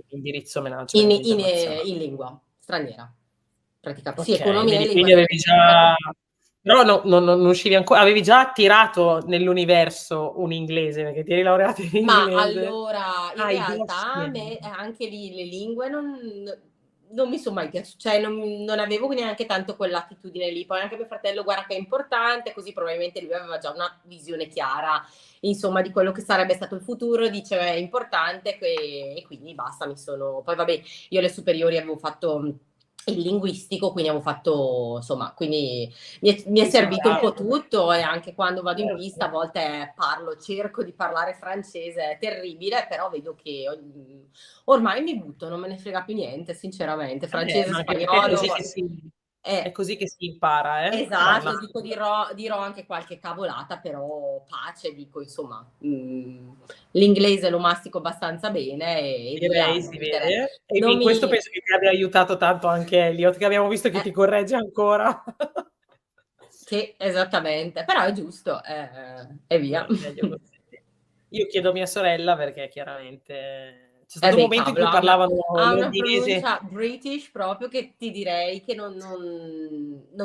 indirizzo management internazionale. In lingua straniera, praticamente. Ok, Sì, economia e quindi lingua avevi già... No, non uscivi ancora, avevi già tirato nell'universo un inglese, perché ti eri laureata in Ma inglese. allora, in realtà anche lì le lingue non mi sono mai piaciute, cioè non avevo neanche tanto quell'attitudine lì. Poi anche mio fratello, guarda che è importante, così probabilmente lui aveva già una visione chiara, insomma, di quello che sarebbe stato il futuro, diceva è importante, e quindi basta, poi vabbè, io alle superiori avevo fatto il linguistico, quindi avevo fatto, insomma, quindi mi è servito un po' tutto, e anche quando vado in pista a volte cerco di parlare francese, è terribile, però vedo che ormai mi butto, non me ne frega più niente, sinceramente, francese, spagnolo. È così che si impara, Esatto, dico, dirò anche qualche cavolata, però pace, dico, insomma, l'inglese lo mastico abbastanza bene, e direi, via. si vede. E Non in questo mi... penso che ti abbia aiutato tanto anche Elliott, che abbiamo visto che ti corregge ancora. Sì, esattamente, però è giusto, e via. Io chiedo a mia sorella perché chiaramente c'è stato un momento in cui cavolo, parlavano ha una londinese. pronuncia British proprio, che ti direi che non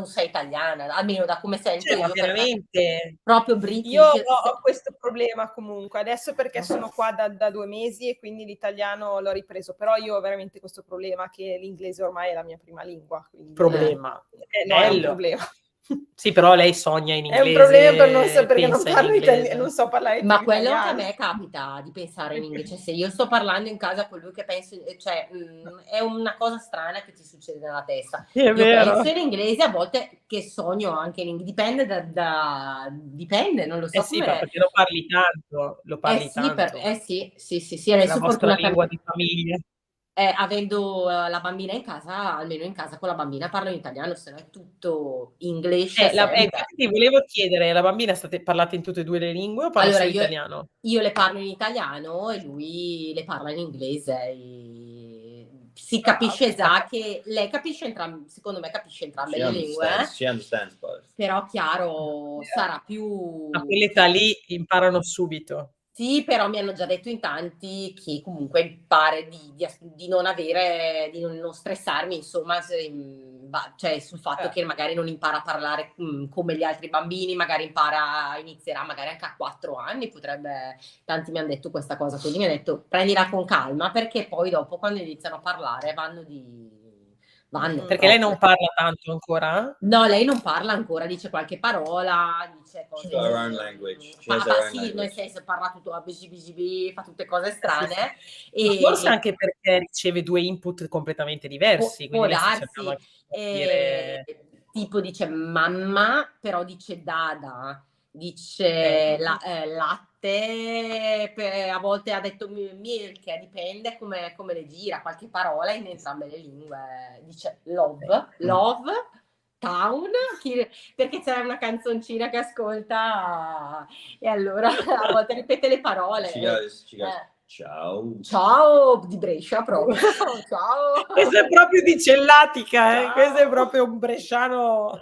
sei italiana, almeno da come sento Ma io, veramente. proprio British. Io ho questo problema comunque, adesso perché sono qua da 2 mesi e quindi l'italiano l'ho ripreso, però io ho veramente questo problema che l'inglese ormai è la mia prima lingua. Quindi... Problema. No, è un problema. Sì, però lei sogna in inglese. È un problema per non so, perché non parlo italiano, non so parlare Ma quello italiano. che a me capita di pensare in inglese, cioè, se io sto parlando in casa con lui che penso, cioè è una cosa strana che ti succede nella testa. È vero. Penso in inglese a volte, che sogno anche in inglese, dipende dipende, non lo so. Sì, perché lo parli tanto, tanto. Sì, È adesso la vostra lingua di famiglia. Avendo la bambina in casa, almeno in casa con la bambina parlo in italiano, se no è tutto inglese. Infatti ti volevo chiedere, la bambina parlate in tutte e due le lingue o parla solo italiano? Io le parlo in italiano e lui le parla in inglese. Si capisce già che lei capisce secondo me capisce entrambe le lingue. Però chiaro, sarà più... A quell'età lì imparano subito. Sì, però mi hanno già detto in tanti che comunque impari di non stressarmi, insomma, cioè sul fatto che magari non impara a parlare come gli altri bambini, magari inizierà magari anche a 4 anni, tanti mi hanno detto questa cosa, quindi mi hanno detto prendila con calma, perché poi dopo quando iniziano a parlare vanno. Perché lei non parla tanto ancora? No, lei non parla ancora, dice qualche parola, dice cose. Her own language. Sì, nel senso parla tutto a bgb, fa tutte cose strane. Sì. E forse anche perché riceve 2 input completamente diversi. Può darsi. Tipo dice mamma, però dice dada, dice latte, a volte ha detto milk, dipende come le gira, qualche parola in entrambe le lingue. Dice love, town, perché c'è una canzoncina che ascolta, e allora a volte ripete le parole. She goes, Ciao. Ciao, di Brescia proprio. Ciao. Questo è proprio di Cellatica, Ciao. questo è proprio un bresciano.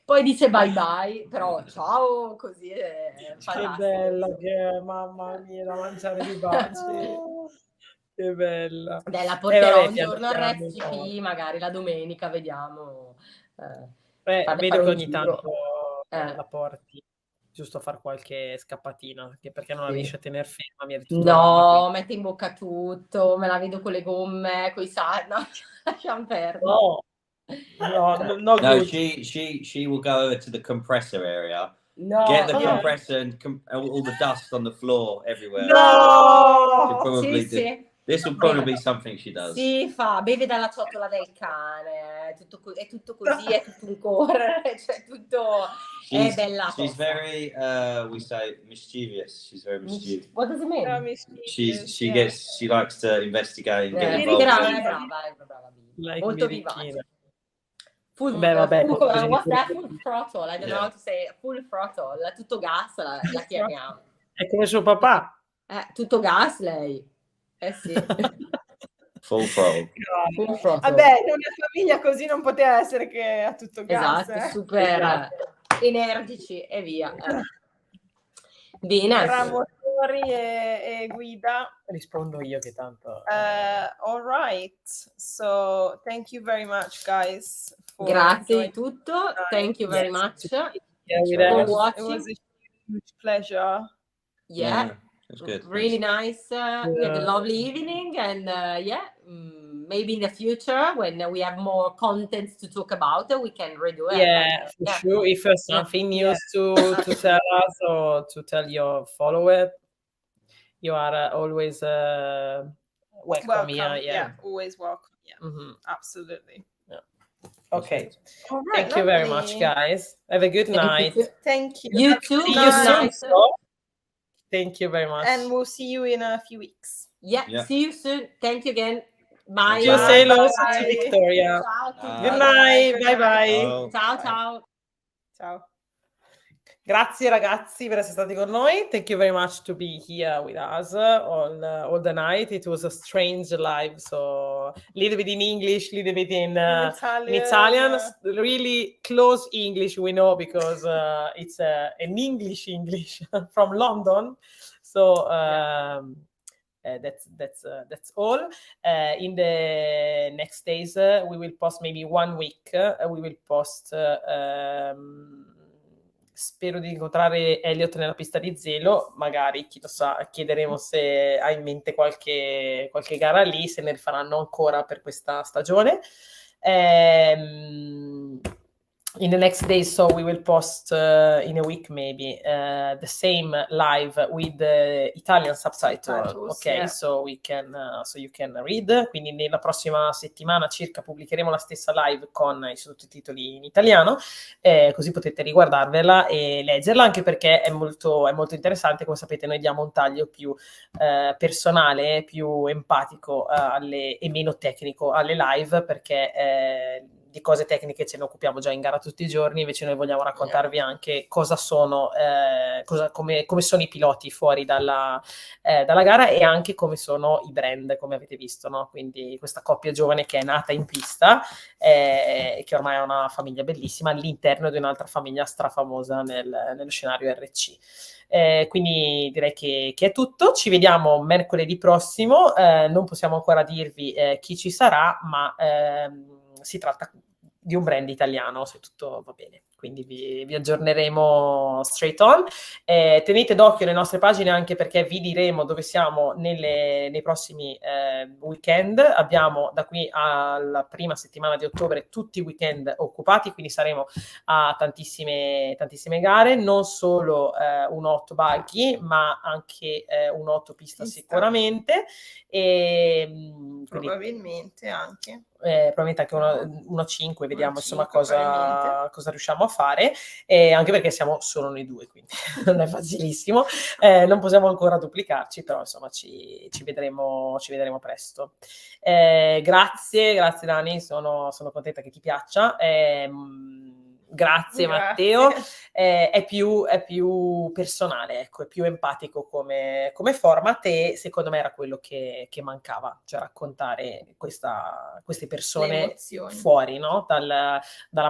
Poi dice bye bye, però ciao, così è Che fantastico. bella che è, mamma mia, da mangiare di baci. Che bella. Dai, la porterò vabbè, un piano giorno al piano, RSCP, magari la domenica, vediamo. vedo fare che un ogni giro. tanto la porti, giusto a far qualche scappatina, che perché non la Sì. riesci a tenere ferma, mi hai detto tua mamma, No, quindi- mette in bocca tutto, me la vedo con le gomme, coi sali, no, lasciamo perdere. No, no, no No, good. she will go over to the compressor area. No, Get the Yeah. compressor and all the dust on the floor everywhere. No! She'll probably sì, do. sì. This will probably be something she does. Si fa, beve dalla ciotola del cane, è tutto così, è tutto un correre, cioè tutto, è bella She's tosta. very, we say, mischievous. She's very mischievous. What does it mean? She likes to investigate and get involved. Brava, in- brava. Like Molto birichina. vivace. Full, Beh, vabbè, full, qualcosina what's that? pure- Full throttle, I don't know Yeah. how to say it. Full throttle, tutto gas la chiamiamo. È come suo papà. Tutto gas lei. Sì. Full throttle. Full throttle. Vabbè, in una famiglia così non poteva essere che a tutto gas. Esatto, super Esatto. energici e via. Bene. Tra motori e guida. Rispondo io che tanto... All right. So thank you very much, guys. For Grazie joining di tutto. tonight. Thank you very Yes. much Yeah, with for us. It watching. was a huge pleasure. Yeah, That's good. really nice. We had a lovely evening, and maybe in the future when we have more content to talk about, we can redo it. Yeah, for sure. If there's something news to tell us or to tell your follower, you are always welcome. Yeah. Always welcome. Yeah, Mhm. Absolutely. Okay. All right, Thank you very lovely. much, guys. Have a good night. Thank you. You too. See Good you soon. night. So. Thank you very much. And we'll see you in a few weeks. Yeah, Yeah. see you soon. Thank you again. Bye. See you, Bye. sailors. Bye. See you, Victoria. Ciao a tutti. Good night. Good Bye bye. Ciao. Ciao, Bye. ciao. Ciao. Grazie ragazzi per essere stati con noi. Thank you very much to be here with us all the night. It was a strange live, so a little bit in English, a little bit in Italian. Really close English, we know, because it's an English from London. So that's all. In the next days, we will post maybe 1 week. We will post. Spero di incontrare Elliott nella pista di Zelo, magari, chi lo sa, chiederemo se ha in mente qualche gara lì, se ne faranno ancora per questa stagione. In the next days, so we will post in a week maybe the same live with the Italian subtitles, okay? Yeah. So we can, so you can read. Quindi nella prossima settimana circa pubblicheremo la stessa live con i sottotitoli in italiano, così potete riguardarvela e leggerla, anche perché è molto interessante. Come sapete, noi diamo un taglio più personale, più empatico e meno tecnico alle live, perché di cose tecniche ce ne occupiamo già in gara tutti i giorni, invece noi vogliamo raccontarvi anche cosa sono, come sono i piloti fuori dalla gara, e anche come sono i brand, come avete visto, no? Quindi questa coppia giovane che è nata in pista, che ormai è una famiglia bellissima all'interno di un'altra famiglia strafamosa nello scenario RC. Quindi direi che è tutto. Ci vediamo mercoledì prossimo. Non possiamo ancora dirvi chi ci sarà, ma si tratta di un brand italiano, se tutto va bene. Quindi vi aggiorneremo straight on. Tenete d'occhio le nostre pagine, anche perché vi diremo dove siamo nei prossimi weekend. Abbiamo da qui alla prima settimana di ottobre tutti i weekend occupati, quindi saremo a tantissime gare, non solo un 8 buggy, ma anche un 8 pista sicuramente. Quindi, probabilmente anche. Probabilmente anche uno 5, vediamo insomma cosa riusciamo a fare, anche perché siamo solo noi due, quindi non è facilissimo, non possiamo ancora duplicarci, però insomma ci vedremo presto. Grazie Dani, sono contenta che ti piaccia. Grazie Matteo, è più personale, ecco, è più empatico come format e secondo me era quello che mancava, cioè raccontare queste persone fuori, no? Dalla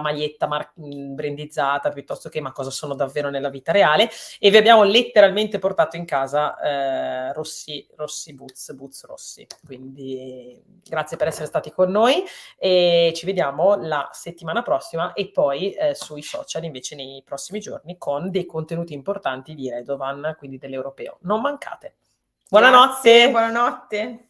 maglietta brandizzata piuttosto che ma cosa sono davvero nella vita reale, e vi abbiamo letteralmente portato in casa Rossi Boots Rossi, quindi grazie per essere stati con noi e ci vediamo la settimana prossima e poi sui social invece nei prossimi giorni con dei contenuti importanti di Radovan, quindi dell'europeo. Non mancate. Buonanotte! Grazie, buonanotte!